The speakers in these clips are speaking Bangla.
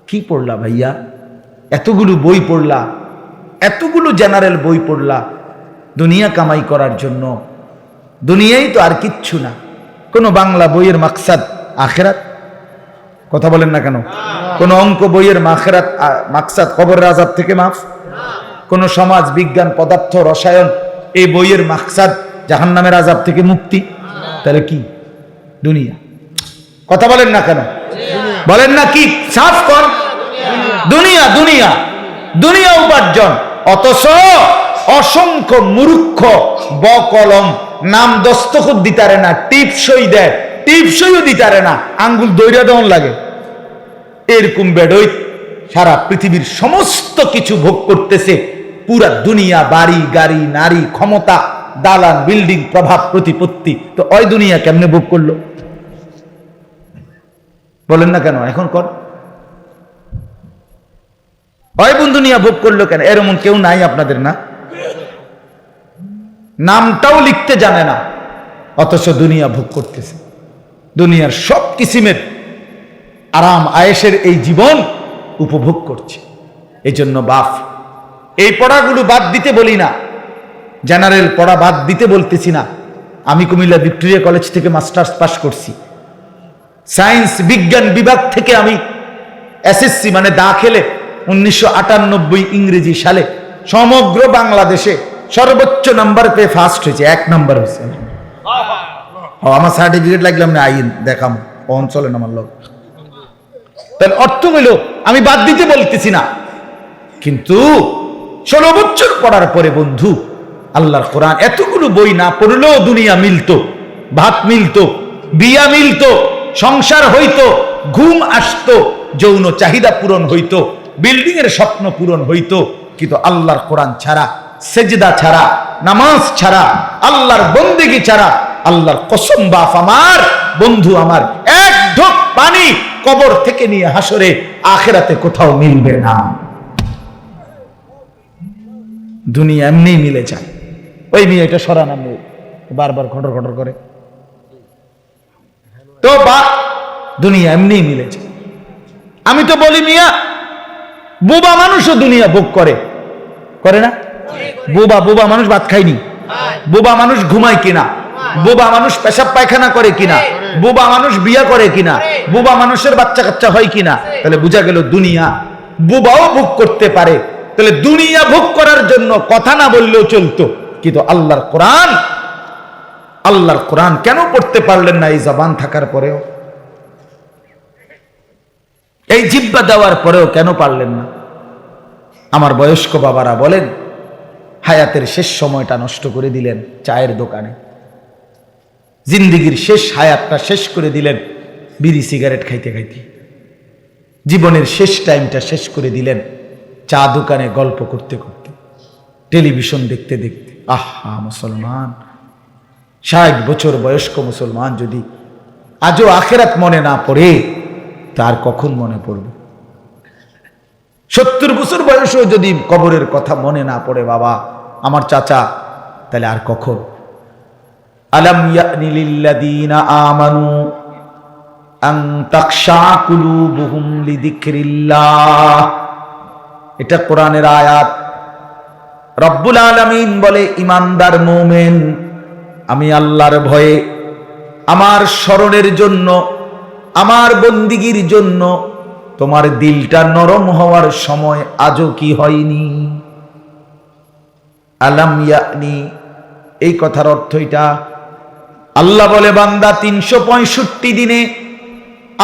কি পড়লা ভাইয়া, এতগুলো বই পড়লা, এতগুলো জেনারেল বই পড়লা দুনিয়া কামাই করার জন্য। দুনিয়াই তো আর কিচ্ছু না। কোনো বাংলা বইয়ের মাকসাদ আখেরাত? কথা বলেন না কেন? কোন অঙ্ক বইয়ের মাকসাদ কবরের আযাব থেকে মাফ? কোন সমাজ বিজ্ঞান, পদার্থ, রসায়ন এই বইয়ের মাকসাদ জাহান্নামের আযাব থেকে মুক্তি? তাহলে কি? দুনিয়া। কথা বলেন না কেন? বলেন না কি? সাফ কর। দুনিয়া, দুনিয়া, দুনিয়া উপার্জন। অথচ অসংখ্য মূর্খ বকলম নাম দস্তখত দিতারে না, টিপসই দেয়, টিপসইও দিতারে না, আঙ্গুল দইরা দেওয়ান লাগে। এরকম বেডই সারা পৃথিবীর সমস্ত কিছু ভোগ করতেছে। পুরা দুনিয়া, বাড়ি গাড়ি, নারী, ক্ষমতা, দালান, বিল্ডিং, প্রভাব প্রতিপত্তি। তো ওই দুনিয়া কেমনে ভোগ করলো? বলেন না কেন? এখন কর। ওই দুনিয়া ভোগ করলো কেন? এরকম কেউ নাই আপনাদের? না, নামটাও লিখতে জানে না, অথচ দুনিয়া ভোগ করতেছে। দুনিয়ার সব কিসিমের আরাম আয়েশের এই জীবন উপভোগ করছে। এই জন্য বাপ, এই পড়াগুলো বাদ দিতে বলি না, জেনারেল পড়া বাদ দিতে বলতেছি না। আমি কুমিল্লা ভিক্টোরিয়া কলেজ থেকে মাস্টার্স পাস করছি। সায়েন্স বিজ্ঞান বিভাগ থেকে আমি এসএসসি মানে দাখিলে 1998 ইংরেজি সালে সমগ্র বাংলাদেশে সর্বোচ্চ নাম্বার পেয়ে ফার্স্ট হয়েছে, 1 নাম্বার হয়েছে। আমার সার্টিফিকেট লাগলাম না, আইন দেখাম অঞ্চলে আমার লোক। তাহলে অর্থ হইল আমি বাদ দিতে বলতেছি না, কিন্তু 16 বছর পড়ার পরে বন্ধু আল্লাহর কোরআন এতগুলো বই না পড়লেও দুনিয়া মিলতো, ভাত মিলতো, বিয়া মিলতো, সংসার হইতো, ঘুম আসতো, যৌন চাহিদা পূরণ হইতো, বিল্ডিং এর স্বপ্ন পূরণ হইতো। কিন্তু আল্লাহর কোরআন ছাড়া, সেজদা ছাড়া, নামাজ ছাড়া, আল্লাহর বন্দেগী ছাড়া, আল্লাহর কসম বাপ আমার, বন্ধু আমার, এক ঢোক পানি কবর থেকে নিয়ে হাসরে আখিরাতে কোথাও মিলবে না। দুনিয়া এমনি মিলে যায়। ওই মেয়েটা সরানো মেয়ে বারবার ঘটর ঘটর করে, তো বা দুনিয়া এমনি মিলে যায়। আমি তো বলি মিয়া, বোবা মানুষও দুনিয়া ভোগ করে, করে না? বোবা মানুষ ভাত খায়নি, বোবা মানুষ ঘুমায় কিনা, বোবা মানুষ পেশাব পায়খানা করে কিনা, বোবা মানুষ বিয়া করে কিনা, বোবা মানুষের বাচ্চা কাচ্চা হয় কিনা। তাহলে বোঝা গেল দুনিয়া বোবাও ভোগ করতে পারে। তাহলে দুনিয়া ভোগ করার জন্য কথা না বললেও চলতো, কিন্তু আল্লাহর কোরআন কেন পড়তে পারলেন না? এই জবান থাকার পরেও, এই জিহ্বা দেওয়ার পরেও কেন পারলেন না? আমার বয়স্ক বাবারা বলেন, হায়াতের শেষ সময়টা নষ্ট করে দিলেন চায়ের দোকানে, জিন্দিগির শেষ হায়াতটা শেষ করে দিলেন বিড়ি সিগারেট খাইতে খাইতে, জীবনের শেষ টাইমটা শেষ করে দিলেন চা দোকানে গল্প করতে করতে, টেলিভিশন দেখতে দেখতে। আহা মুসলমান, 60 বছর বয়স্ক মুসলমান যদি আজও আখেরাত মনে না পড়ে, তার কখন মনে পড়বে? 70 বছর বয়সেও যদি কবরের কথা মনে না পড়ে বাবা আমার চাচা, তাহলে আর কখন? আলাম ইয়ানি লিল্লাযীনা আমানু আন তাখশা কুলুবুহুম লিযিকরিল্লাহ। এটা কোরআনের আয়াত। রব্বুল আলামিন বলে, ঈমানদার মুমিন, আমি আল্লাহর ভয়ে, আমার স্মরণের জন্য, আমার বন্দিগির জন্য তোমার দিলটা নরম হওয়ার সময় আজও কি হয়নি? আলাম ইয়ানি, এই কথার অর্থ এটা। আল্লাহ বলে, বান্দা 365 দিনে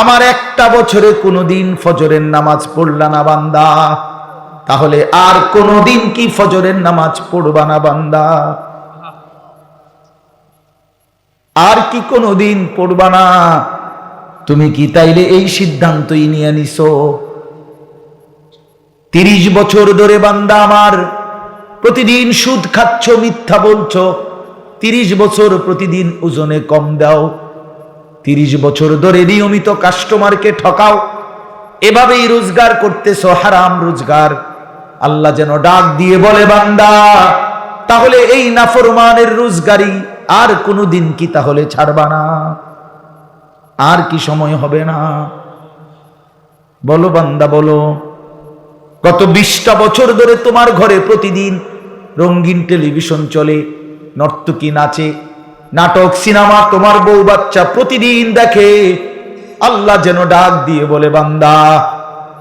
আমার একটা বছরে কোনোদিন ফজরের নামাজ পড়লা না বান্দা, তাহলে আর কোনোদিন কি ফজরের নামাজ পড়বা না বান্দা? আর কি কোনোদিন পড়বা না? তুমি কি তাইলে এই সিদ্ধান্তই নিয়ে নিছো? 30 বছর ধরে বান্দা আমার প্রতিদিন সুদ খাচ্ছ, মিথ্যা বলছো, 30 বছর প্রতিদিন ওজনে কম দাও, 30 বছর ধরে নিয়মিত কাস্টমারকে ঠকাও, এভাবেই রোজগার করতেছো হারাম রোজগার। আল্লাহ যেন ডাক দিয়ে বলে, বান্দা তাহলে এই নাফরমানের রোজগারি আর কোনোদিন কি তাহলে ছাড়বা না? আর কি সময় হবে না? বলো বান্দা বলো, গত 20টা বছর ধরে তোমার ঘরে প্রতিদিন রঙিন টেলিভিশন চলে, নর্তকী নাচে, নাটক সিনেমা তোমার বউ বাচ্চা প্রতিদিন দেখে। আল্লাহ যেন ডাক দিয়ে বলে, বান্দা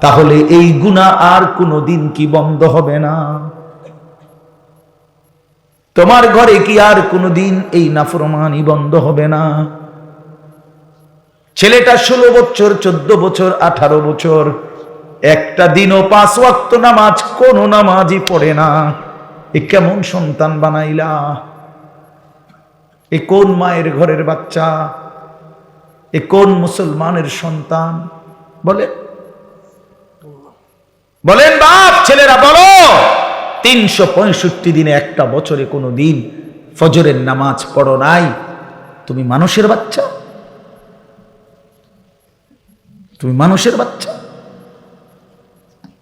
তাহলে এই গুনাহ আর কোনোদিন কি বন্ধ হবে না? তোমার ঘরে কি আর কোনোদিন এই নাফরমানি বন্ধ হবে না? ছেলেটা 16 বছর, 14 বছর, 18 বছর, একটা দিনও 5 ওয়াক্ত নামাজ কোন নামাজই পড়ে না। এ কেমন সন্তান বানাইলা? এ কোন মায়ের ঘরের বাচ্চা? এ কোন মুসলমানের সন্তান? বলেন বাপ, ছেলেরা বলো, 365 দিনে একটা বছরে কোনো দিন ফজরের নামাজ পড়ো নাই? তুমি মানুষের বাচ্চা? তুমি মানুষের বাচ্চা?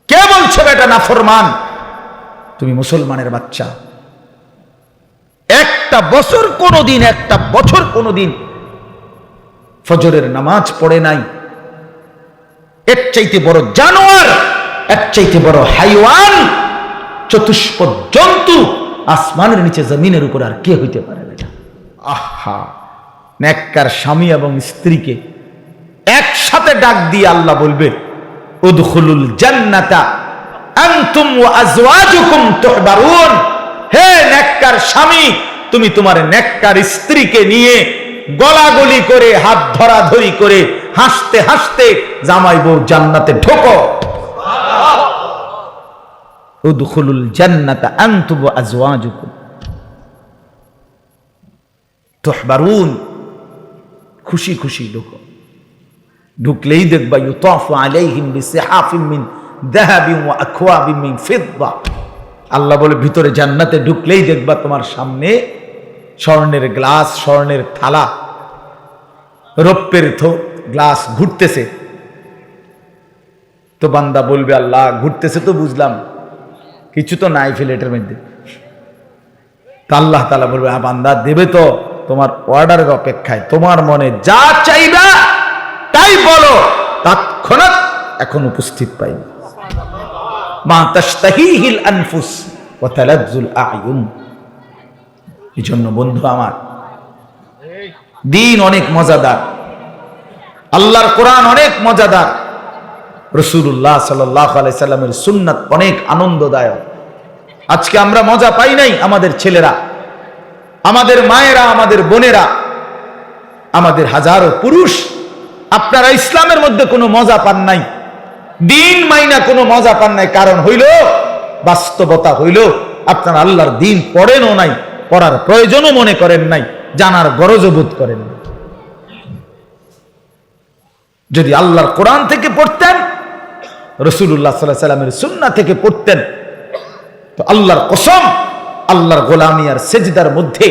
কে বলছো বেটা নাফরমান? তুমি মুসলমানের বাচ্চা। একটা বছর কোনোদিন ফজরের নামাজ পড়ে নাই, এর চাইতে বড় জানোয়ার, এর চাইতে বড় হাইওয়ান, চতুষ্পদ জন্তু আসমানের নিচে জমিনের উপর আর কে হইতে পারে বেটা? আহা, নেককার স্বামী এবং স্ত্রীকে একসাথে ডাক দিয়ে আল্লাহ বলবে, উদখুলুল জান্নাতা আনতুম ওয়া আজওয়াজুকুম তুহবারুন। হে নেককার স্বামী, তুমি তোমার নেককার স্ত্রীকে নিয়ে গলাগলি করে, হাত ধরাধরি করে, হাসতে হাসতে জামাই বউ জান্নাতে ঢোকো। উদখুলুল জান্নাতা আনতুম ওয়া আজওয়াজুকুম তুহবারুন। খুশি খুশি ঢোকো। ঢুকলেই দেখবা ইউতাফু আলাইহিম বিসিহাফিন মিন যাহাবিন ওয়া আকওয়াবিন মিন ফিদ্দা। আল্লাহ বলে, ভিতরে জান্নাতে ঢুকলেই দেখবা তোমার সামনে স্বর্ণের গ্লাস, স্বর্ণের থালা, রৌপ্যের গ্লাস ঘুরতেছে। তো বান্দা বলবে, আল্লাহ ঘুরতেছে তো বুঝলাম, কিছু তো নাই প্লেটের মধ্যে। তা আল্লাহ তাআলা বলবে, বান্দা দেবে তো, তোমার অর্ডারের অপেক্ষায়, তোমার মনে যা চাইবা তাই বলো, তৎক্ষণাৎ এখন উপস্থিত পাই। মা তাশতাহিহিল আনফুস ওয়া তালাজ্জুল আ'য়ুন। এই জন্য বন্ধু আমার, দিন অনেক মজাদার, আল্লাহর কোরআন অনেক মজাদার, রাসূলুল্লাহ সাল্লাল্লাহু আলাইহি সাল্লামের সুন্নাত অনেক আনন্দদায়ক। আজকে আমরা মজা পাই নাই, আমাদের ছেলেরা, আমাদের মায়েরা, আমাদের বোনেরা, আমাদের হাজারো পুরুষ, আপনারা ইসলামের মধ্যে কোনো মজা পান নাই, দিন মাইনা কোনো মজা পান নাই। কারণ হইল, বাস্তবতা হইল, আপনারা আল্লাহর দিন পড়েনও নাই, পড়ার প্রয়োজনও মনে করেন নাই, জানার গরজও বোধ করেন নাই। যদি আল্লাহর কোরআন থেকে পড়তেন, রাসূলুল্লাহ সাল্লাল্লাহু আলাইহি সাল্লামের সুন্নাহ থেকে পড়তেন, তো আল্লাহর কসম, আল্লাহর গোলামি আর সেজদার মধ্যে,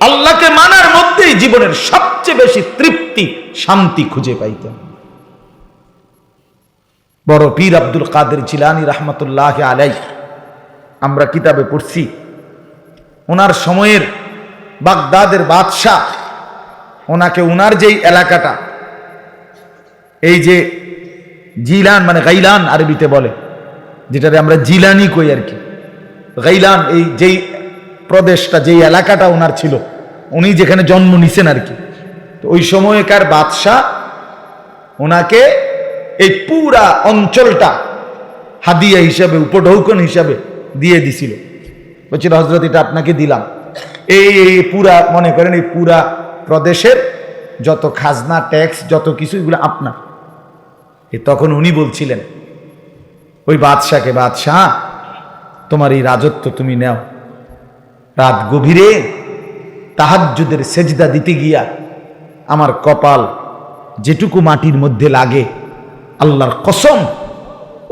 আল্লাহকে মানার মধ্যেই জীবনের সবচেয়ে বেশি তৃপ্তি, শান্তি খুঁজে পাইতেন। বড় পীর আব্দুল কাদের জিলানী রাহমাতুল্লাহি আলাইহি, আমরা কিতাবে পড়ছি, ওনার সময়ের বাগদাদের বাদশাহ, ওনাকে ওনার যেই এলাকাটা, এই যে জিলান মানে গাইলান আরবিতে বলে, যেটারে আমরা জিলানি কই আর কি, গাইলান, এই যেই প্রদেশটা, যেই এলাকাটা ওনার ছিল, উনি যেখানে জন্ম নিছেন আর কি, তো ওই সময়কার বাদশাহ ওনাকে এই পুরা অঞ্চলটা হাদিয়া হিসাবে, উপঢৌকন হিসাবে দিয়ে দিছিল। বলছিল, হযরত এটা আপনাকে দিলাম, এই পুরা, মনে করেন এই পুরা প্রদেশের যত খাজনা, ট্যাক্স, যত কিছু, এগুলো আপনার। তখন উনি বলছিলেন ওই বাদশাকে, বাদশাহ তোমার এই রাজত্ব তুমি নাও। রাত গভীরে তাহাজ্জুদের সেজদা দিতে গিয়া আমার কপাল যেটুকু মাটির মধ্যে লাগে, আল্লাহর কসম,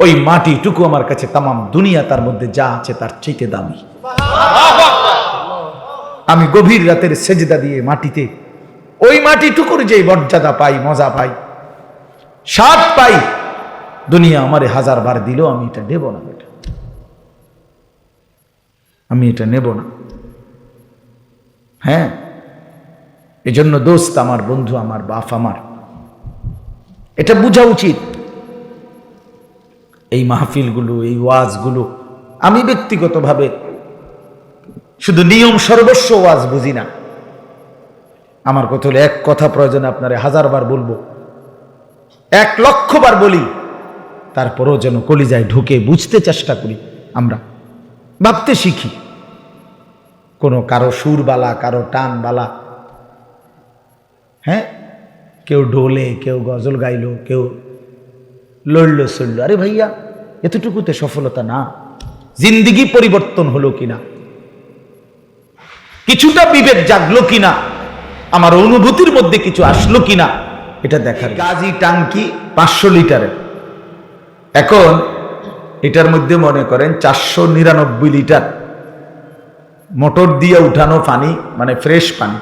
ওই মাটিটুকু আমার কাছে তামাম দুনিয়া তার মধ্যে যা আছে তার চাইতে দামি। আমি গভীর রাতের সেজদা দিয়ে মাটিতে ওই মাটিটুকুর যে মর্যাদা পাই, মজা পাই, স্বাদ পাই, দুনিয়া আমারে 1000 বার দিল, আমি এটা নেব না বেটা, আমি এটা নেব না। হ্যাঁ, এই জন্য দোস্ত আমার, বন্ধু আমার, বাপ আমার, এটা বোঝা উচিত এই মাহফিলগুলো, এই ওয়াজগুলো, আমি ব্যক্তিগতভাবে শুধু নিয়ম সর্বস্ব ওয়াজ বুঝি না। আমার কথা হলো, এক কথা প্রয়োজনে আপনারে 1000 বার বলবো, 1,00,000 বার বলি, তারপরও যেন কলিজায় ঢুকে বুঝতে চেষ্টা করি, আমরা ভাবতে শিখি। কোনো কারো সুরবালা, কারো টানবালা, হ্যাঁ, কেউ ঢোলে, কেউ গজল গাইলো, কেউ লড়লো চললো, আরে ভাইয়া এতটুকুতে সফলতা না। জিন্দিগি পরিবর্তন হলো কিনা, কিছুটা বিবেক জাগলো কিনা, আমার অনুভূতির মধ্যে কিছু আসলো কিনা, এটা দেখার। গাজী টাঙ্কি 500 লিটারের, এখন এটার মধ্যে মনে করেন 499 লিটার মোটর দিয়ে উঠানো পানি, মানে ফ্রেশ পানি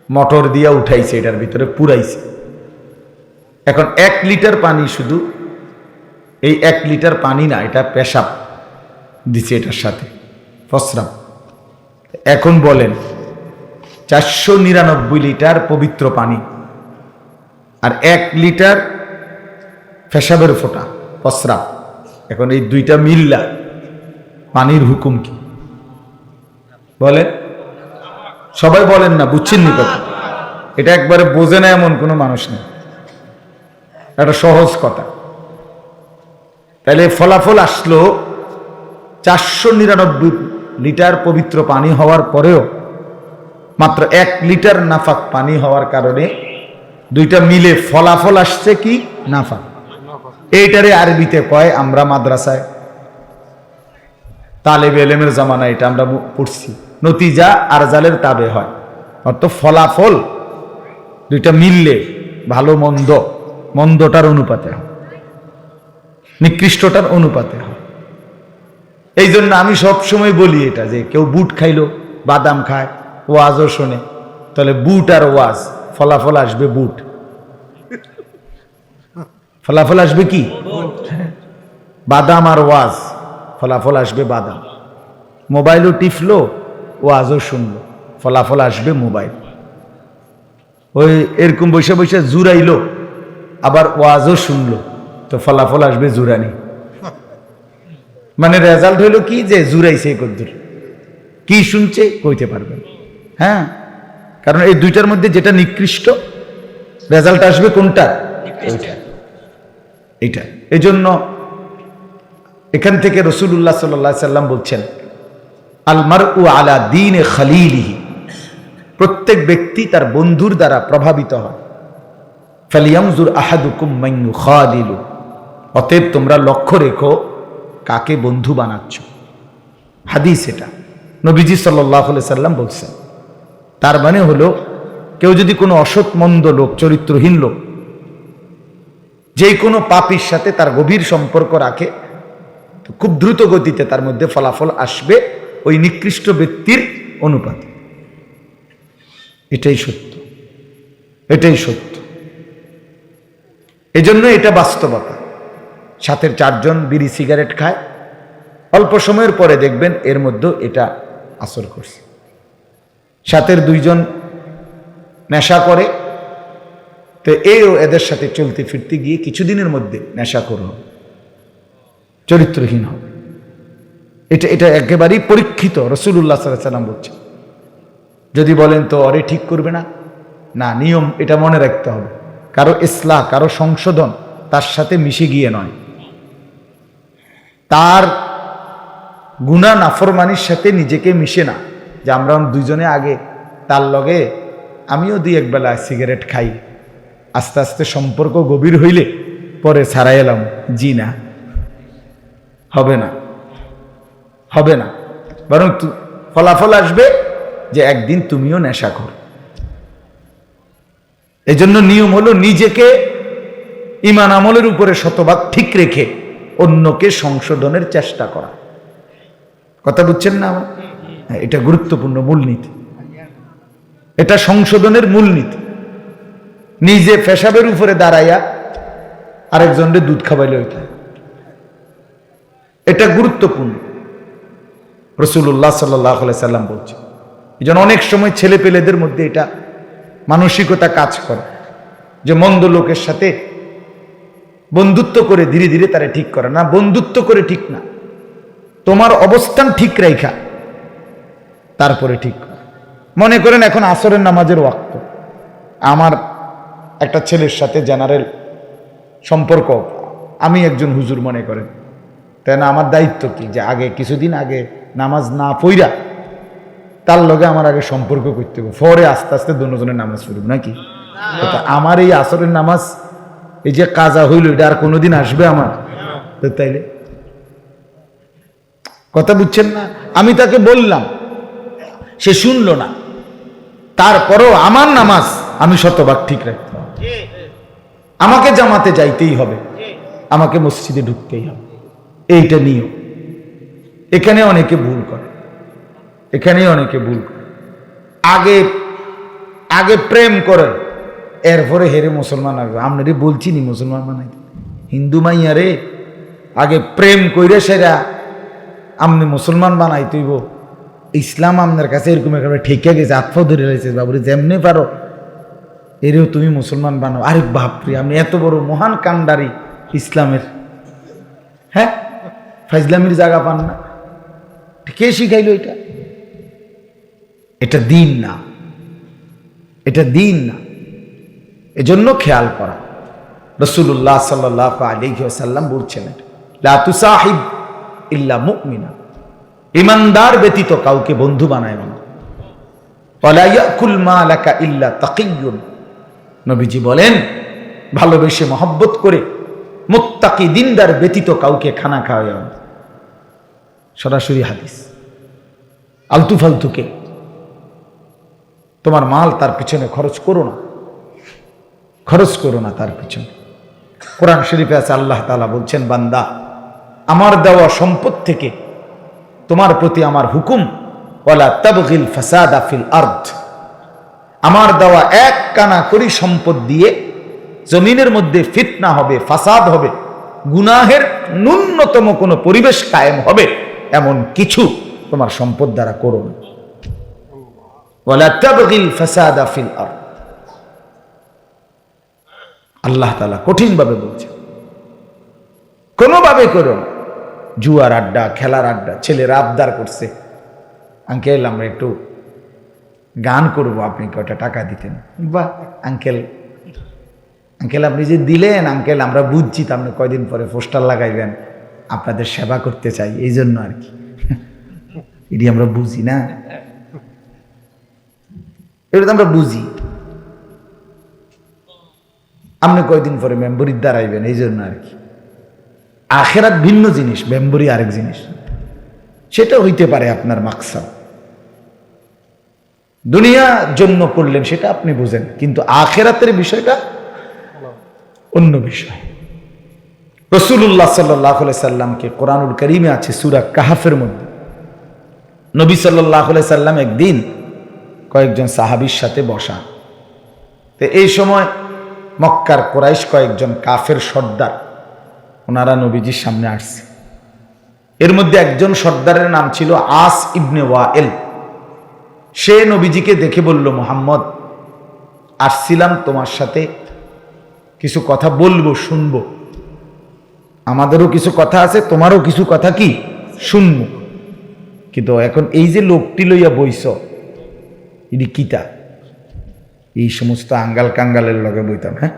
মোটর দিয়ে উঠাইছে, এটার ভিতরে পুরাইছে। এখন 1 লিটার পানি, শুধু এই 1 লিটার পানি না, এটা পেশাব দিছে এটার সাথে, প্রস্রাব। এখন বলেন 499 লিটার পবিত্র পানি আর 1 লিটার পেশাবের ফোঁটা, প্রস্রাব, এখন এই দুইটা মিল্লা পানির হুকুম কি বলেন? সবাই বলেন না, বুঝছেন নি কথা? এটা একবারে বোঝে না এমন কোনো মানুষ নেই, একটা সহজ কথা। তাহলে ফলাফল আসলো 499 লিটার পবিত্র পানি হওয়ার পরেও মাত্র 1 লিটার নাফাক পানি হওয়ার কারণে দুইটা মিলে ফলাফল আসছে কি? নাফাক। এইটারে আরবিতে কয়, আমরা মাদ্রাসায় তালেবে এলেমের জামানা এটা আমরা পড়ছি, নতিজা আরজালের তাবে হয়, অর্থাৎ ফলাফল দুইটা মিললে ভালো মন্দ, মন্দটার অনুপাতে হয়, নিকৃষ্টটার অনুপাতে হয়। এই জন্য আমি সবসময় বলি এটা, যে কেউ বুট খাইলো, বাদাম খায়, ওয়াজও শোনে, তাহলে বুট আর ওয়াজ, ফলাফল আসবে বুট, ফলাফল আসবে কি? বাদাম আর ওয়াজ, ফলাফল আসবে বাদাম। মোবাইলও টিপলো, ওয়াজও শুনলো, ফলাফল আসবে মোবাইল। ওই এরকম বসে বসে জুরাইলো, আবার ওয়াজও শুনলো, তো ফলাফল আসবে জুরানি। মানে রেজাল্ট হইলো কি, যে জুরাইছে কদ্দুর, কি শুনছে কইতে পারবেন। হ্যাঁ, কারণ এই দুইটার মধ্যে যেটা নিকৃষ্ট, রেজাল্ট আসবে কোনটা? এইটা। এই জন্য এখান থেকে রাসূলুল্লাহ সাল্লাল্লাহু আলাইহি সাল্লাম বলছেন, আল মারউ আলা দীনে খালিলিহি, প্রত্যেক ব্যক্তি তার বন্ধুর দ্বারা প্রভাবিত হয়। ফালিয়ানজুর আহাদুকুম মান ইউখালিলু, অতএব তোমরা লক্ষ্য রেখো কাকে বন্ধু বানাচ্ছ। হাদিস এটা, নবীজি সাল্লাল্লাহু আলাইহি সাল্লাম বলছেন। তার মানে হলো, কেউ যদি কোনো অসৎ মন্দ লোক, চরিত্রহীন লোক, যে কোনো পাপীর সাথে তার গভীর সম্পর্ক রাখে, তো খুব দ্রুত গতিতে তার মধ্যে ফলাফল আসবে ওই নিকৃষ্ট ব্যক্তির অনুপাতে। এটাই সত্য, এটাই সত্য। এজন্য এটা বাস্তবতা। সাথের 4 জন বিড়ি সিগারেট খায়, অল্প সময়ের পরে দেখবেন এর মধ্যে এটা আসর করছে। সাথের 2 জন নেশা করে, তো এও এদের সাথে চলতে ফিরতে গিয়ে কিছুদিনের মধ্যে নেশাখোর হবে, চরিত্রহীন হবে। এটা একেবারেই পরীক্ষিত। রাসূলুল্লাহ সাল্লাল্লাহু আলাইহি ওয়াসাল্লাম বলছেন। যদি বলেন তো অরে ঠিক করবে না, না, নিয়ম এটা মনে রাখতে হবে, কারো ইসলাহ, কারো সংশোধন তার সাথে মিশে গিয়ে নয়, তার গুনাহ নাফরমানির সাথে নিজেকে মিশে না। যে আমরা 2 জনে আগে তার লগে আমিও 2-1 বেলা সিগারেট খাই, আস্তে আস্তে সম্পর্ক গভীর হইলে পরে ছাড়াই এলাম, জি না, হবে না, হবে না। বরং ফলাফল আসবে যে একদিন তুমিও নেশা করো। এই জন্য নিয়ম হলো নিজেকে ঈমান আমলের উপরে শতভাগ ঠিক রেখে অন্যকে সংশোধনের চেষ্টা করা। কথা বুঝছেন না? এটা গুরুত্বপূর্ণ মূলনীতি, এটা সংশোধনের মূলনীতি। নিজে পেশাবের উপরে দাঁড়াইয়া আরেকজনের দুধ খাওয়াইলে হইতে, এটা গুরুত্বপূর্ণ। রাসূলুল্লাহ সাল্লাল্লাহু আলাইহি সাল্লাম বলছে। এই জন্য অনেক সময় ছেলে পেলেদের মধ্যে এটা মানসিকতা কাজ করে যে মন্দ লোকের সাথে বন্ধুত্ব করে ধীরে ধীরে তারে ঠিক করে না, বন্ধুত্ব করে ঠিক না, তোমার অবস্থান ঠিক রেখা তারপরে ঠিক করে। মনে করেন এখন আসরের নামাজের ওয়াক্ত, আমার একটা ছেলের সাথে জেনারেল সম্পর্ক, আমি একজন হুজুর মনে করেন, তাই না? আমার দায়িত্ব কি যে আগে কিছুদিন আগে নামাজ না পইরা তার লগে আমার আগে সম্পর্ক করতে হবে, পরে আস্তে আস্তে দুজনের নামাজ পড়ব নাকি? আমার এই আসরের নামাজ এই যে কাজা হইল এটা আর কোনোদিন আসবে আমার? তাইলে কথা বুঝছেন না? আমি তাকে বললাম, সে শুনলো না, তারপরও আমার নামাজ আমি শতভাগ ঠিক রাখতে হবে, আমাকে জামাতে যাইতেই হবে, আমাকে মসজিদে ঢুকতেই হবে, এইটা নিয়ম। এখানে অনেকে ভুল করে, এখানে অনেকে ভুল করে, আগে আগে প্রেম করে এরপরে হেরে মুসলমান হবে। আপনারই বলছি নি মুসলমান বানাই, হিন্দু মাইয়া রে আগে প্রেম কইরে সেরা আপনি মুসলমান বানাই তৈব। ইসলাম আপনার কাছে এরকম একেবারে ঠেকে গেছে, আত্মা ধরে রয়েছে, বাবুরে যেমনি পারো এরেও তুমি মুসলমান বানাও। আরে বাপরে, আপনি এত বড় মহান কান্ডারি ইসলামের, হ্যাঁ ফাইজলামির জায়গা পান না? কে শিখাইল এটা? এটা দিন না, এটা দিন না। এজন্য খেয়াল করা। রাসূলুল্লাহ সাল্লাল্লাহু আলাইহি ওয়াসাল্লাম বলছেন, লা তুসাহিব ইল্লা মুমিনা, ঈমানদার ব্যতীত কাউকে বন্ধু বানায় না। ওয়ালা ইয়াকুল মালাকা ইল্লা তাকিয়্যুন, নবীজি বলেন ভালোবেসে মহব্বত করে মুত্তাকি দিনদার ব্যতীত কাউকে খানা খাওয়ায় না। সরাসরি হাদিস। আলতু ফালতুকে তোমার মাল তার পিছনে খরচ করো না, খরচ করো না তার পিছনে। কোরআন শরীফে আছে আল্লাহ তাআলা বলছেন, বান্দা আমার দেওয়া সম্পদ থেকে তোমার প্রতি আমার হুকুম, ওয়ালা তাবগিল ফাসাদা ফিল আরদ, আমার দেওয়া এক কানা করি সম্পদ দিয়ে জমিনের মধ্যে ফিতনা হবে, ফাসাদ হবে, গুনাহের ন্যূনতম কোনো পরিবেশ কায়েম হবে এমন কিছু তোমার সম্পদ দ্বারা করো না। ওয়ালা তাবগিল ফাসাদা ফিল আরদ, আল্লাহ তাআলা কঠিন ভাবে বলছে, কোনোভাবে করো না। জুয়ার আড্ডা, খেলার আড্ডা, ছেলেরা আবদার করছে, আঙ্কেল আমরা একটু গান করব, আপনি কয়টা টাকা দিতেন? বাহ আঙ্কেল, আঙ্কেল আপনি যে দিলেন আঙ্কেল আমরা বুঝছি, তো আপনি কয়দিন পরে পোস্টার লাগাইবেন, আপনাদের সেবা করতে চাই, এই জন্য আর কি। এটি আমরা বুঝি না, এটা তো আমরা বুঝি। আপনি কয়দিন পরে মেম্বরির দাঁড়াইবেন, এই জন্য আর কি। আখেরাত ভিন্ন জিনিস, মেম্বরি আরেক জিনিস। সেটা হইতে পারে আপনার মাকসাদ, দুনিয়া জন্য করলেন সেটা আপনি বুঝেন, কিন্তু আখেরাতের বিষয়টা অন্য বিষয়। রাসূলুল্লাহ সাল্লাল্লাহু আলাইহি সাল্লামকে কোরআনুল কারীমে আছে সূরা কাহফের মধ্যে, নবী সাল্লাল্লাহু আলাইহি সাল্লাম একদিন কয়েকজন সাহাবীর সাথে বসা, তো এই সময় মক্কার কুরাইশ কয়েকজন কাফের সর্দার ওনারা নবীজির সামনে আসছে। এর মধ্যে একজন সর্দারের নাম ছিল আস ইবনে ওয়াইল। সে নবীজিকে দেখে বলল, মুহাম্মদ আসছিলাম তোমার সাথে কিছু কথা বলবো, শুনবো, আমাদেরও কিছু কথা আছে, তোমারও কিছু কথা কি শুনবো, কিন্তু এখন এই যে লোকটি লইয়া বইছ ইডি কিতা? এই সমস্ত আঙ্গাল কাঙ্গালের লগে বইতাম, হ্যাঁ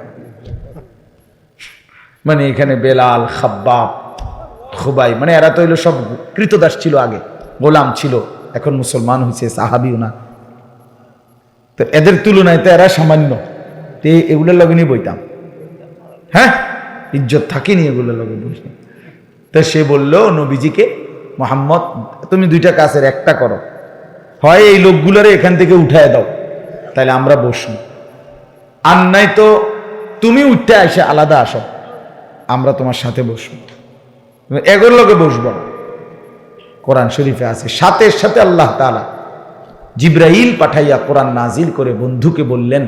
মানে এখানে বেলাল, খাব্বাব, খুবাই, মানে এরা তো হইলো সব কৃতদাস ছিল, আগে গোলাম ছিল, এখন মুসলমান হয়েছে, সাহাবিও না, তো এদের তুলনায় তো এরা সামান্য, তো এগুলোর লগে নিয়ে বইতাম, হ্যাঁ ইজ্জত থাকিনি এগুলোর লগে বসে। তো সে বলল নবীজিকে, মুহাম্মদ তুমি দুইটা কাজের একটা করো, হয় এই লোকগুলোরে এখান থেকে উঠায় দাও, তাহলে আমরা বসবো, আর নাই তো তুমি উঠতে আসে আলাদা আসো, আমরা তোমার সাথে বসবো, এগুলোর লগে বসবো না। কোরআন শরীফে আছে, সাথে সাথে আল্লাহ তাআলা জিবরাইল পাঠাইয়া কোরআন নাজিল করে বন্ধুকে বললেন,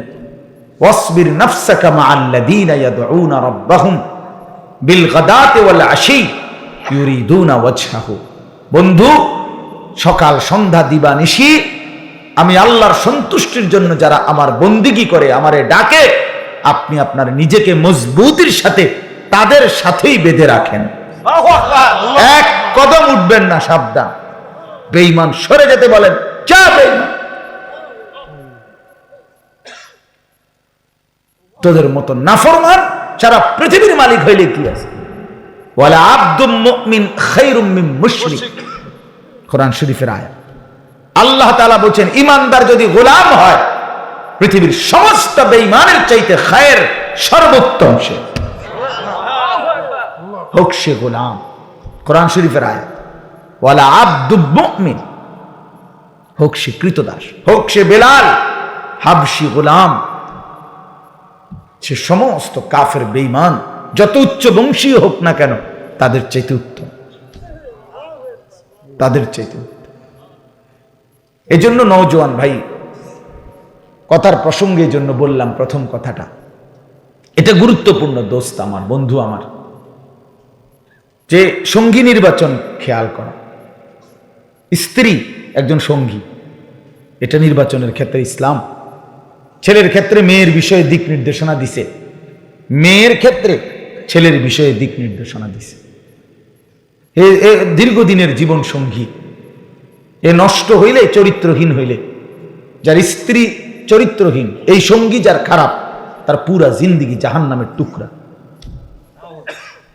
ওয়াসবির নাফসাকা মাআল্লাযীনা ইয়াদউনা রাব্বাহুম বিল গাদাতি ওয়াল আশি ইউরিদুনা ওয়াজহাহু, বন্ধু সকাল সন্ধ্যা দিবানিশি আমি আল্লাহর সন্তুষ্টির জন্য যারা আমার বন্দিগি করে, আমারে ডাকে, আপনি আপনার নিজেকে মজবুতির সাথে তাদের সাথেই বেঁধে রাখেন, এক কদম উঠবেন না, সাবধান। বেঈমান সরে যেতে বলেন, যা বেঈমান। তোদের মতো নাফরমান সারা পৃথিবীর মালিক হইলে কি আছে? ওয়ালা আব্দুম মুমিন খায়রুম মিন মুশরিক, কোরআন শরীফের আয়াত। আল্লাহ তাআলা বলেন ঈমানদার যদি গোলাম হয়, পৃথিবীর সমস্ত বেঈমানের চাইতে খায়ের সর্বোত্তম সে, হোক সে গোলাম। কোরআন শরীফের আয়াত। ওয়ালা আব্দুম মুমিন, হোক সে কৃতদাস, হোক সে বেলাল হাবশি গোলাম, সে সমস্ত কাফের বেঈমান যত উচ্চ বংশীয় হোক না কেন, তাদের চাইতে উত্তম, তাদের চাইতে উত্তম। এই জন্য নওজোয়ান ভাই, কথার প্রসঙ্গে এই জন্য বললাম প্রথম কথাটা, এটা গুরুত্বপূর্ণ দোস্ত আমার, বন্ধু আমার, যে সঙ্গী নির্বাচন খেয়াল করা। স্ত্রী একজন সঙ্গী, এটা নির্বাচনের ক্ষেত্রে ইসলাম ছেলের ক্ষেত্রে মেয়ের বিষয়ে দিক নির্দেশনা দিছে, মেয়ের ক্ষেত্রে ছেলের বিষয়ে দিক নির্দেশনা দিছে। দীর্ঘদিনের জীবন সঙ্গী এ নষ্ট হইলে, চরিত্রহীন হইলে, যার স্ত্রী চরিত্রহীন, এই সঙ্গী যার খারাপ, তার পুরা জিন্দিগি জাহান্নামের টুকরা,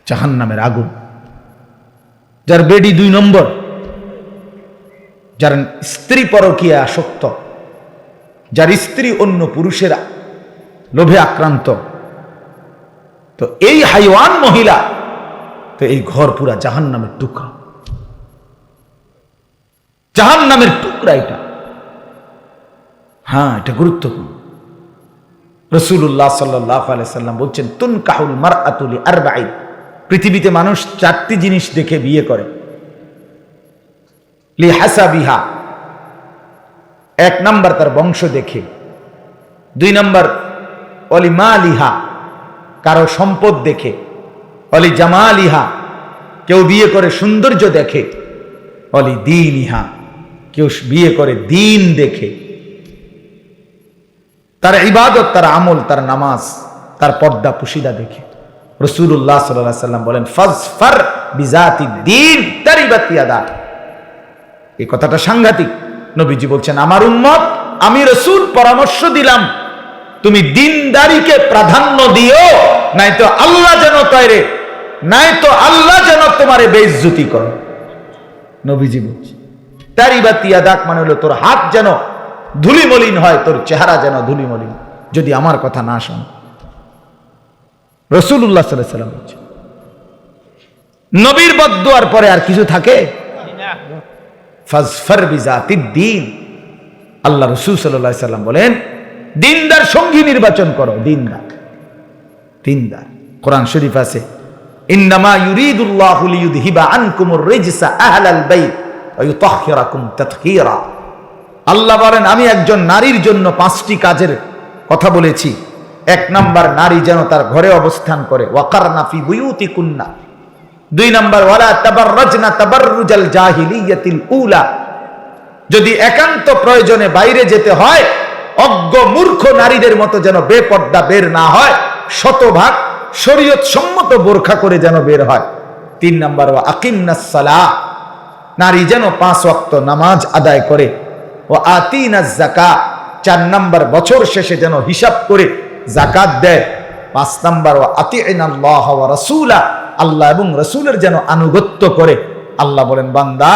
জাহান্নামের আগুন। যার বেডি 2 নম্বর, যার স্ত্রী পরকীয়া আসক্ত, যার স্ত্রী অন্য পুরুষের লোভে আক্রান্ত, তো এই হাইওয়ান মহিলা, তো এই ঘর পুরা জাহান্নামের টুকরা, জাহান্নামের টুকরা এটা। হ্যাঁ, এটা গুরুত্বপূর্ণ। রাসূলুল্লাহ সাল্লাল্লাহু আলাইহি সাল্লাম বলছেন, তুনকাহুল মারআতু লিআরবাঈন, পৃথিবীতে মানুষ 4টি জিনিস দেখে বিয়ে করে। লিহাসাবিহা, 1 নাম্বার তার বংশ দেখে, 2 নাম্বার অলি মালিহা, কারো সম্পদ দেখে, অলি জামালিহা, কেউ বিয়ে করে সৌন্দর্য দেখে, অলি দীনিহা, কেউ বিয়ে করে দিন দেখে, তার ইবাদত, তার আমল, তার নামাজ, তার পর্দা পুশিদা দেখে। রাসূলুল্লাহ সাল্লাল্লাহু আলাইহি সাল্লাম বলেন, ফাজফার বিজাতি দ্বীন তারিবাত ইয়াদা। এই কথাটা সাংঘাতিক। নবীজি বলছেন, আমার উম্মত, আমি রাসূল পরামর্শ দিলাম, তুমি দিনদারিকে প্রাধান্য দিও, নাই তো আল্লাহ যেন তয়রে, নাই তো আল্লাহ যেন তোমারে বেইজ্জতি করে। নবীজি বলছে তারিবাত ইয়াদাক, মানে হলো তোর হাত যেন ধুলিমলিন হয়, তোর চেহারা যেন ধুলিমলিন, যদি আমার কথা না শোন। রাসূলুল্লাহ সাল্লাল্লাহু আলাইহি সাল্লাম বলছে, নবীর বদদুয়ার পরে আর কিছু থাকে? ফাজফার বিজাতিদ দ্বীন। আল্লাহ রাসূল সাল্লাল্লাহু আলাইহি সাল্লাম বলেন, দিনদার সঙ্গী নির্বাচন করো, দিনদার, দিনদার। কোরআন শরীফ আছে, ইন্নামা ইউরিদুল্লাহু লিইউযহিবা আনকুমুর রিজসা আহলাল বাইত ওয়া ইউতাহহিরাকুম তাতহীরা। আল্লাহ বলেন, আমি একজন নারীর জন্য 5টি কাজের কথা বলেছি। 1 নাম্বার, নারী যেন তার ঘরে অবস্থান করে, ওয়াকারনা ফি বুয়ুতিকুন্না। 2 নাম্বার, ওয়ালা তাবাররাজনা তাবাররুজাল জাহিলিয়াতিল উলা, যদি একান্ত প্রয়োজনে বাইরে যেতে হয়, অজ্ঞ মূর্খ নারীদের মতো যেন বেপর্দা বের না হয়, শতভাগ শরীয়ত সম্মত বোরখা করে যেন বের হয়। 3 নাম্বার, ওয়া আকিমনাস সালাহ, নারী যেন 5 ওয়াক্ত নামাজ আদায় করে, ও আতিনাজ যাকাত, 4 নাম্বার, বছর শেষে যেন হিসাব করে যাকাত দেয়। 5 নাম্বার, ও আতিনাল্লাহ ওয়া রাসূলা, আল্লাহ এবং রাসূলের যেন আনুগত্য করে। আল্লাহ বলেন, বান্দা,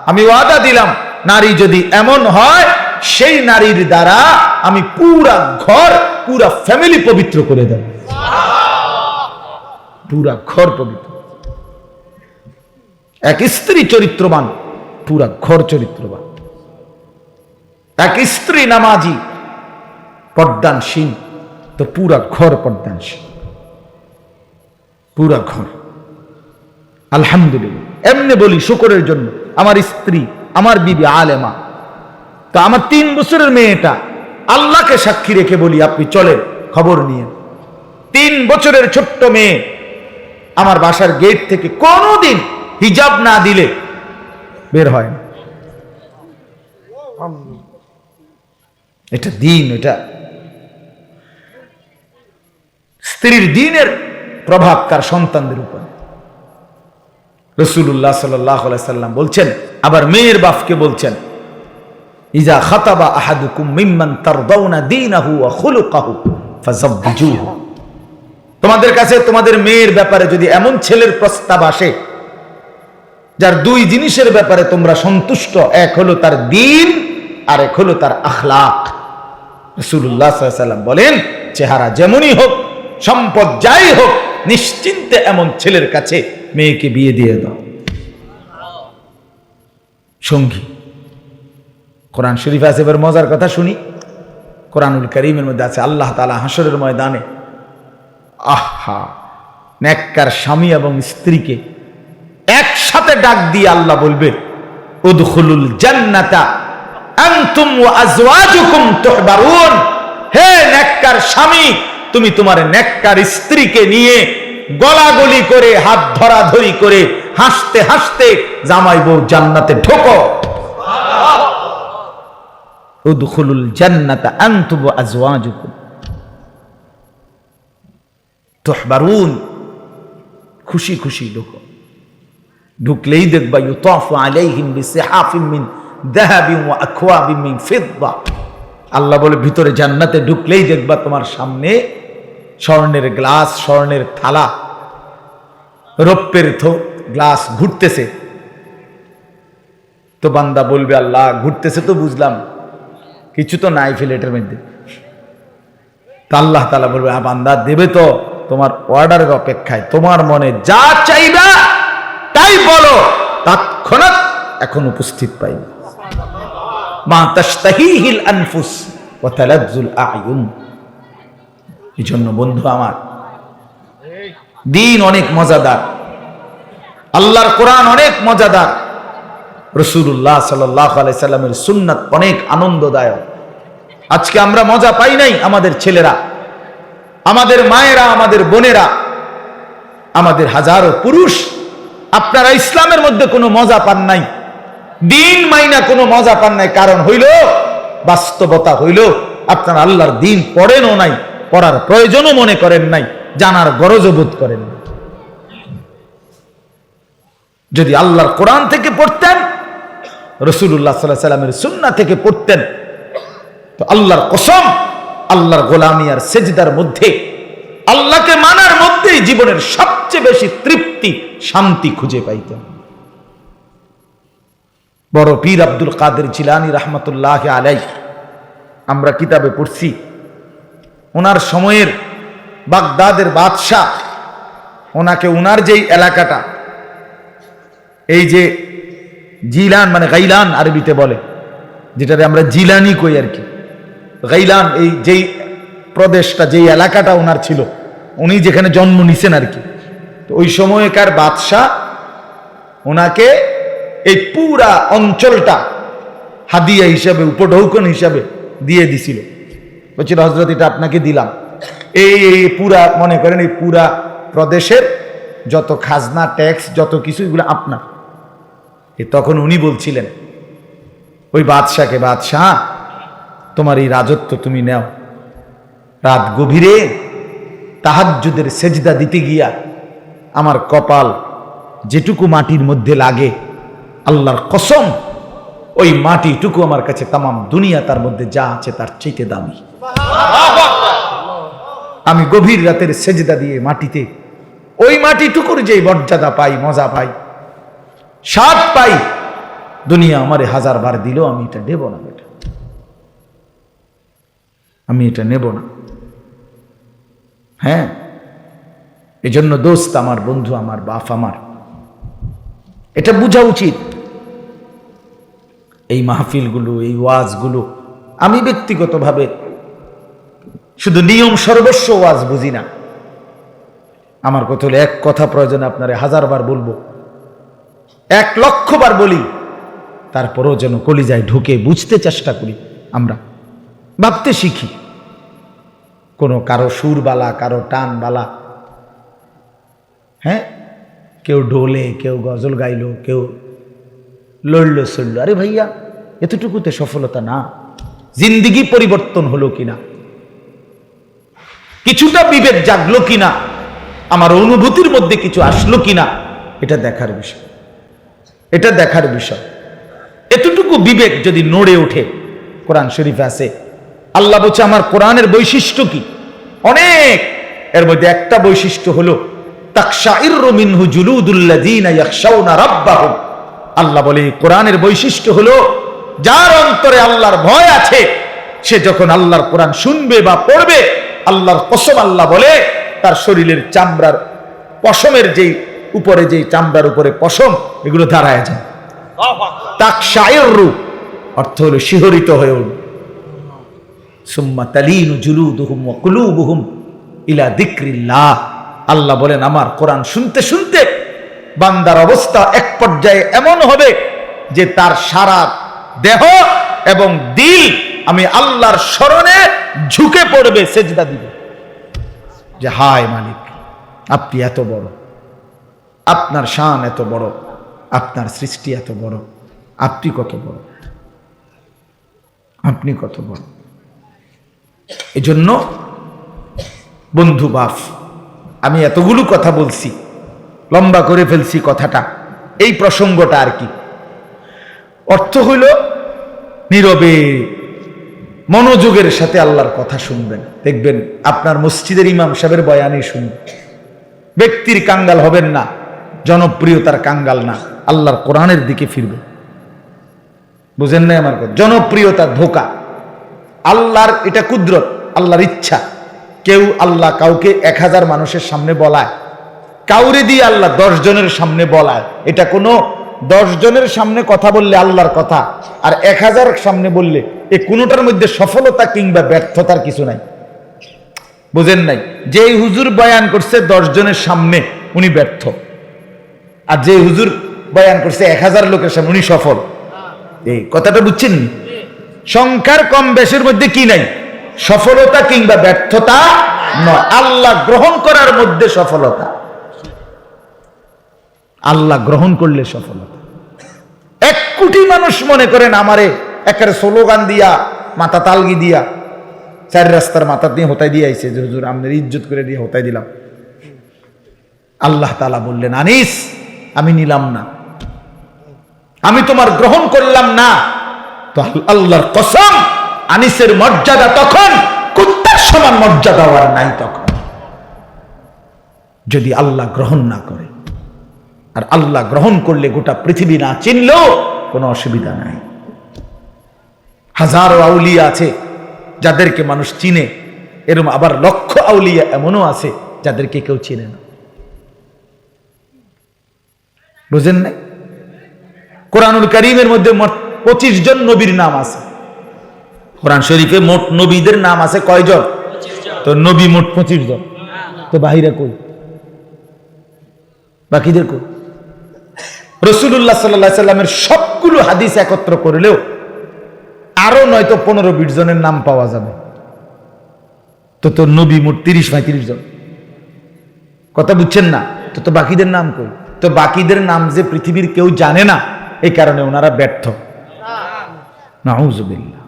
আমি ওয়াদা দিলাম, নারী যদি এমন হয়, সেই নারীর দ্বারা আমি পুরা ঘর, পুরা ফ্যামিলি পবিত্র করে দেব, পুরা ঘর পবিত্র। এক স্ত্রী চরিত্রবান, পুরা ঘর চরিত্রবান। এক স্ত্রী নামাজি, পর্দানশীল, তো পুরা ঘর পর্দানশীল, পুরা ঘর। আলহামদুলিল্লাহ, এমনি বলি শুকরের জন্য, আমার স্ত্রী, আমার বিবি আলেমা, তো আমার 3 বছরের মেয়েটা, আল্লাহকে সাক্ষী রেখে বলি, আপনি চলেন খবর নিয়ে, 3 বছরের ছোট্ট মেয়ে আমার বাসার গেট থেকে কোনোদিন হিজাব না দিলে বের হয় না। এটা দিন, এটা স্ত্রীর দিনের প্রভাব তার সন্তানদের উপর। রাসূলুল্লাহ সাল্লাল্লাহু আলাইহি সাল্লাম বলছেন, আবার মেয়ের বাপকে বলছেন, ইজা খাতাবা আহাদুকুম মিম্মান তারদাউনা দীনাহু ওয়া খুলুকাহু ফাযাওবিজুহু। তোমাদের কাছে তোমাদের মেয়ের ব্যাপারে যদি এমন ছেলের প্রস্তাব আসে যার দুই জিনিসের ব্যাপারে তোমরা সন্তুষ্ট, এক হলো তার দ্বীন আর এক হলো তার আখলাক। রাসূলুল্লাহ সাল্লাল্লাহু আলাইহি সাল্লাম বলেন, চেহারা যেমনই হোক, সম্পদ যাই হোক, নিশ্চিন্তে এমন ছেলের কাছে মেয়েকে বিয়ে দিয়ে দাও। সঙ্গী কোরআন শরীফ আছে। এবার মজার কথা শুনি, কোরআনুল কারীমের মধ্যে আছে আল্লাহ তাআলা হাসরের ময়দানে আহা নেককার স্বামী এবং স্ত্রীকে একসাথে ডাক দিয়ে আল্লাহ বলবে, উদখুলুল জান্নাতা আনতুম ওয়া আজওয়াজুকুম তুহবারুন। হে নেককার স্বামী, তুমি তোমার নেককার স্ত্রীকে নিয়ে গলাগলি করে, হাত ধরাধরি করে, হাসতে হাসতে জামাই বউ জান্নাতে ঢোকো। উদখুলুল জান্নাতা আনতুম ওয়া আজওয়াজুকুম তুহবারুন। খুশি খুশি ঢোকো। ঢুকলেই দেখবা ইউতাফু আলাইহিম বিসিহাফিন মিন যাহাবিন ওয়া আকওয়াবিন মিন ফিদ্দা। আল্লাহ বলে, ভিতরে জান্নাতে ঢুকলেই দেখবা তোমার সামনে স্বর্ণের গ্লাস, স্বর্ণের থালা, রৌপ্যের গ্লাস ঘুরতেছে। তো বান্দা বলবে, আল্লাহ ঘুরতেছে তো বুঝলাম, কিছু তো নাই প্লেটের মধ্যে। তা আল্লাহ তাআলা বলবে, বান্দা দেবে তো, তোমার অর্ডারের অপেক্ষায়, তোমার মনে যা চাইবা তাই বলো, তৎক্ষণাৎ এখন উপস্থিত পাইবে। মা তাশতাহিহিল আনফুস ওয়া তালাজ্জুল আ'য়ুন। এই জন্য বন্ধু আমার, দ্বীন অনেক মজাদার, আল্লাহর কোরআন অনেক মজাদার, রাসূলুল্লাহ সাল্লাল্লাহু আলাইহি সাল্লামের সুন্নাত অনেক আনন্দদায়ক। আজকে আমরা মজা পাই নাই, আমাদের ছেলেরা, আমাদের মায়েরা, আমাদের বোনেরা, আমাদের হাজারো পুরুষ, আপনারা ইসলামের মধ্যে কোনো মজা পান নাই, দ্বীন মাইনা কোনো মজা পান নাই। কারণ হইল, বাস্তবতা হইল, আপনারা আল্লাহর দ্বীন পড়েনও নাই, পড়ার প্রয়োজনও মনে করেন নাই, জানার গরজও বোধ করেন না। যদি আল্লাহর কোরআন থেকে পড়তেন, রাসূলুল্লাহ সাল্লাল্লাহু আলাইহি সাল্লামের সুন্নাহ থেকে পড়তেন, তো আল্লাহর কসম, আল্লাহর গোলামি আর সেজদার মধ্যে, আল্লাহকে মানার মধ্যেই জীবনের সবচেয়ে বেশি তৃপ্তি, শান্তি খুঁজে পাইতেন। বড় পীর আব্দুল কাদের জিলানী রাহমাতুল্লাহি আলাইহি, আমরা কিতাবে পড়ছি, ওনার সময়ের বাগদাদের বাদশাহ ওনাকে, ওনার যেই এলাকাটা, এই যে জিলান মানে গাইলান আরবিতে বলে, যেটাতে আমরা জিলানি কই আর কি, গাইলান, এই যেই প্রদেশটা, যেই এলাকাটা ওনার ছিল, উনি যেখানে জন্ম নিছেন আর কি, তো ওই সময়কার বাদশাহ ওনাকে এই পুরা অঞ্চলটা হাদিয়া হিসাবে, উপঢৌকন হিসাবে দিয়ে দিছিল। বলছিল, হযরত এটা আপনাকে দিলাম, এই পুরা, মনে করেন এই পুরা প্রদেশের যত খাজনা, ট্যাক্স, যত কিছু, এগুলো আপনার। তখন উনি বলছিলেন ওই বাদশাকে, বাদশাহ তোমার এই রাজত্ব তুমি নাও। রাত গভীরে তাহাজ্জুদের সেজদা দিতে গিয়া আমার কপাল যেটুকু মাটির মধ্যে লাগে, আল্লাহর কসম, ওই মাটিটুকু আমার কাছে তামাম দুনিয়া তার মধ্যে যা আছে তার চাইতে দামি। আমি গভীর রাতের সেজদা দিয়ে মাটিতে ওই মাটিটুকুর যে মর্যাদা পাই, মজা পাই, স্বাদ পাই, দুনিয়া আমারে 1000 বার দিল, আমি এটা নেব না, বেটা, আমি এটা নেব না। হ্যাঁ, এজন্য দোস্ত আমার, বন্ধু আমার, বাপ আমার, এটা বোঝা উচিত। এই মাহফিলগুলো, এই ওয়াজগুলো, আমি ব্যক্তিগতভাবে শুধু নিয়ম সর্বস্ব ওয়াজ বুঝি না। আমার কথা হলো, এক কথা প্রয়োজনে আপনারে 1000 বার বলবো, 1,00,000 বার বলি, তারপরেও যেন কলিজায় ঢুকে বুঝতে চেষ্টা করি, আমরা ভাবতে শিখি। কোনো কারো সুরবালা, কারো টানবালা, হ্যাঁ, কেউ ঢোলে, কেউ গজল গাইলো, কেউ লড়লো চড়লো, আরে ভাইয়া, এতটুকুতে সফলতা না। জিন্দিগি পরিবর্তন হলো কিনা, কিছুটা বিবেক জাগলো কিনা, আমার অনুভূতির মধ্যে কিছু আসলো কিনা, এটা দেখার বিষয়, এটা দেখার বিষয়। এতটুকু বিবেক যদি নড়ে ওঠে, কোরআন শরীফে আছে আল্লাহ বলছে আমার কোরআনের বৈশিষ্ট্য কি, অনেক। এর মধ্যে একটা বৈশিষ্ট্য হলো তাকশাইরু মিনহু জুলুদুল্লাযীনা ইয়াখশাউনা রাব্বাহুম। আল্লাহ বলে কোরআনের বৈশিষ্ট্য হলো যার অন্তরে আল্লাহর ভয় আছে, সে যখন আল্লাহর কোরআন শুনবে বা পড়বে, আল্লাহর কসম আল্লাহ বলে তার শরীরের চামড়ার পশমের যেই উপরে, যেই চামড়ার উপরে পশম, এগুলো দাঁড়ায় যায়। তাকশাইরু অর্থ হলো শিহরিত হয়ে উঠবে। সুম্মা তালিনু জুলুদুহুম ওয়া কুলুবুহুম ইলা যিকরিল্লাহ। আল্লাহ বলেন আমার কোরআন শুনতে শুনতে বান্দার অবস্থা এক পর্যায়ে এমন হবে যে তার সারা দেহ এবং দিল আমি আল্লাহর স্মরণে ঝুঁকে পড়বে, সেজদা দিবে, যে হায় মালিক আপনি এত বড়, আপনার শান এত বড়, আপনার সৃষ্টি এত বড়, আপনি কত বড়, আপনি কত বড়। এজন্য বন্ধু বাপ, আমি এতগুলো কথা বলছি, লম্বা করে ফেলছি কথাটা, এই প্রসঙ্গটা আর কি। অর্থ হইল নীরবে মনোযোগের সাথে আল্লাহর কথা শুনবেন, দেখবেন আপনার মসজিদের ইমাম সাহেবের বয়ানই শুনবেন। ব্যক্তির কাঙ্গাল হবেন না, জনপ্রিয়তার কাঙ্গাল না, আল্লাহর কোরআনের দিকে ফিরবে। বুঝেন নাই আমার কথা? জনপ্রিয়তার ধোকা, আল্লাহর এটা কুদরত, আল্লাহর ইচ্ছা। কেউ আল্লাহ কাউকে 1000 মানুষের সামনে বলায়, কাউরে দিয়ে আল্লাহ 10 জনের সামনে বলায়। এটা কোনো 10 জনের সামনে কথা বললে আল্লাহর কথা, আর 1000 সামনে বললে এ কোনোটার মধ্যে সফলতা কিংবা ব্যর্থতার কিছু নাই। বুঝেন নাই? যেই হুজুর বয়ান করছে 10 জনের সামনে উনি ব্যর্থ, আর যে হুজুর বয়ান করছে 1000 লোকের সামনে উনি সফল। এই কথাটা বুঝছেন? সংখ্যার কম বেশের মধ্যে কি নাই? সফলতা কিংবা ব্যর্থতা নয়, আল্লাহ গ্রহণ করার মধ্যে সফলতা। আল্লাহ গ্রহণ করলে সফলতা। 1 কোটি মানুষ মনে করেন আমারে একেবারে স্লোগান দিয়া, মাথা তালগি দিয়া, 4 রাস্তার মাথা দিয়ে হোতাই দিয়ে আইছে যে হুজুর আপনার ইজ্জত করে দিয়ে হোতাই দিলাম। আল্লাহ তাআলা বললেন আনিস আমি নিলাম না, আমি তোমার গ্রহণ করলাম না। তো আল্লাহর কসম, আনিসের মর্যাদা তখন কুত্তার সমান মর্যাদা আর নাই তখন, যদি আল্লাহ গ্রহণ না করে। আর আল্লাহ গ্রহণ করলে গোটা পৃথিবী না চিনলেও কোনো অসুবিধা নাই। হাজারো আউলিয়া আছে যাদেরকে মানুষ চিনে, এরকম আবার লক্ষ আউলিয়া এমনও আছে যাদেরকে কেউ চিনে না। বুঝেন নাই? কোরআনুল কারীমের মধ্যে মোট 25 জন নবীর নাম আছে। কোরআন শরীফে মোট নবীদের নাম আছে কয়জন? 25 জন। তো নবী মোট 25 জন, তো বাহিরে কই? বাকিদের কই? রাসূলুল্লাহ সাল্লাল্লাহু আলাইহি সাল্লামের সবগুলো হাদিস একত্র করলেও আরো নয়তো 15-20 জনের নাম পাওয়া যাবে। তো নবী মোট 30-35 জন। কথা বুঝছেন না? তো বাকিদের নাম কই? তো বাকিদের নাম যে পৃথিবীর কেউ জানে না, এই কারণে ওনারা ব্যর্থ। নাউযুবিল্লাহ।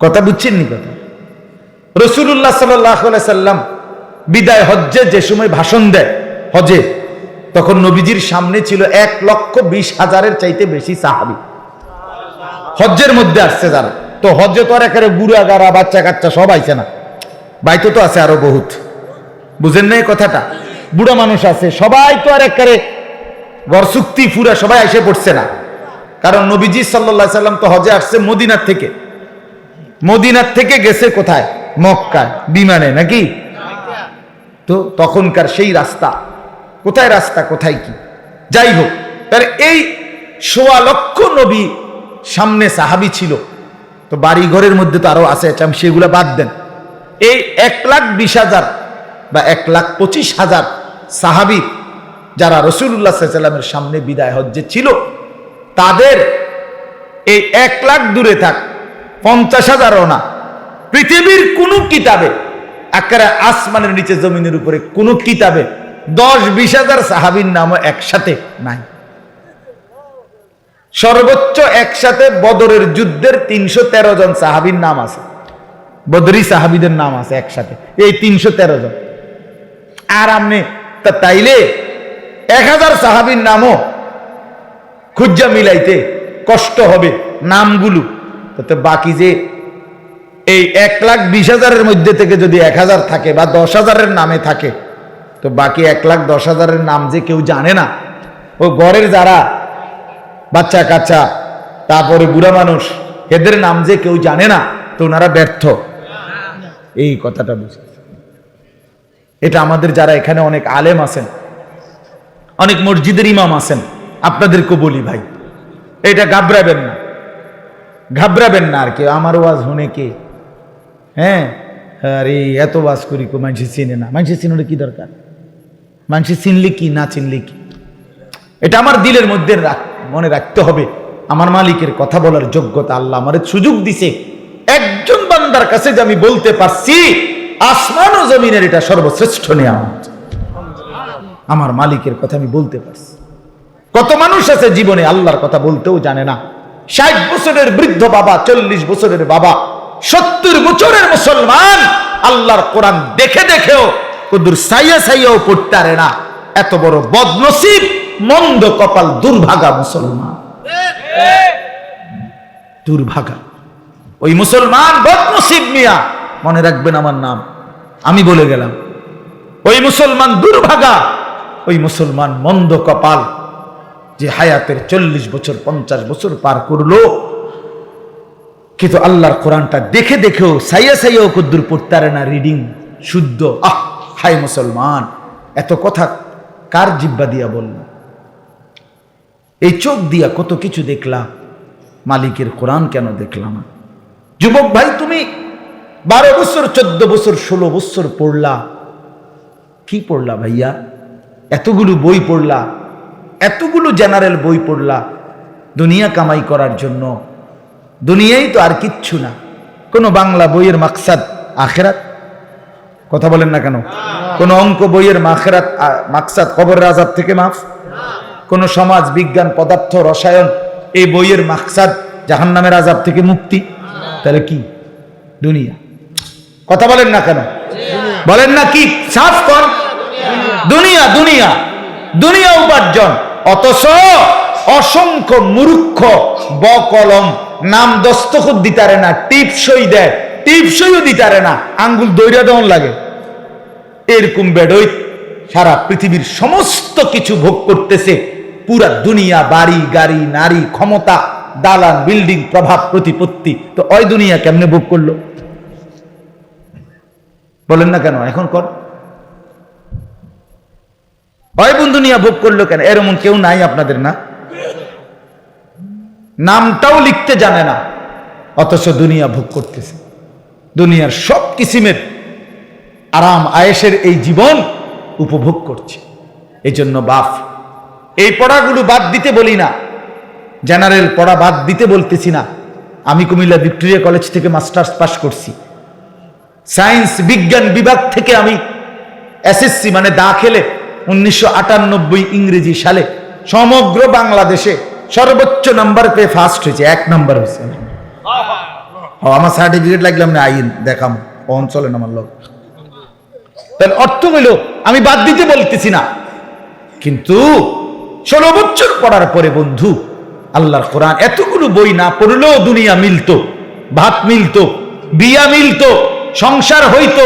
কথা বুঝছেন নি কথা? রাসূলুল্লাহ সাল্লাল্লাহু আলাইহি সাল্লাম বিদায় হজ্জে যে সময় ভাষণ দেয় হজে, তখন নবীজির সামনে ছিল 1,20,000-এর চাইতে বেশি সাহাবী। হজ্জের মধ্যে আসছে যারা, তো হজ্জে তো আর একেবারে বুড়া গাড়া বাচ্চা কাচ্চা সব আইছে না, বাইতো তো আছে আরো বহুত। বুঝেন না এই কথাটা? বুড়া মানুষ আছে, সবাই তো আর একেবারে গরসুক্তি পুরা সবাই এসে পড়ছে না। কারণ নবীজি সাল্লাল্লাহু আলাইহি সাল্লাম তো হজে আসছে মদিনার থেকে, মদিনার থেকে গেছে কোথায়? মক্কায় বিমানে, নাকি? তো তখনকার সেই রাস্তা, কোথায় রাস্তা কোথায় কি, যাই হোক, তার এই 1.25 লক্ষ নবী সামনে সাহাবী ছিল। তো বাড়ি ঘরের মধ্যে তো আরো আছে, সেগুলা বাদ দেন। এই 1,20,000 বা 1,25,000 সাহাবী যারা রাসূলুল্লাহ সাল্লাল্লাহু আলাইহি ওয়াসাল্লামের সামনে বিদায় হজ্জে ছিল, তাদের এই 1 লাখ দূরে থাক 50,000ও না, পৃথিবীর কোন কিতাবে, আকারে আসমানের নিচে জমিনের উপরে কোন কিতাবে 10-20,000 সাহাবীর নামও একসাথে নাই। সর্বোচ্চ একসাথে বদরের যুদ্ধের 313 জন সাহাবীর নাম আছে, বদরি সাহাবীদের নাম আছে একসাথে, এই 313 জন। আর আপনি তা তাইলে 1000 সাহাবীর নামও খুঁজা মিলাইতে কষ্ট হবে নামগুলো, তো বাকি যে এই 1,20,000-এর মধ্যে থেকে যদি 1000 থাকে বা 10,000-এর নামে থাকে, তো বাকি 1,10,000-এর নাম যে কেউ জানে না, ও ঘরের যারা বাচ্চা কাচ্চা তারপরে বুড়া মানুষ এদের নাম যে কেউ জানে না, তো ওনারা ব্যর্থ। এই কথাটা বুঝে, এটা আমাদের যারা এখানে অনেক আলেম আছেন, অনেক মসজিদের ইমাম আছেন, আপনাদেরকে বলি ভাই, এটা ঘাবড়াবেন না, ঘাবড়াবেন না। আর কি আমার ওয়াজ শুনে কে, হ্যাঁ আরে এত ওয়াজ করি কো মানুষ চিনে না, মানুষ চিনলে কি দরকার, মানুষ চিনলে কি না চিনলে কি, এটা আমার দিলের মধ্যে মনে রাখতে হবে। আমার মালিকের কথা বলার যোগ্যতা আল্লাহ আমার সুযোগ দিছে, একজন বান্দার কাছে যে আমি বলতে পারছি আসমান ও জমিনের এটা সর্বশ্রেষ্ঠ নিয়ামত, আমার মালিকের কথা আমি বলতে পারছি। কত মানুষ আছে জীবনে আল্লাহর কথা বলতেও জানে না, 60 বছরের বৃদ্ধ বাবা, 40 বছরের বাবা, 70 বছরের মুসলমান আল্লাহর কোরআন দেখে দেখেও কদুর সাইয়া সাইয়াও পড়তে পারে না। এত বড় বদনসিব, মন্দ কপাল, দুর্ভাগা মুসলমান, দুর্ভাগা। ওই মুসলমান বদনসিব মিয়া, মনে রাখবেন আমার নাম, আমি বলে গেলাম। ওই মুসলমান দুর্ভাগা, ওই মুসলমান মন্দ কপাল, যে হায়াতের 40 বছর 50 বছর পার করলো, কিন্তু আল্লাহর কোরআনটা দেখে দেখেও সাইয়া সাইয়াও কদ্দুর পড়তে পারে না, রিডিং শুদ্ধ। হায় মুসলমান, এত কথা কার জিব্বা দিয়া বলল? এই চোখ দিয়া কত কিছু দেখলাম, মালিকের কোরআন কেন দেখলাম না? যুবক ভাই, তুমি 12 বছর 14 বছর 16 বছর পড়লা, কি পড়লা ভাইয়া? এতগুলো বই পড়লা, এতগুলো জেনারেল বই পড়লা দুনিয়া কামাই করার জন্য। দুনিয়াই তো আর কিচ্ছু না। কোন বাংলা বইয়ের মাকসাদ আখেরাত? কথা বলেন না কেন? কোন অঙ্ক বইয়ের মাকসাদ কবরের আযাব থেকে মাফ? কোন সমাজ বিজ্ঞান, পদার্থ, রসায়ন এই বইয়ের মাকসাদ জাহান্নামের আযাব থেকে মুক্তি? তাহলে কি? দুনিয়া। কথা বলেন না কেন? বলেন না কি? সাফ কর, দুনিয়া। দুনিয়া, দুনিয়া উপার্জন। অথচ অসংখ্য মূর্খ বকলম নাম দস্তখত দিতারে না, টিপসই দেয়, টিপসইও দিতারে না, আঙ্গুল দইরা দেওয়ান লাগে। এরকম বেডই সারা পৃথিবীর সমস্ত কিছু ভোগ করতেছে, পুরা দুনিয়া, বাড়ি গাড়ি, নারী, ক্ষমতা, দালান, বিল্ডিং, প্রভাব, প্রতিপত্তি। তো ওই দুনিয়া কেমনে ভোগ করলো? বলেন না কেন? এখন কর, ওই দুনিয়া ভোগ করলো কেন? এরকম কেউ নাই আপনাদের? না, নামটাও লিখতে জানে না, অথচ দুনিয়া ভোগ করতেছে। দুনিয়ার সব কিসিমের আরাম আয়েশের এই জীবন উপভোগ করছে। এই জন্য বাপ, এই পড়াগুলো বাদ দিতে বলি না, জেনারেল পড়া বাদ দিতে বলতেছি না। আমি কুমিল্লা ভিক্টোরিয়া কলেজ থেকে মাস্টার্স পাস করছি, সায়েন্স বিজ্ঞান বিভাগ থেকে আমি এসএসসি মানে দাখিলে 1998 ইংরেজি সালে সমগ্র বাংলাদেশে সর্বোচ্চ নাম্বার পেয়ে ফার্স্ট হয়েছে, 1 নাম্বার হয়েছে। আমার সার্টিফিকেট লাগলাম না, আইন দেখাম অঞ্চলে আমার লোক। তাহলে অর্থ হইল আমি বাদ দিতে বলতেছি না, কিন্তু 16 বছর পড়ার পরে বন্ধু আল্লাহর কোরআন এতগুলো বই না পড়লেও দুনিয়া মিলতো, ভাত মিলতো, বিয়া মিলতো, সংসার হইতো,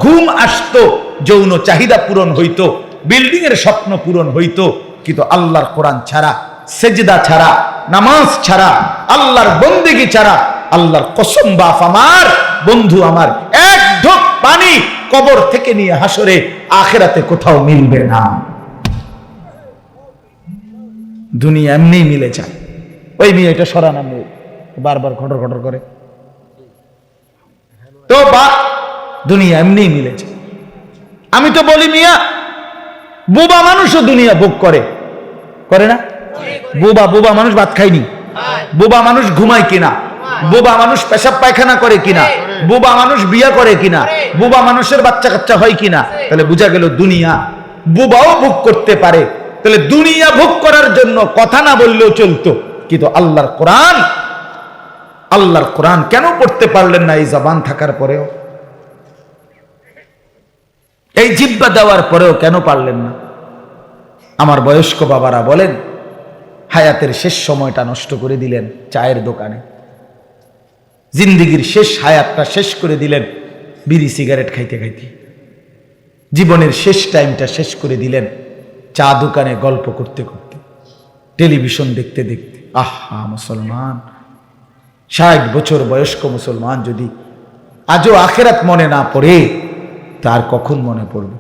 ঘুম আসতো, যৌন চাহিদা পূরণ হইতো, বিল্ডিং এর স্বপ্ন পূরণ হইতো। কিন্তু আল্লাহর কোরআন ছাড়া, সেজদা ছাড়া, নামাজ ছাড়া, আল্লাহর বন্দেগী ছাড়া, আল্লাহর কসম বাপ আমার, বন্ধু আমার, এক ঢোক পানি কবর থেকে নিয়ে হাসরে আখেরাতে কোথাও মিলবে না। দুনিয়া এমনি মিলে যায়। ওই মেয়ে এটা সরান, আমি বারবার ঘটর ঘটর করে, তো বা দুনিয়া এমনি মিলে যায়। আমি তো বলি মিয়া, বোবা মানুষও দুনিয়া ভোগ করে, করে না? বোবা মানুষ ভাত খায়নি, বোবা মানুষ ঘুমায় কিনা, বোবা মানুষ পেশাব পায়খানা করে কিনা, বোবা মানুষ বিয়া করে কিনা, বোবা মানুষের বাচ্চা কাচ্চা হয় কিনা। তাহলে বোঝা গেল দুনিয়া বোবাও ভোগ করতে পারে। তাহলে দুনিয়া ভোগ করার জন্য কথা না বললেও চলতো, কিন্তু আল্লাহর কোরআন কেন পড়তে পারলেন না? এই জবান থাকার পরেও, এই জিহ্বা দেওয়ার পরেও কেন পারলেন না? আমার বয়স্ক বাবারা বলেন, হায়াতের শেষ সময়টা নষ্ট করে দিলেন চায়ের দোকানে, জিন্দিগির শেষ হায়াতটা শেষ করে দিলেন বিড়ি সিগারেট খাইতে খাইতে, জীবনের শেষ টাইমটা শেষ করে দিলেন চা দোকানে গল্প করতে করতে, টেলিভিশন দেখতে দেখতে। আহা মুসলমান, 60 বছর বয়স্ক মুসলমান যদি আজও আখেরাত মনে না পড়ে, তার কখন মনে পড়বে?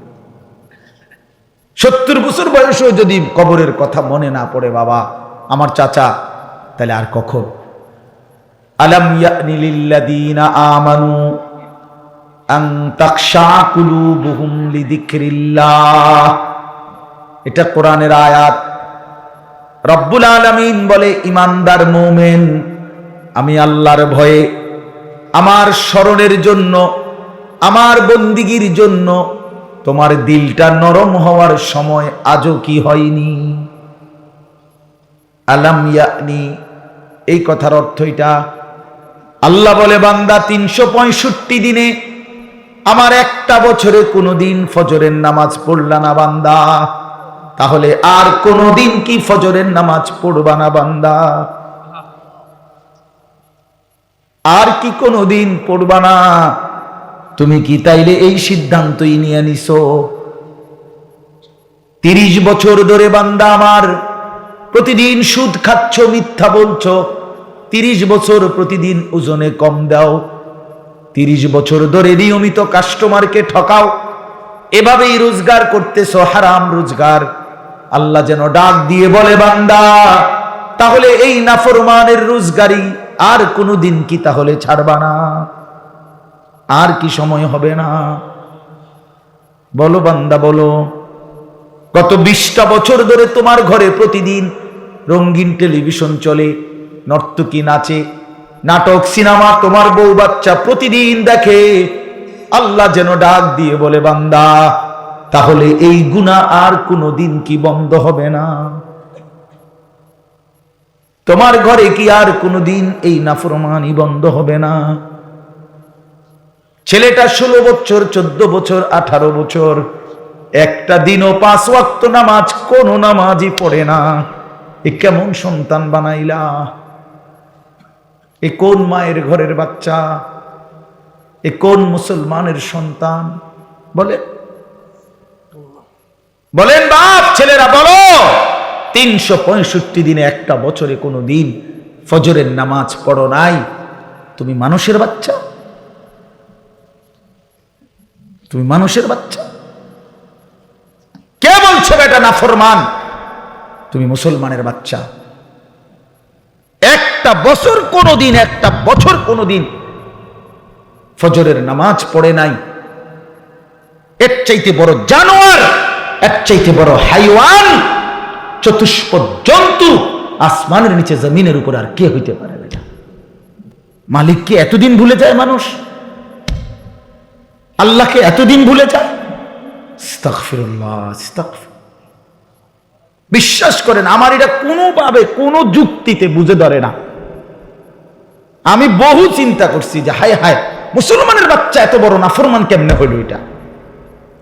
70 বছর বয়সেও যদি কবরের কথা মনে না পড়ে বাবা আমার চাচা, তাহলে আর কখন? আলাম ইয়ানি লিল্লাযীনা আমানু আন তাখশা কুলুবুহুম লিযিকরিল্লাহ, এটা কোরআনের আয়াত। রব্বুল আলামিন বলে, ইমানদার মুমিন, আমি আল্লাহর ভয়ে, আমার স্মরণের জন্য, আমার বন্দিগির জন্য তোমার দিলটা নরম হওয়ার সময় আজও কি হয়নি? আলাম ইয়ানি, এই কথার অর্থ এটা। আল্লাহ বলে, বান্দা 365 দিনে আমার একটা বছরে কোনোদিন ফজরের নামাজ পড়লা না বান্দা, তাহলে আর কোনোদিন কি ফজরের নামাজ পড়বা না বান্দা? আর কি কোনোদিন পড়বা না? তুমি কি তাইলে এই সিদ্ধান্তই নিয়ে নিছো? 30 বছর ধরে বান্দা আমার প্রতিদিন সুদ খাচ্ছ, মিথ্যা বলছো, 30 বছর প্রতিদিন ওজনে কম দাও, 30 বছর ধরে নিয়মিত কাস্টমারকে ঠকাও, এভাবেই রোজগার করতেছো, হারাম রোজগার। আল্লাহ যেন ডাক দিয়ে বলে, বান্দা তাহলে এই নাফরমানের রোজগারি আর কোনোদিন কি তাহলে ছাড়বা না? আর কি সময় হবে না? বলো বান্দা বলো। গত 20টা বছর ধরে তোমার ঘরে প্রতিদিন রঙিন টেলিভিশন চলে, নর্তকী নাচে, নাটক, সিনেমা, তোমার বউ বাচ্চা প্রতিদিন দেখে। আল্লাহ যেন ডাক দিয়ে বলে, বান্দা তাহলে এই গুনাহ আর কোনোদিন কি বন্ধ হবে না? তোমার ঘরে কি আর কোনোদিন এই নাফরমানি বন্ধ হবে না? ছেলেটা 16 বছর, 14 বছর, 18 বছর, একটা দিনও 5 ওয়াক্ত নামাজ, কোন নামাজই পড়ে না। এ কেমন সন্তান বানাইলা? এ কোন মায়ের ঘরের বাচ্চা? এ কোন মুসলমানের সন্তান? বলে বলেন বাপ, ছেলেরা বলো। 365 দিনে একটা বছরে কোনো দিন ফজরের নামাজ পড়ো নাই? তুমি মানুষের বাচ্চা? তুমি মানুষের বাচ্চা? কে বলছে বেটা নাফরমান? তুমি মুসলমানের বাচ্চা। একটা বছর কোনোদিন ফজরের নামাজ পড়ে নাই, এর চাইতে বড় জানোয়ার, এর চাইতে বড় হাইওয়ান, চতুষ্পদ জন্তু আসমানের নিচে জমিনের উপর আর কে হইতে পারে? বেটা মালিককে এতদিন ভুলে যায় মানুষ? আল্লাহকে এতদিন ভুলে যায়? আস্তাগফিরুল্লাহ, আস্তাগফির। বিশ্বাস করেন, আমার এটা কোনোভাবে কোনো যুক্তিতে বুঝে ধরে না। আমি বহু চিন্তা করছি যে হায় হায়, মুসলমানের বাচ্চা এত বড় নাফরমান কেমনে হইল? এটা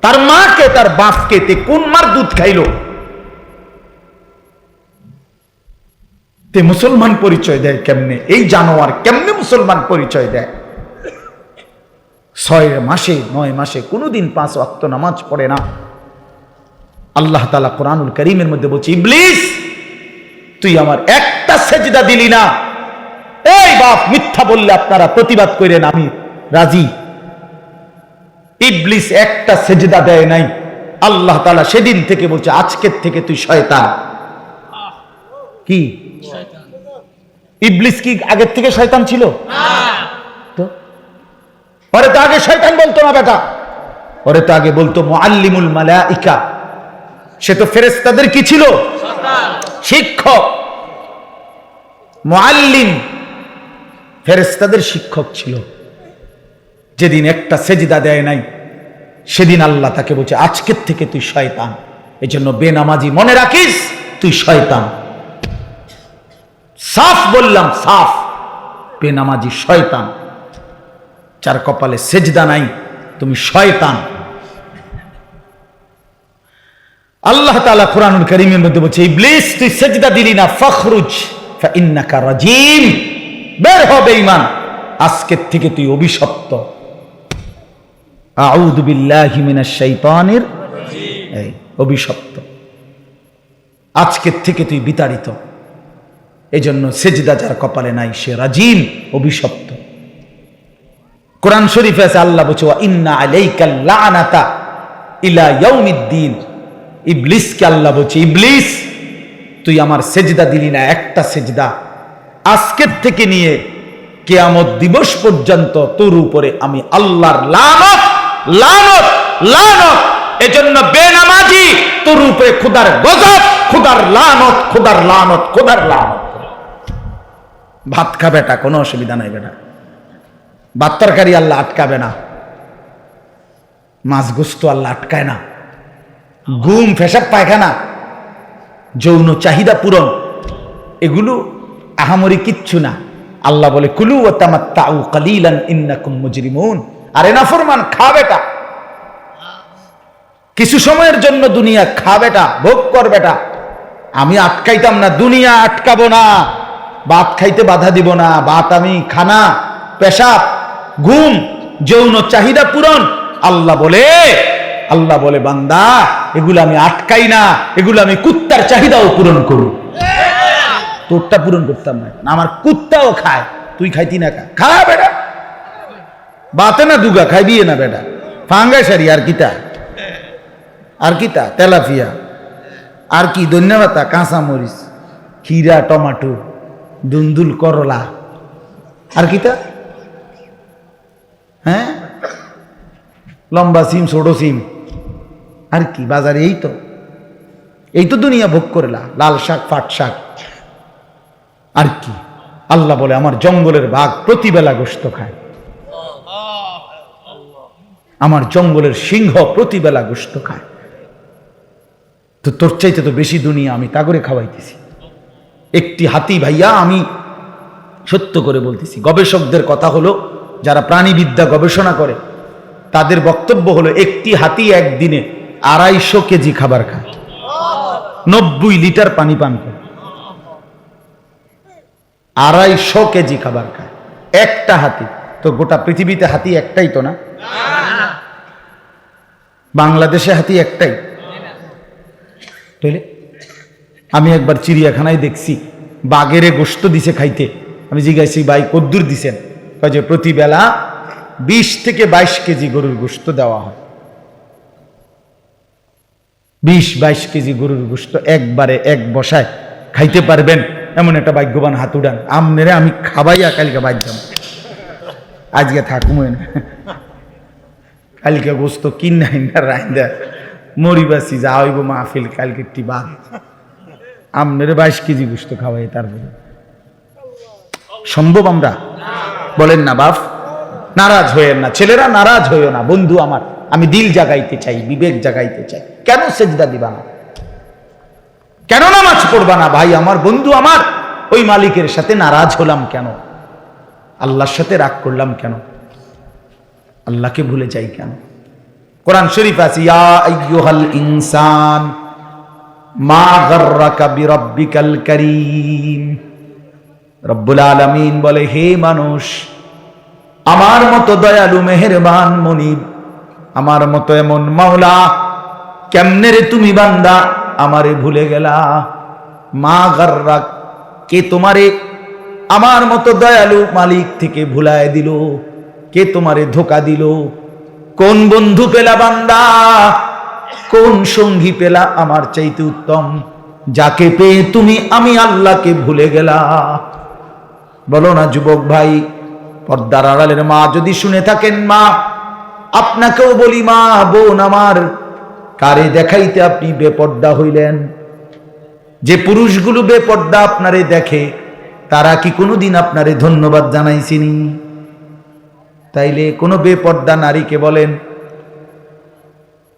তার মাকে, তার বাপকে তে কোন মার দুধ খাইলো? তে মুসলমান পরিচয় দেয় কেমনে? এই জানোয়ার কেমনে মুসলমান পরিচয় দেয়? 6 মাসে 9 মাসে কোনোদিন 5 ওয়াক্ত নামাজ পড়ে না। আল্লাহ তাআলা কোরআনুল কারীমের মধ্যে বলছে, ইবলিস তুই আমার একটা সেজদা দিলি না। এই বাপ, মিথ্যা বললে আপনারা প্রতিবাদ করেন, আমি রাজি। ইবলিস একটা সেজদা দেয় নাই। আল্লাহ তাআলা সেদিন থেকে বলছে, আজকের থেকে তুই শয়তান। কি ইবলিস কি আগের থেকে শয়তান ছিল? তো ওরে তো আগে শয়তান বলতো না বেটা, ওরে তো আগে বলতো মুআল্লিমুল মালাইকা। সে তো ফেরেশতাদের কি ছিল? শিক্ষক। মুআল্লিম ফেরেশতাদের শিক্ষক ছিল। যেদিন একটা সেজদা দেয় নাই, সেদিন আল্লাহ তাকে বলছে, আজকের থেকে তুই শয়তান। এই জন্য বেনামাজি মনে রাখিস, তুই শয়তান। সাফ বললাম, সাফ। বেনামাজি শয়তান, যার কপালে সেজদা নাই, তুমি শয়তান। আল্লাহ তাআলা কোরআনুল কারীমের মধ্যে বলছে, ইবলিস তুই সিজদা দিলি না, ফখরুজ ফাইন্নাকা রাজিম, বের হ বেঈমান, আজকের থেকে তুই অভিশপ্ত। আউযু বিল্লাহি মিনাশ শাইতানির রাজিম, এই অভিশপ্ত, আজকের থেকে তুই বিতাড়িত। এজন্য সিজদা যার কপালে নাই সে রাজিম, অভিশপ্ত। কোরআন শরীফে আছে আল্লাহ বলছে, ওয়া ইন্না আলাইকাল লানাতা ইলা ইয়াউমিদ্দিন, ইবলিসকে আল্লাহ বলছে, ইবলিস তুই আমার সেজদা দিলি না একটা সেজদা, আজকের থেকে নিয়ে কিয়ামত দিবস পর্যন্ত তোর উপরে আমি আল্লাহর লানত লানত লানত। এজন্য বেনামাজি তোর উপরে খোদার গজব, খোদার লানত, খোদার লানত, খোদার লানত। ভাত খা বেটা, কোনো অসুবিধা নাই বেটা, ভাত তরকারি আল্লাহ আটকাবে না, মাছ গোস্ত আল্লাহ আটকায় না, ঘুম পেশাব পায়খানা যৌন চাহিদা পূরণ এগুলো আহামরি কিচ্ছু না। আল্লাহ বলে কুলু ওয়া তামাত্তাউ কালিলান ইন্নাকুম মুজরিমুন। আরে নাফরমান, খা বেটা, কিছু সময়ের জন্য দুনিয়া খা বেটা, ভোগ কর বেটা। আমি আটকাইতাম না, দুনিয়া আটকাবো না, ভাত খাইতে বাধা দিব না, ভাত আমি খানা, পেশাব, ঘুম, যৌন চাহিদা পূরণ। আল্লাহ বলে বান্দা এগুলো আমি আটকাই না, এগুলো আমি কুত্তার চাহিদাও পূরণ করি। তোরটা পূরণ করতাম না, আমার কুত্তাও খায়, তুই খাইতি না, খা বেটা, বাতে না দুগা খাইবি না বেটা, ফাঙ্গাই সারি আর কিতা, আর কিতা, তেলাপিয়া আর কি, ধন্যবাদ, কাঁচা মরিচ, খিরা, টমাটো, দুন্দুল, করলা, আর কিতা, হ্যাঁ, লম্বা সিম, ছোট সিম, আর কি বাজারে, এই তো দুনিয়া ভোগ করেলা, লাল শাক, পাট শাক, আর কি। আল্লাহ বলে আমার জঙ্গলের বাঘ প্রতিবেলা গোশত খায়, আমার জঙ্গলের সিংহ প্রতিবেলা গোশত খায়। তো তোর চাইতে তো বেশি দুনিয়া আমি তাগরে খাওয়াইতেছি। একটি হাতি, ভাইয়া আমি সত্য করে বলতেছি, গবেষকদের কথা হলো, যারা প্রাণীবিদ্যা গবেষণা করে তাদের বক্তব্য হলো, একটি হাতি একদিনে 250 কেজি খাবার খায়, 90 লিটার পানি পান করে, 250 কেজি খাবার খায় একটা হাতি। তো গোটা পৃথিবীতে হাতি একটাই তো না, বাংলাদেশে হাতি একটাই। আমি একবার চিড়িয়াখানায় দেখছি বাঘেরে গোশত দিছে খাইতে। আমি জিজ্ঞাসি, ভাই কদ্দুর দিছেন? যে প্রতিবেলা 20 থেকে 22 কেজি গরুর গোশত দেওয়া হয়। 20-22 কেজি গরুর গোশত একবারে এক বসায় খাইতে পারবেন এমন একটা ভাগ্যবান হাত উড়ান। আমনেরে আমি খাবাইয়া কালকে বাঁচতাম, আজকে থাকুম না, কালকে গোস্ত কিনাই না রাইন্দা মরিবাসি, যা হইব মাহফিল, কালকে একটি বাঘ আমনেরে 22 কেজি গোস্ত খাওয়াই, তারপরে সম্ভব? আমরা বলেন না বাপ, নারাজ হইয়েন না, ছেলেরা নারাজ হইও না। বন্ধু আমার, আমি দিল জাগাইতে চাই, বিবেক জাগাইতে চাই। কেন সেজদা দিবা না? কেন নামাজ পড়বা না? ভাই আমার, বন্ধু আমার, ওই মালিকের সাথে নারাজ হলাম কেন? আল্লাহর সাথে রাগ করলাম কেন? আল্লাহকে ভুলে যাই কেন? কোরআন শরীফ আছে, ইয়া আইয়ুহাল ইনসান মা গাররাকা বিরাব্বিকাল কারীম। রব্বুল আলামিন বলে, হে মানুষ, আমার মতো দয়ালু, মেহেরবান, মনিব, আমার মতো এমন মাওলা, কেমনে রে তুমি বান্দা আমারে ভুলে গেলা? মা গাররাক, কে তোমারে আমার মতো দয়ালু মালিক থেকে ভুলায় দিল? কে তোমারে ধোকা দিল? কোন বন্ধু পেলা বান্দা, কোন সঙ্গী পেলা আমার চাইতে উত্তম, যাকে পেয়ে তুমি আমি আল্লাহকে ভুলে গেলা? বলো না যুবক ভাই, পর্দার আড়ালের মা যদি শুনে থাকেন, মা আপনাকেও বলি, মা বোন আমার, কারে দেখাইতে আপনি বেপর্দা হইলেন? যে পুরুষগুলো বেপর্দা আপনারে দেখে, তারা কি কোনোদিন আপনারে ধন্যবাদ জানাইছিনি? তাইলে কোনো বেপর্দা নারীকে বলেন,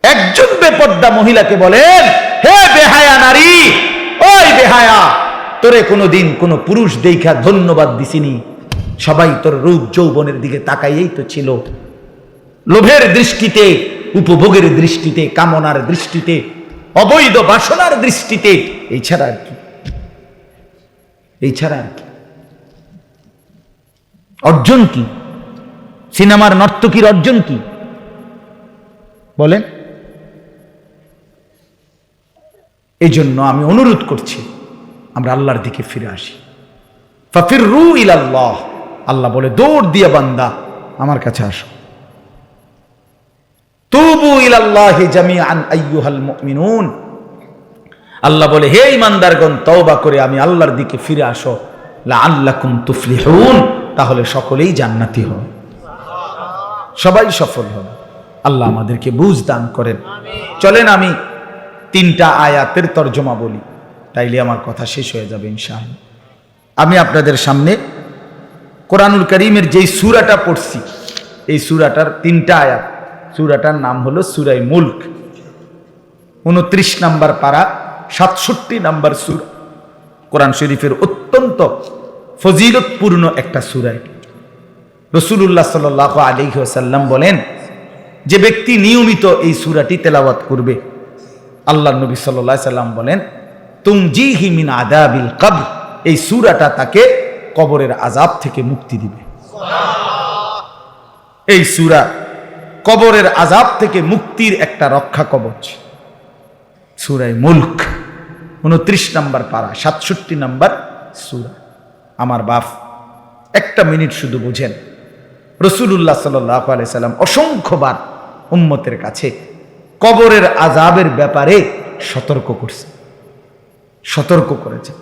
একজন বেপর্দা মহিলাকে বলেন, হে বেহায়া নারী, ওই বেহায়া, তোরে কোনোদিন কোনো পুরুষ দেখা ধন্যবাদ দিছিনি? সবাই তোর রূপ যৌবনের দিকে তাকাইয়েই তো ছিল, লোভের দৃষ্টিতে, উপভোগের দৃষ্টিতে, কামনার দৃষ্টিতে অবৈধ বাসনার দৃষ্টিতে। এই ছাড়া আর কি? এই ছাড়া আর কি? অর্জন কি? সিনেমার নর্তকীর অর্জন কি বলেন? এই জন্য আমি অনুরোধ করছি, আমরা আল্লাহর দিকে ফিরে আসি। ফাফিররু ইলাল্লাহ, আল্লাহ বলে দৌড় দিয়ে বান্দা আমার কাছে আসো। তুবু ইলাল্লাহি জামিআন আইয়ুহাল মুমিনুন, আল্লাহ বলে হে ঈমানদারগণ তওবা করে আমি আল্লাহর দিকে ফিরে আসো। লাআল্লাকুম তুফলিহুন, তাহলে সকলেই জান্নাতি হবে, সবাই সফল হবে। আল্লাহ আমাদেরকে বুঝ দান করেন। চলেন আমি 3টা আয়াতের তর্জমা বলি, তাইলে আমার কথা শেষ হয়ে যাবে ইনশাআল্লাহ। আমি আপনাদের সামনে কোরআনুল কারীমের যেই সূরাটা পড়ছি, এই সূরাটার 3টা আয়াত। সূরাটার নাম হলো সূরা মুলক, 29 নম্বর পারা, 67 নম্বর সূরা। কোরআন শরীফের অত্যন্ত ফজিলতপূর্ণ একটা সূরা। রাসূলুল্লাহ সাল্লাল্লাহু আলাইহি ওয়াসাল্লাম বলেন, যে ব্যক্তি নিয়মিত এই সূরাটি তেলাওয়াত করবে, আল্লাহর নবী সাল্লাল্লাহু আলাইহি সাল্লাম বলেন, তুনজিহি মিন আযাবিল কবর, এই সূরাটা তাকে কবরের আযাব থেকে মুক্তি দিবে। এই সূরা কবরের আযাব থেকে মুক্তির একটা রক্ষা কবচ। সূরা মুলক 29 নম্বর পারা, 67 নম্বর সূরা। আমার বাপ, একটা মিনিট শুধু বুঝেন, রাসূলুল্লাহ সাল্লাল্লাহু আলাইহি সাল্লাম অসংখ্যবার উম্মতের কাছে কবরের আযাবের ব্যাপারে সতর্ক করছে, সতর্ক করেছে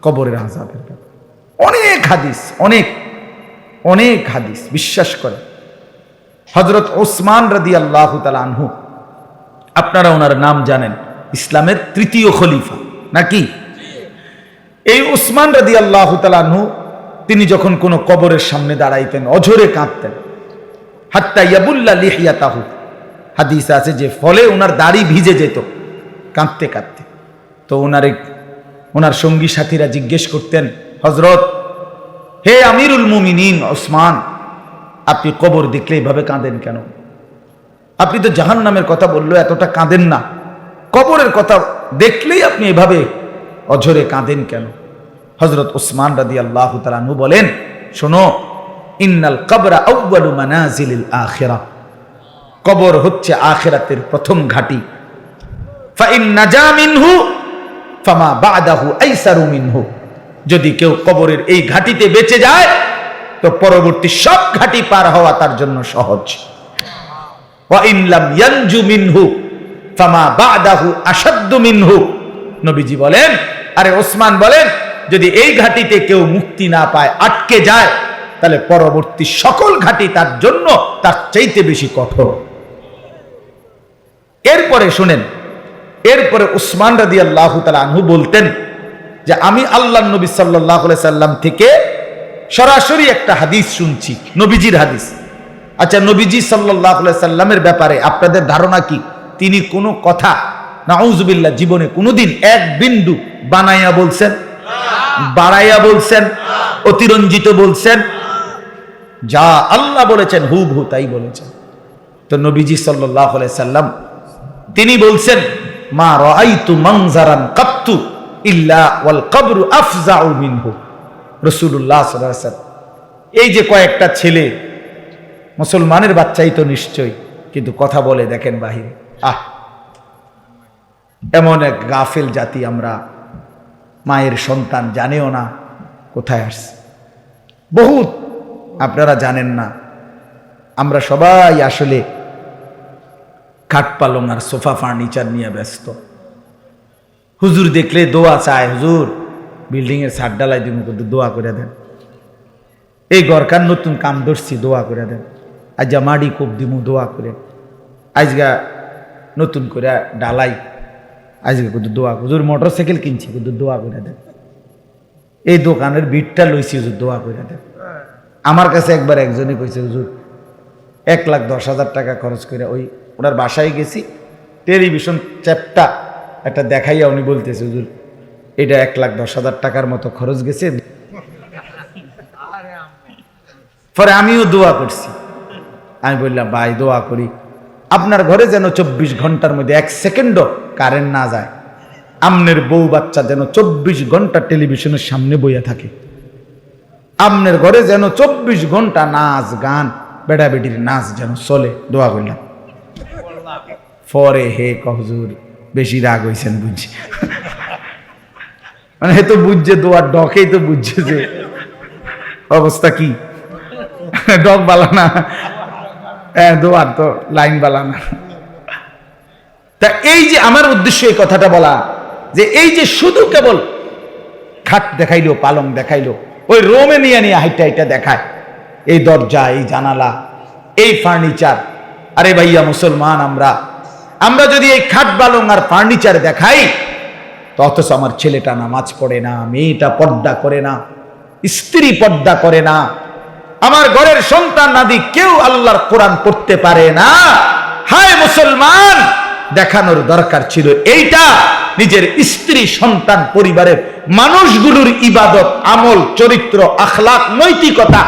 কবরের আযাবের ব্যাপারে। অনেক হাদিস, অনেক অনেক হাদিস। বিশ্বাস করে হযরত ওসমান রাদিয়াল্লাহু তাআলা আনহু, আপনারা ওনার নাম জানেন, ইসলামের 3য় খলিফা নাকি? এই ওসমান রাদিয়াল্লাহু তাআলা আনহু, তিনি যখন কোনো কবরের সামনে দাঁড়াইতেন অঝরে কাঁদতেন। হাত্তা ইয়াবুল্লা লিহিয়াতাহু, হাদিস আছে যে ফলে ওনার দাড়ি ভিজে যেত কাঁদতে কাঁদতে। তো ওনার সঙ্গী সাথীরা জিজ্ঞেস করতেন, হযরত, হে আমিরুল মুমিনিন ওসমান, আপনি কবর দেখলে এভাবে কাঁদেন কেন? আপনি তো জাহান্নামের কথা বললো, এতটা কাঁদেন না, কবরের কথা দেখলেই আপনি এভাবে অঝরে কাঁদেন কেন? হযরত ওসমান রাদিয়াল্লাহু তাআলা আনহু বলেন, শোনো, ইন্নাল কবরা আউয়ালু মানাজিলিল আখিরাহ, কবর হচ্ছে আখিরাতের প্রথম ঘাঁটি। ফা ইন নাজা মিনহু ফামা বা'দাহু আইসারু মিনহু, যদি কেউ কবরের এই ঘাঁটিতে বেঁচে যায় তো পরবর্তী সব ঘাঁটি পার হওয়া তার জন্য সহজ। ওয়া ইন লাম ইয়ানজু মিনহু ফামা বা'দাহু আশাদ্দু মিনহু, নবীজি বলেন, আরে ওসমান বলেন, যদি এই ঘাঁটিতে কেউ মুক্তি না পায়, আটকে যায়, তাহলে পরবর্তী সকল ঘাঁটি তার জন্য তার চাইতে বেশি কঠোর। এরপরে শুনেন, এরপরে উসমান রাদিয়াল্লাহু তাআলা আনহু বলতেন যে আমি আল্লাহর নবী সাল্লাল্লাহু আলাইহি সাল্লাম থেকে সরাসরি একটা হাদিস শুনছি, নবীজির হাদিস। আচ্ছা, নবীজি সাল্লাল্লাহু আলাইহি সাল্লামের ব্যাপারে আপনাদের ধারণা কি? তিনি কোনো কথা নাউজুবিল্লাহ জীবনে কোনোদিন এক বিন্দু বানাইয়া বলছেন, বাড়াইয়া বলছেন, অতিরঞ্জিত বলছেন? যা আল্লাহ বলেছেন হুবহু তাই বলেছেন। তো নবীজি সাল্লাল্লাহু আলাইহি সাল্লাম তিনি বলছেন, মা রাআইতু মানজারান কাত্তু ইল্লা ওয়াল কবরু আফজাউ মিনহু। রাসূলুল্লাহ সাল্লাল্লাহু আলাইহি ওয়াসাল্লাম, এই যে কয়েকটা ছেলে, মুসলমানের বাচ্চাই তো নিশ্চয়ই, কিন্তু কথা বলে দেখেন বাহিরে। এমন এক গাফেল জাতি আমরা, মায়ের সন্তান জানেও না কোথায় আসছে। বহুত আপনারা জানেন না, আমরা সবাই আসলে খাট পালং আর সোফা ফার্নিচার নিয়ে ব্যস্ত। হুজুর দেখলে দোয়া চায়, হুজুর বিল্ডিং এর ছাদ ঢালাই দিব, কিন্তু দোয়া করে দেন। এই গরকার নতুন কাম ধরছি, দোয়া করে দেন। আজা মাড়ি কোপ দিমু, দোয়া করে। আজগা নতুন করে ডালাই, আজকে কিন্তু দোয়া। হুজুর মোটর সাইকেল কিনছি, কিন্তু দোয়া করে দেন। এই দোকানের বিটটা লইছি, হুজুর দোয়া করে দেন। আমার কাছে একবার একজনে কইছে, হুজুর 1,10,000 টাকা খরচ করে ওই ওনার বাসায় গেছি, টেলিভিশন চ্যাপটা একটা দেখাইয়া উনি বলতেছে, হুজুর এটা 1,10,000 টাকার মতো খরচ গেছে। পরে আমিও দোয়া করছি। আমি বললাম, ভাই দোয়া করি আপনার ঘরে যেন 24 ঘন্টার মধ্যে 1 সেকেন্ডও কারেন্ট না যায়, আমনের বউ বাচ্চা যেন 24 ঘন্টা টেলিভিশনের সামনে বইয়া থাকে, আমনের ঘরে যেন 24 ঘন্টা নাচ গান বেড়া বেটির নাচ যেন চলে। দোয়া করলাম। পরে হে হুজুর বেশি রাগ হইছেন বুঝছি, মানে হে তো বুঝছে, দোয়ার ডকেই তো বুঝছে যে অবস্থা কি, ডক বালানা, দোয়ার তো লাইন বালানা। তা এই যে আমার উদ্দেশ্য এই কথাটা বলা, যে এই যে শুধু কেবল খাট দেখাইলো, পালং দেখাইলো, ওই রোমে নিয়ে নিয়ে হাইটা হাইটা দেখায়, এই দরজা, এই জানালা, এই ফার্নিচার। আরে ভাইয়া মুসলমান, আমরা যদি এই খাট পালং আর ফার্নিচার দেখাই, তো অথচ আমার ছেলেটা নামাজ পড়ে না, মেয়েটা পর্দা করে না, স্ত্রী পর্দা করে না, আমার ঘরের সন্তান নাদি কেউ আল্লাহর কোরআন পড়তে পারে না। হায় মুসলমান, দেখানোর দরকার ছিল এইটা, নিজের স্ত্রী, সন্তান, পরিবারের মানুষগুলোর ইবাদত, আমল, চরিত্র, আখলাক, নৈতিকতা,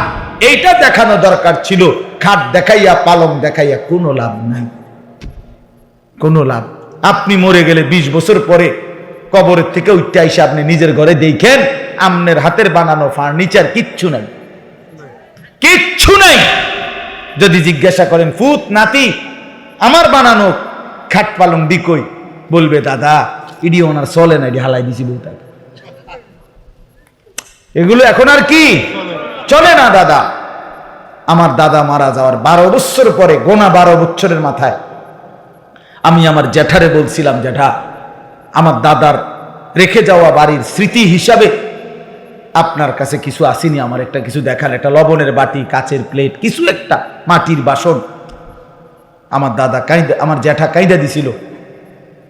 এইটা দেখানো দরকার ছিল। খাট দেখাইয়া, পালং দেখাইয়া কোনো লাভ নাই, কোনো লাভ। আপনি মরে গেলে 20 বছর পরে কবরের থেকে উঠতে আইসা আপনি নিজের ঘরে দেখেন, আমনের হাতের বানানো ফার্নিচার কিচ্ছু নাই, কিচ্ছু নাই। যদি জিজ্ঞাসা করেন ফুত নাতি আমার বানানো খাট পালং দিকই, বলবে দাদা ইডি ওনার চলে না, এটি হালাই দিছি বলতে, এগুলো এখন আর কি চলে না দাদা। আমার দাদা মারা যাওয়ার 12 বছর পরে, গোনা 12 বছরের মাথায়, আমি আমার জ্যাঠারে বলছিলাম, জ্যাঠা আমার দাদার রেখে যাওয়া বাড়ির স্মৃতি হিসাবে আপনার কাছে কিছু আসেনি, আমার একটা কিছু দেখাল, একটা লবণের বাটি, কাচের প্লেট, কিছু একটা মাটির বাসন। আমার দাদা কাইদা, আমার জ্যাঠা কাইদা দিছিল।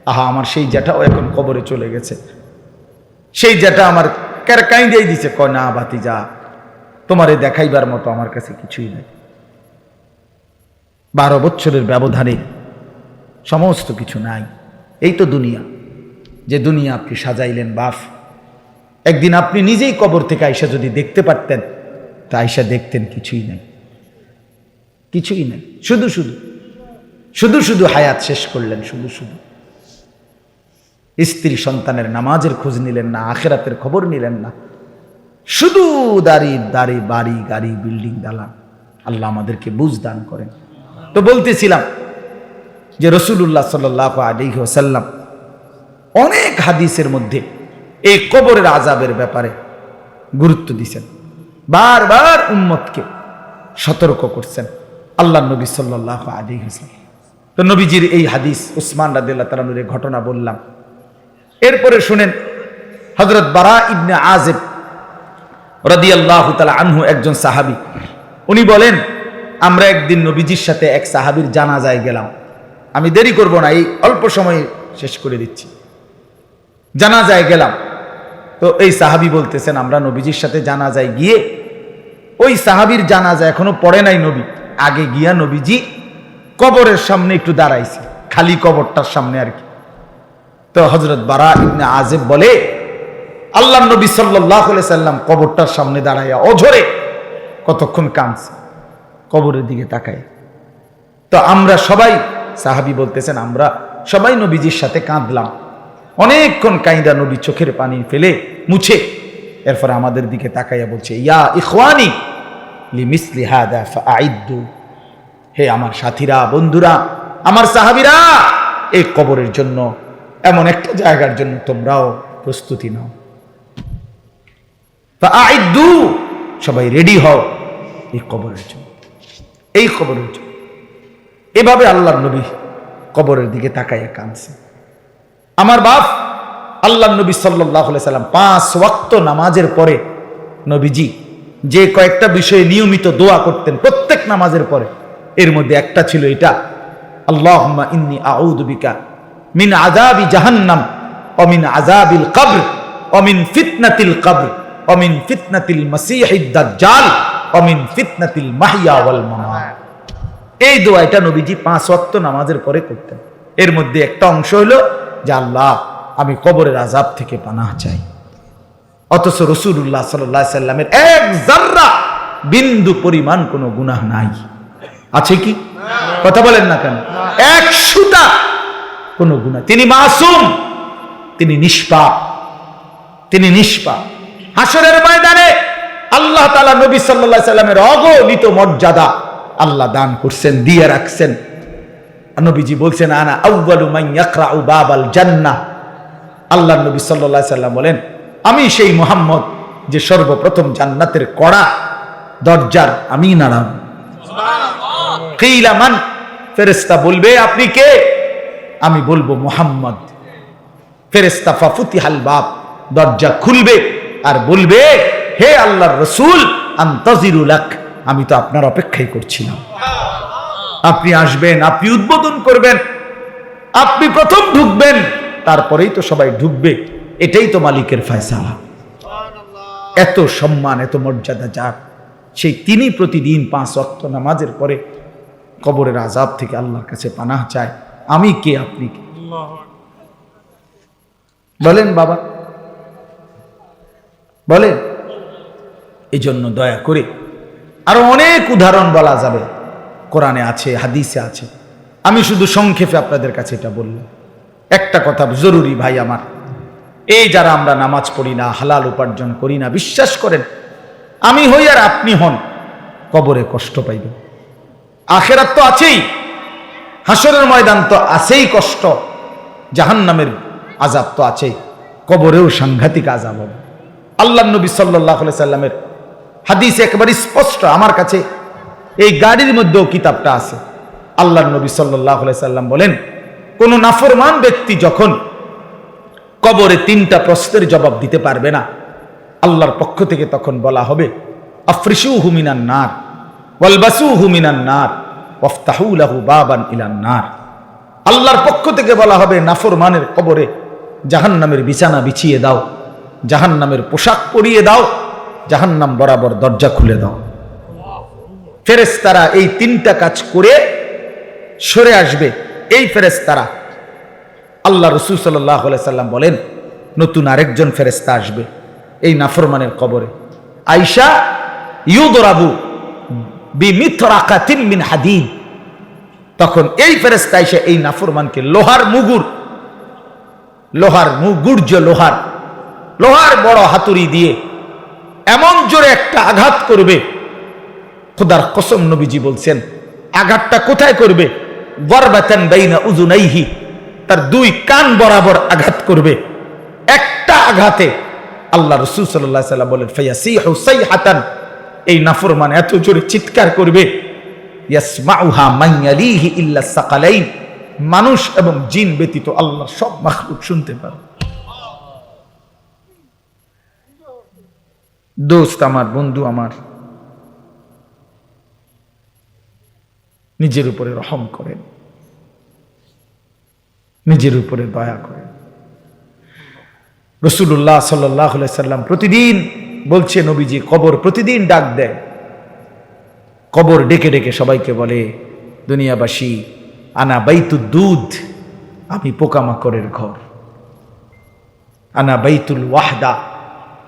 আহা, আমার সেই জ্যাঠাও এখন কবরে চলে গেছে। সেই জ্যাঠা আমার কাইদাই দিছে, কয় না ভাতিজা, তোমারে দেখাইবার মতো আমার কাছে কিছুই নাই। 12 বছরের ব্যবধানে সমস্ত কিছু নাই। এই তো দুনিয়া, যে দুনিয়া আপনি সাজাইলেন বাপ। একদিন আপনি নিজেই কবর থেকে আইসা যদি দেখতে পারতেন, তা আইসা দেখতেন কিছুই নাই, কিছুই নাই। শুধু শুধু শুধু শুধু হায়াত শেষ করলেন, শুধু শুধু স্ত্রী সন্তানের নামাজের খোঁজ নিলেন না, আখেরাতের খবর নিলেন না, শুধু দাড়ি দাড়ি, বাড়ি গাড়ি, বিল্ডিং, দালান। আল্লাহ আমাদেরকে বুঝ দান করেন। তো বলতেছিলাম যে রাসূলুল্লাহ সাল্লাল্লাহু আলাইহি ওয়াসাল্লাম অনেক হাদিসের মধ্যে এই কবরের আযাবের ব্যাপারে গুরুত্ব দিয়েছেন, বারবার উম্মতকে সতর্ক করছেন আল্লাহর নবী সাল্লাল্লাহু আলাইহি ওয়াসাল্লাম। তো নবীজির এই হাদিস, উসমান রাদিয়াল্লাহু তাআলা এর ঘটনা বললাম। এরপরে শুনেন, হযরত বারা ইবনে আযিব রাদিয়াল্লাহু তাআলা আনহু একজন সাহাবী, উনি বলেন, আমরা একদিন নবীজির সাথে এক সাহাবীর জানাজায় গেলাম। আমি দেরি করব না, এই অল্প সময় শেষ করে দিচ্ছি। জানাজায় গেলাম, তো এই সাহাবী বলতেছেন, আমরা নবীজির সাথে জানাজায় গিয়ে, ওই সাহাবীর জানাজা এখনো পড়ে নাই নবী, আগে গিয়া নবীজি কবরের সামনে একটু দাঁড়াইছে, খালি কবরটার সামনে আর কি। তো হযরত বারা ইবনে আযিব বলে, আল্লাহর নবী সাল্লাল্লাহু আলাইহি সাল্লাম কবরটার সামনে দাঁড়াইয়া অঝরে কতক্ষণ কাঁদছে, কবরের দিকে তাকায়। তো আমরা সবাই, সাহাবী বলতেছেন, আমরা সবাই নবীজির সাথে কাঁদলাম, অনেকক্ষণ কাঁদা নবী চোখের পানি ফেলে মুছে এরপর আমাদের দিকে তাকাইয়া বলছে, ইয়া ইখওয়ানি লিমিসলি হাদা ফাআইদ্দু, হে আমার সাথীরা, বন্ধুরা, আমার সাহাবীরা, এই কবরের জন্য, এমন একটা জায়গার জন্য তোমরাও প্রস্তুতি নাও। ফাআইদ্দু, সবাই রেডি হও এই কবরের জন্য, এই কবরের জন্য। এভাবে আল্লাহর নবী কবরের দিকে তাকাইয়া কাঁদছে। আমার বাপ আল্লাহর নবী সাল্লাল্লাহু আলাইহি সাল্লাম 5 ওয়াক্ত নামাজের পরে নবীজি যে কয়েকটা বিষয়ে নিয়মিত দোয়া করতেন প্রত্যেক নামাজের পরে, এর মধ্যে একটা ছিল এটা, আল্লাহুম্মা ইন্নী আউযু বিকা মিন আযাবি জাহান্নাম ওয়া মিন আযাবিল কবর ওয়া মিন ফিতনাতিল কবর ওয়া মিন ফিতনাতিল মাসীহিদ দাজ্জাল ওয়া মিন ফিতনাতিল মাহইয়া ওয়াল মামাত। এই দোয়াটা নবীজি 5 ওয়াক্ত নামাজের পরে করতেন। এর মধ্যে একটা অংশ হলো যে আল্লাহ, আমি কবরের আযাব থেকে পানাহ চাই। অথচ রাসূলুল্লাহ সাল্লাল্লাহু আলাইহি সাল্লামের এক যাররা বিন্দু পরিমাণ কোনো গুনাহ নাই, আছে কি? কথা বলেন না কেন? এক সুতা, এক সুতা পরিমাণ কোনো গুনাহ নাই। 5 ওয়াক্ত নামাজের পরে নবীজি কোনো গুনাহ, তিনি মাসুম, তিনি নিষ্পাপ, তিনি নিষ্পাপ। হাসরের ময়দানে আল্লাহ তাআলা নবী সাল্লাল্লাহু আলাইহি সাল্লামের অগণিত মর্যাদা আল্লাহ দান করছেন, দিয়ে রাখছেন। নবীজি বলছেন আনা আউয়ালু মান ইয়াকরাউ বাবাল জান্নাহ। আল্লাহর নবী সাল্লাল্লাহু আলাইহি সাল্লাম বলেন, আমি সেই মুহাম্মদ যে সর্বপ্রথম জান্নাতের কড়া দরজার আমি নাড়াম। সুবহানাল্লাহ। কিলা মান, ফেরেশতা বলবে আপনি কে? আমি বলবো মুহাম্মদ। ফেরেশতা ফাফুতিহাল বাব, দরজা খুলবে আর বলবে হে আল্লাহর রাসূল আনতাজিরু লাক, আমি তো আপনার অপেক্ষাই করছিলাম। আপনি আসবেন, আপনি উদ্বোধন করবেন, আপনি প্রথম ঢুকবেন, তারপরেই তো সবাই ঢুকবে। এটাই তো মালিকের ফয়সালা। এত সম্মান, এত মর্যাদা যার, সেই তিনি প্রতিদিন 5 ওয়াক্ত নামাজের পরে কবরের আযাব থেকে আল্লাহর কাছে পানাহ চায়। আমি কে, আপনি কে? বলেন বাবা, বলেন। এই জন্য দয়া করে আরো অনেক উদাহরণ বলা যাবে, কোরআনে আছে, হাদিসে আছে। আমি শুধু সংক্ষেপে আপনাদের কাছে এটা বললাম। একটা কথা জরুরি ভাই আমার, এই যারা আমরা নামাজ পড়ি না, হালাল উপার্জন করি না, বিশ্বাস করেন আমি হই আর আপনি হন, কবরে কষ্ট পাইবেন। আখিরাত তো আছেই, হাসরের ময়দান তো আছেই কষ্ট, জাহান্নামের আযাব তো আছেই, কবরেও সাংঘাতিক আযাব হবে। আল্লাহর নবী সাল্লাল্লাহু আলাইহি সাল্লামের হাদিস একেবারে স্পষ্ট, আমার কাছে এই গাড়ির মধ্যেও কিতাবটা আছে। আল্লাহর নবী সাল্লাল্লাহু আলাইহি সাল্লাম বলেন, কোন নাফরমান ব্যক্তি যখন কবরে 3টা প্রশ্নের জবাব দিতে পারবে না, আল্লাহর পক্ষ থেকে তখন বলা হবে আফরিশুহু মিনান নার ওয়ালবাসুহু মিনান নার ওয়াফতাহু লাহু বাবান ইলান নার। আল্লাহর পক্ষ থেকে বলা হবে নাফরমানের কবরে জাহান্নামের বিছানা বিছিয়ে দাও, জাহান্নামের পোশাক পরিয়ে দাও, জাহান্নাম বরাবর দরজা খুলে দাও। ফেরেশতারা এই 3টা কাজ করে সরে আসবে। এই ফেরেশতারা, আল্লাহ রাসূল সাল্লাল্লাহু আলাইহি সাল্লাম বলেন, নতুন আরেকজন ফেরেশতা আসবে এই নাফরমানের কবরে। আয়েশা ইউদরাবু বিমিতরাকাতিন মিন হাদিদ। তখন এই ফেরেশতা এসে এই নাফরমানকে লোহার মুগুর, লোহার মুগুর্জ, লোহার বড় হাতুড়ি দিয়ে এমন জোরে একটা আঘাত করবে, খোদার কসম নবীজি বলছেন আঘাতটা কোথায় করবে? বরবাতান বাইনা উযুনাইহি, তার 2 কান বরাবর আঘাত করবে। একটা আঘাতে আল্লাহ রাসূল সাল্লাল্লাহু আলাইহি সাল্লাম বলেন ফায়াসিহু সাইহাতান, এই নাফরমান এত জোরে চিৎকার করবে, ইয়াসমাউহা মান ইয়ালিহি ইল্লা সাকালাইন, মানুষ এবং জিন ব্যতীত আল্লাহর সব মাখলুক শুনতে পারে। দোস্ত আমার, বন্ধু আমার, নিজের উপরে রহম করেন, নিজের উপরে দয়া করেন। রাসূলুল্লাহ সাল্লাল্লাহু আলাইহি সাল্লাম প্রতিদিন বলছে, নবীজি কবর প্রতিদিন ডাক দেয়। কবর ডেকে ডেকে সবাইকে বলে, দুনিয়াবাসী আনা বাইতুদ দুধ, আমি পোকামাকড়ের ঘর। আনা বাইতুল ওয়াহদা,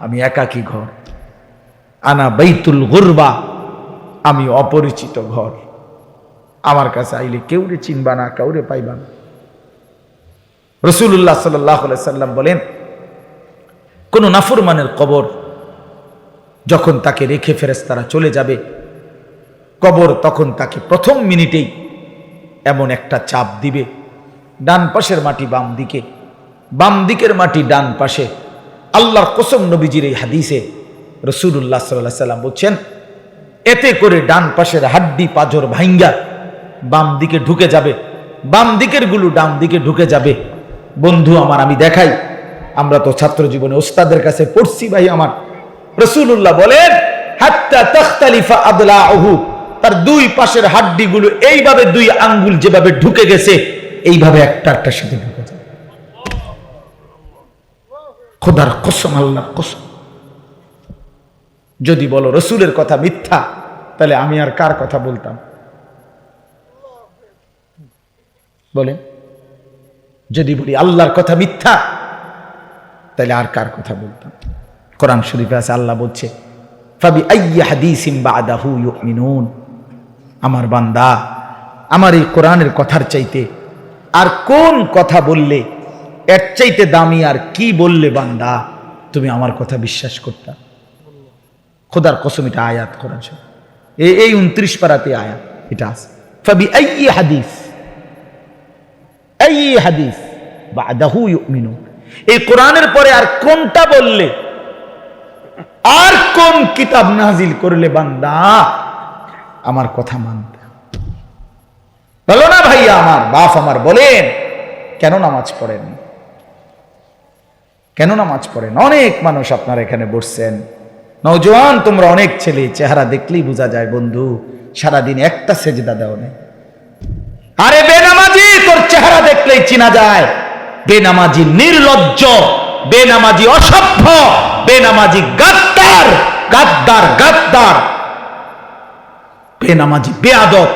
আমি একাকী ঘর। আনা বাইতুল গুরবা, আমি অপরিচিত ঘর। আমার কাছে আইলে কেউরে চিনবা না, কাউরে পাইবা না। রাসূলুল্লাহ সাল্লাল্লাহু আলাইহি সাল্লাম বলেন, কোন নাফরমানের কবর যখন তাকে রেখে ফেরেশতারা চলে যাবে, কবর তখন তাকে প্রথম মিনিটেই এমন একটা চাপ দিবে, ডান পাশের মাটি বাম দিকে, বাম দিকের মাটি ডান পাশে। আল্লাহর কসম, নবীজির এই হাদিসে রাসূলুল্লাহ সাল্লাল্লাহু আলাইহি সাল্লাম বলছেন, এতে করে ডান পাশের হাড্ডি পাঁজর ভাঙ্গা বাম দিকে ঢুকে যাবে, বাম দিকের গুলো ডান দিকে ঢুকে যাবে। বন্ধু আমার, আমি দেখাই, আমরা তো ছাত্র জীবনে ওস্তাদের কাছে পড়ছি ভাই আমার। রাসূলুল্লাহ বলেন হাত্তা তাখতালিফা আদলাউহু, তার 2 পাশের হাড্ডিগুলো এইভাবে 2 আঙ্গুল যেভাবে ঢুকে গেছে, এইভাবে একটা একটার সাথে ঢুকে যাবে। খোদার কসম, আল্লাহর কসম। যদি বলো রাসূলের কথা মিথ্যা, তাহলে আমি আর কার কথা বলতাম? বলেন, যদি বলি আল্লাহর কথা মিথ্যা, তাহলে আর কার কথা বলতাম? কোরআন শরীফে আছে, আল্লাহ বলছে ফাবি আইয়ি হাদিসিন বাদাহু ইউমিনুন। আমার বান্দা, আমার এই কোরআনের কথার চাইতে আর কোন কথা বললে, এর চাইতে দামি আর কি বললে বান্দা তুমি আমার কথা বিশ্বাস করতা? খোদার কসম, এটা আয়াত কোরআন এই 29 পারাতে আয়াত এটা আছে। ফাবি আইয়ি হাদিস বাদাহু ইউমিনুন, এই কোরআনের পরে আর কোনটা বললে, আর কোন কিতাব নাজিল করলে বান্দা আমার কথা মানতে? বলো না ভাইয়া আমার, বাপ আমার, বলেন কেন নামাজ পড়েন? কেন নামাজ পড়েন? অনেক মানুষ আপনারা এখানে বসছেন, নওজোয়ান তোমরা, অনেক ছেলে, চেহারা দেখলেই বোঝা যায় বন্ধু সারাদিন একটা সেজদা দাও না। আরে বেনামাজি, তোর চেহারা দেখলেই চিনা যায়। বেনামাজি নির্লজ্জ, বেনামাজি অসভ্য, বেনামাজি গাদ্দার, গাদ্দার গাদ্দার, বেনামাজি বেয়াদব,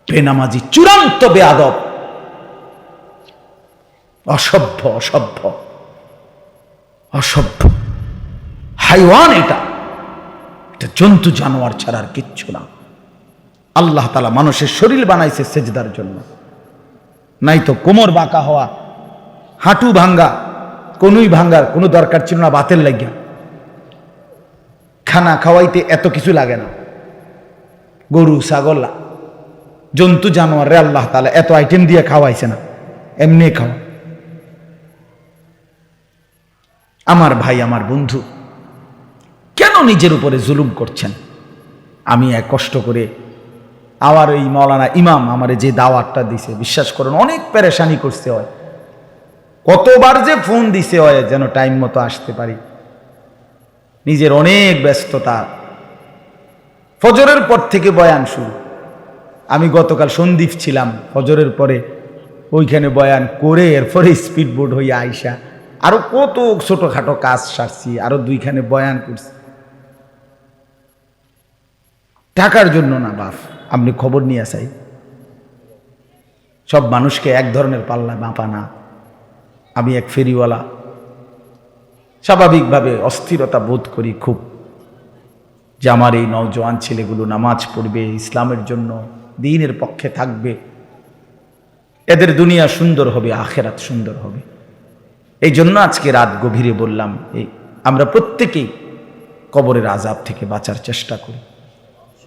বেনামাজি চূড়ান্ত বেয়াদব, অসভ্য অসভ্য অসভ্য হাইওয়ান। এটা জন্তু জানোয়ার ছাড়া আর কিচ্ছু না। আল্লাহ তাআলা মানুষের শরীর বানাইছে সেজদার জন্য, নাই তো কোমর বাঁকা হওয়া, হাঁটু ভাঙ্গা, কোনুই ভাঙ্গার কোনো দরকার ছিল না বাতের লাগিয়া। খানা খাওয়াইতে এত কিছু লাগে না। গরু ছাগল জন্তু জানোয়ারে আল্লাহ তাআলা এত আইটেম দিয়ে খাওয়াইছে না, এমনি খাওয়া। আমার ভাই, আমার বন্ধু, কেন নিজের উপরে জুলুম করছেন? আমি এক কষ্ট করে আমার এই মাওলানা ইমাম আমারে যে দাওয়াতটা দিছে, বিশ্বাস করুন অনেক পেরেশানি করতে হয়, কতবার যে ফোন দিছে হয় যেন টাইম মতো আসতে পারি। নিজের অনেক ব্যস্ততা, ফজরের পর থেকে বয়ান শুরু। আমি গতকাল সন্দ্বীপ ছিলাম, ফজরের পরে ওইখানে বয়ান করে এরপরে স্পিড বোট হয়ে আইসা আরো কত ছোটখাটো কাজ সারছি, আরো 2খানে বয়ান করছি। টাকার জন্য না বাপ, আপনি খবর নিয়ে চাই। সব মানুষকে এক ধরনের পাল্লা মাপা না। আমি এক ফেরিওয়ালা, স্বাভাবিকভাবে অস্থিরতা বোধ করি খুব, যে আমার এই নওজোয়ান ছেলেগুলো নামাজ পড়বে, ইসলামের জন্য দ্বীনের পক্ষে থাকবে, এদের দুনিয়া সুন্দর হবে, আখেরাত সুন্দর হবে। এই জন্য আজকে রাত গভীরে বললাম, এই আমরা প্রত্যেকেই কবরের আযাব থেকে বাঁচার চেষ্টা করি,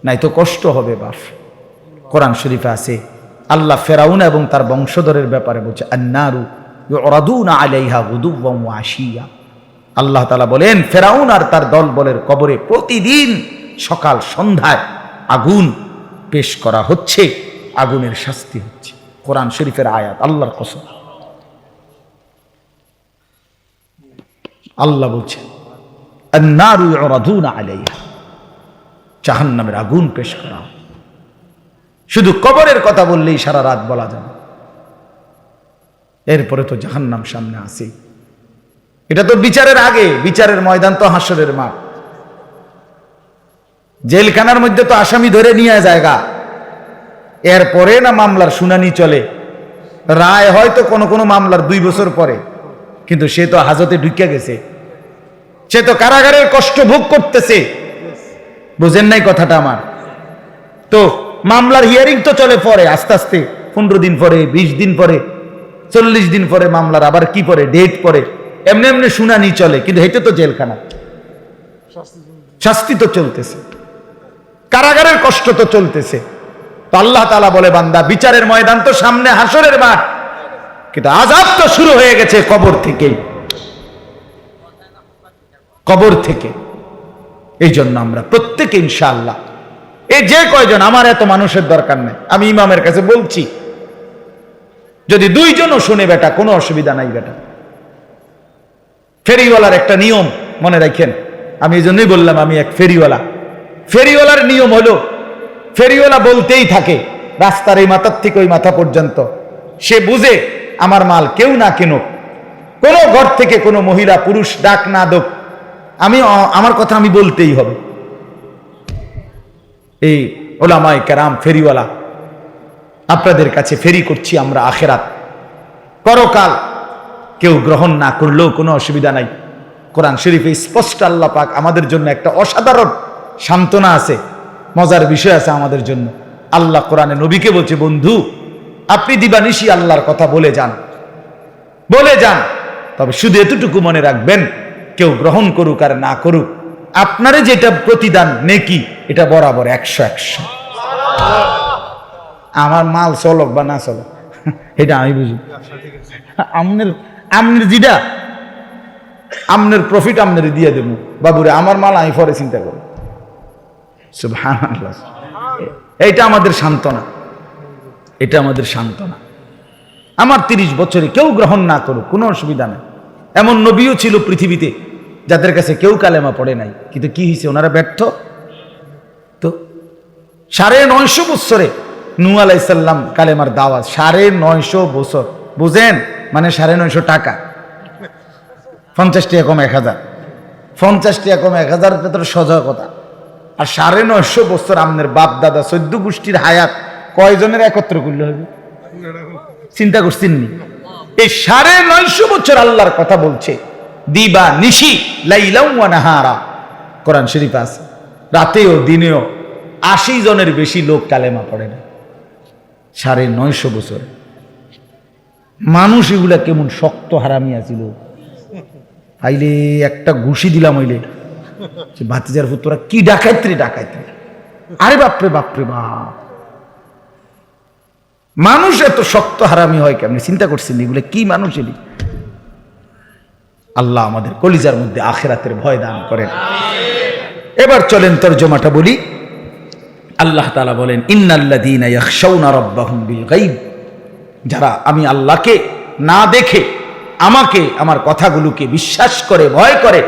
নাই তো কষ্ট হবে বাপ। কোরআন শরীফে আছে আল্লাহ ফেরাউন এবং তার বংশধরের ব্যাপারে বলছে, আন্নারু ইউরাদুনা আলাইহা গুদুওয়ান ওয়া আশিয়া। আল্লাহ তাআলা বলেন ফেরাউন আর তার দল বলের কবরে প্রতিদিন সকাল সন্ধ্যায় আগুন পেশ করা হচ্ছে, আগুনের শাস্তি হচ্ছে। কোরআন শরীফের আয়াত, আল্লাহর কসম। আল্লাহ বলছেন আন্নারু ইউরাদুনা আলাইহা, জাহান্নামের আগুন পেশ করা। শুধু কবরের কথা বললেই সারা রাত বলা যাবে, এরপরে তো জাহান্নাম সামনে আসে। এটা তো বিচারের আগে, বিচারের ময়দান তো হাসরের মাঠ। জেলখানার মধ্যে তো আসামি ধরে নিয়ে জায়গা, এরপরে না মামলার শুনানি চলে। রায় হয়তো কোনো কোনো মামলার 2 বছর পরে, কিন্তু সে তো হাজতে ঢুকে গেছে, সে তো কারাগারের কষ্ট ভোগ করতেছে। বুঝেন নাই কথাটা আমার? তো মামলার হিয়ারিং তো চলে পরে, আস্তে আস্তে 15 দিন পরে, 20 দিন পরে, 40 দিন পরে মামলার আবার কি পরে, ডেট পরে, এমনি এমনি শুনানি চলে। কিন্তু এটা তো জেলখানা, শাস্তি তো চলতেছে, কারাগারের কষ্ট তো চলতেছে। তো আল্লাহ তাআলা বলে বান্দা বিচারের ময়দান তো সামনে, হাসরের মাঠ, কিন্তু আযাব তো শুরু হয়ে গেছে কবর থেকেই, কবর থেকে। এই জন্য আমরা প্রত্যেকে ইনশাআল্লাহ, এই যে কয়জন, আমার এত মানুষের দরকার নেই, আমি ইমামের কাছে বলছি যদি 2 জনও শুনে বেটা কোনো অসুবিধা নাই বেটা। ফেরিওয়ালার একটা নিয়ম মনে রাখেন, আমি এই জন্যই বললাম আমি এক ফেরিওয়ালা। ফেরিওয়ালার নিয়ম হলো, ফেরিওয়ালা বলতেই থাকে রাস্তার এই মাথার থেকে ওই মাথা পর্যন্ত, সে বুঝে আমার মাল কেউ না কেনুক, কোনো ঘর থেকে কোনো মহিলা পুরুষ ডাক না দোক, আমার কথা আমি বলতেই হবে। এই ওলামায়ে কেরাম ফেরিওয়ালা, আপনাদের কাছে ফেরি করছি আমরা আখেরাত, পরকাল কেউ গ্রহণ না করলেও কোনো অসুবিধা নাই। কোরআন শরীফে স্পষ্ট আল্লাহ পাক আমাদের জন্য একটা অসাধারণ সান্ত্বনা আছে, মজার বিষয় আছে আমাদের জন্য। আল্লাহ কোরআনে নবীকে বলছে, বন্ধু আপনি দিবানিশি আল্লাহর কথা বলে যান, বলে যান। তবে শুধু এতটুকু মনে রাখবেন, কেউ গ্রহণ করুক আর না করুক, আপনারে যেটা প্রতিদান নেকি এটা বরাবর 100-100। আমার মাল চলক বা না চলক এটা আমি বুঝি। আমনের যেটা আমনের প্রফিট আমনের দিয়ে দেবো বাবুরে, আমার মাল আমি পরে চিন্তা করব। সুবহানাল্লাহ। এইটা আমাদের সান্ত্বনা, এটা আমাদের সান্ত্বনা। আমার 30 বছরে কেউ গ্রহণ না করুক, কোনো অসুবিধা নেই। এমন নবীও ছিল পৃথিবীতে যাদের কাছে কেউ কালেমা পড়ে নাই, কিন্তু কি হয়েছে, ওনারা ব্যর্থ। তো 950 বছরে নূহ আলাইহিস সালাম কালেমার দাওয়াত, 950 বছর, বুঝেন মানে 950 টাকা। 50 টাকা কম 1000, 50 টাকা কম 1000 তো সোজা কথা। আর 950 বছর আমনের বাপ দাদা 14 গোষ্ঠীর হায়াত কয়জনের একত্র করলে হবে? চিন্তা করছেন নি? এই 950 বছর আল্লাহর কথা বলছে দিবা নিশি, লাইলা ওয়া নাহারা। কোরআন শরীফ আছে, রাতেও দিনেও 80 জনের বেশি লোক কালেমা পড়ে না। 950 বছর মানুষ এগুলা কেমন শক্ত হারামিয়া ছিল। আইলে একটা ঘুষি দিলাম, হইলে ভাতিজার পুত্রা কি ডাকাইত্রে ডাকাইত্রে, আরে বাপরে বাপরে বাপ। মানুষ এত শক্ত হারামি হয় কেমনি? চিন্তা করছেন এগুলো কি মানুষ? এলি আল্লাহ আমাদের কলিজার মধ্যে আখিরাতের ভয় দান করেন। এবার চলেন তরজমাটা বলি। আল্লাহ তাআলা বলেন, ইন্নাল্লাযীনা ইয়াখশাউনা রাব্বাহুম বিল গায়ব, যারা আমি আল্লাহকে না দেখে আমাকে, আমার কথাগুলোকে বিশ্বাস করে, ভয় করে,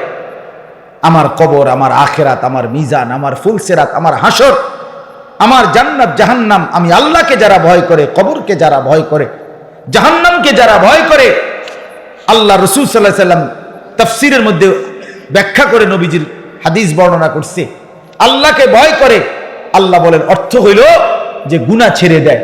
আমার কবর, আমার আখিরাত, আমার মিজান, আমার ফুলসিরাত, আমার হাসর, আমার জান্নাত জাহান্নাম, আমি আল্লাহকে যারা ভয় করে, কবরকে যারা ভয় করে, জাহান্নামকে যারা ভয় করে। আল্লাহ রাসূল সাল্লাল্লাহু আলাইহি সাল্লাম তাফসীরের মধ্যে ব্যাখ্যা করে নবীজির হাদিস বর্ণনা করছে, আল্লাহকে ভয় করে, আল্লাহ বলেন অর্থ হইল যে গুনাহ ছেড়ে দেয়।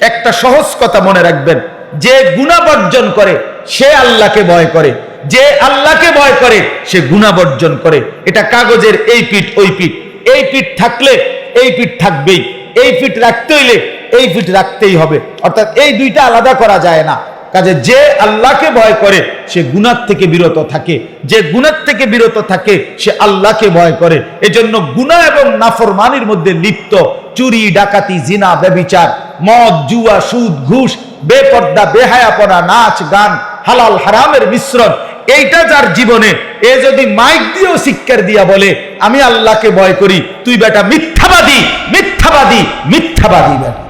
একটা সহজ কথা মনে রাখবেন, যে গুনাহ বর্জন করে সে আল্লাহকে ভয় করে, যে আল্লাহকে ভয় করে সে গুনাহ বর্জন করে। এটা কাগজের এই পিঠ ওই পিঠ, এই পিঠ থাকলে এই পিঠ থাকবেই, এই পিঠ রাখতে হইলে এই পিঠ রাখতেই হবে, অর্থাৎ এই দুইটা আলাদা করা যায় না। কাজে যে আল্লাহকে ভয় করে সে গুনাহ থেকে বিরত থাকে, যে গুনাহ থেকে বিরত থাকে সে আল্লাহকে ভয় করে। এজন্য গুনাহ এবং নাফরমানির মধ্যে লিপ্ত চুরি, ডাকাতি, জিনা, ব্যভিচার, মদ, জুয়া, সুদ, ঘুষ, বেপর্দা, বেহায়াপনা, নাচ, গান, হালাল হারামের মিশ্রণ, এইটা যার জীবনে, এ যদি মাইক দিয়েও শিক্ষার দিয়া বলে আমি আল্লাহকে ভয় করি, তুই বেটা মিথ্যাবাদী, মিথ্যাবাদী, মিথ্যাবাদী বেটা,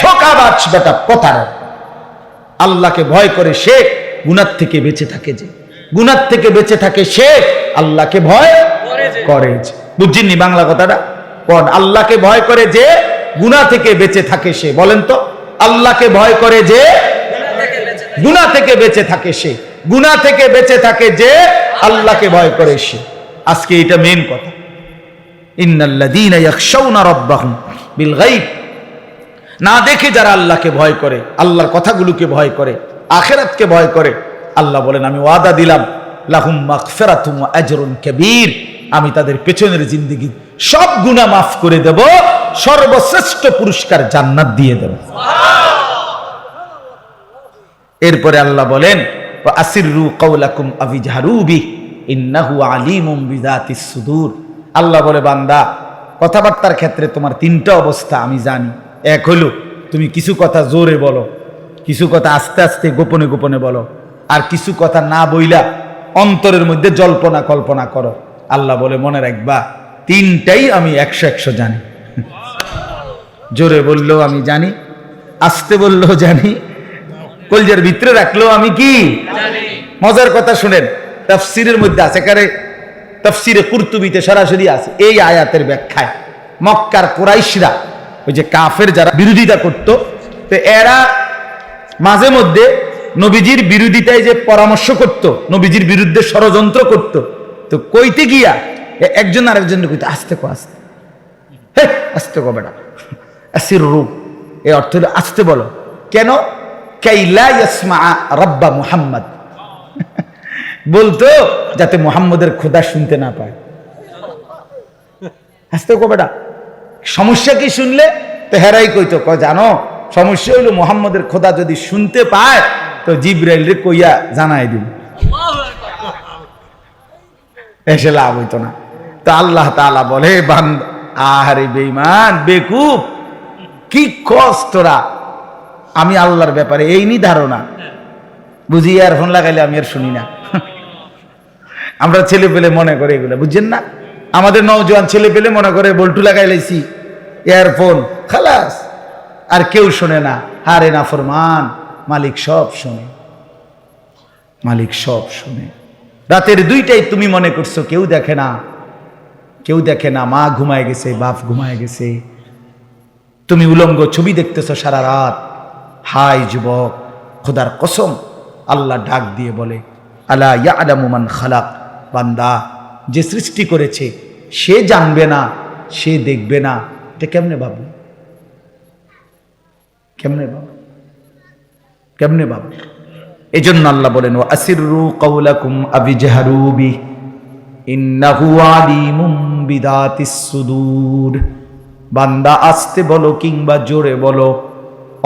ধোঁকাবাজ বেটা, কথার। আল্লাহকে ভয় করে সে গুনাহ থেকে বেঁচে থাকে, যে গুনাহ থেকে বেঁচে থাকে সে আল্লাহকে ভয় করে। বুঝছেননি বাংলা কথাটা? কোন আল্লাহকে ভয় করে যে গুনাহ থেকে বেঁচে থাকে সে, বলেন তো? আল্লাহকে ভয় করে যে গুনাহ থেকে বেঁচে থাকে সে, গুনাহ থেকে বেঁচে থাকে যে আল্লাহকে ভয় করে সে। আজকে এটা মেইন কথা। ইন্নাল্লাযীনা ইয়াখশাউনা রাব্বাহুম বিল গায়ব, না দেখে যারা আল্লাহকে ভয় করে, আল্লাহর কথাগুলোকে ভয় করে, আখিরাতকে ভয় করে, আল্লাহ বলেন আমি ওয়াদা দিলাম লাহুম মাগফিরাতুম ওয়া আজরুন কাবীর, আমি তাদের পেছনের জিন্দেগি সব গুনাহ মাফ করে দেব, সর্বশ্রেষ্ঠ পুরস্কার জান্নাত দিয়ে দেব। এরপরে আল্লাহ বলেন ওয়া আসিররু কাওলাকুম আবিজহারু বিহি ইন্নাহু আলিমুম বিযাতিস সুদূর। আল্লাহ বলে বান্দা, কথাবার্তার ক্ষেত্রে তোমার 3টা অবস্থা আমি জানি। এক হলো তুমি কিছু কথা জোরে বলো, কিছু কথা আস্তে আস্তে গোপনে গোপনে বলো, আর কিছু কথা না বইলা অন্তরের মধ্যে জল্পনা কল্পনা করো। আল্লাহ বলে মনে রাখবা 3টাই আমি 100-100 জানি। জোরে বললেও আমি জানি, আস্তে বললেও জানি, কলজার ভিতরে রাখলেও আমি কি জানি। মজার কথা শুনেন, তাফসীরের মধ্যে আছে, কারে তাফসীরে কুরতুবীতে সরাসরি আছে এই আয়াতের ব্যাখ্যায়, মক্কার কুরাইশরা, ওই যে কাফের যারা বিরোধিতা করত, তো এরা মাঝে মধ্যে নবীজির বিরোধিতায় যে পরামর্শ করত, নবীজির বিরুদ্ধে ষড়যন্ত্র করত, তো কইতে গিয়া একজন আরেকজনকে কইতে আস্তে কো, আস্তে, হে আস্তে কো বেটা, আসিররু, এই অর্থ হলো আস্তে বলো। কেন? কাইলা ইয়াসমা রাব্বা মুহাম্মদ, বলতো যাতে মুহাম্মদের খোদা শুনতে না পায়। আস্তে কো বেটা, সমস্যা কি শুনলে? তো হেরাই কইতো, জানো সমস্যা হইল মুহাম্মদের খোদা যদি শুনতে পায় তো জিবরাইল রে কইয়া জানাই দিন, এসে লাভ হইতো না। তো আল্লাহ তাআলা বলে বান্দা, আহারে বেঈমান বেকুব, কি খোঁজ তোরা আমি আল্লাহর ব্যাপারে এই নি ধারণা বুঝি, ইয়ারফোন লাগাইলে আমি আর শুনি না। আমরা ছেলে পেলে মনে করে এগুলো বুঝছেন না, আমাদের নওজোয়ান ছেলে পেলে মনে করে বল্টু লাগাই লাইছি ইয়ারফোন খালাস, আর কেউ শোনে না। হারে না ফরমান, মালিক সব শোনে, মালিক সব শোনে। রাতের 2টায় তুমি মনে করছো কেউ দেখে না, কেউ দেখে না, মা ঘুমায় গেছে, বাপ ঘুমায় গেছে, তুমি উলঙ্গ ছবি দেখতেছো সারা রাত। হাই যুবক, খোদার কসম, আল্লাহ ডাক দিয়ে বলে আলা ইয়ালামু মান খালাক, বান্দা যে সৃষ্টি করেছে সে জানবে না, সে দেখবে না, এটা কেমনে ভাববে, কেমনে ভাববে, কেমনে ভাববে? এই জন্য আল্লাহ বলেন ওয়া আসিররু কাওলাকুম আবিজহারু বি ইন্নাহু আলিমুম বিদাতিস সুদূর। বান্দা আস্তে বলো কিংবা জোরে বলো,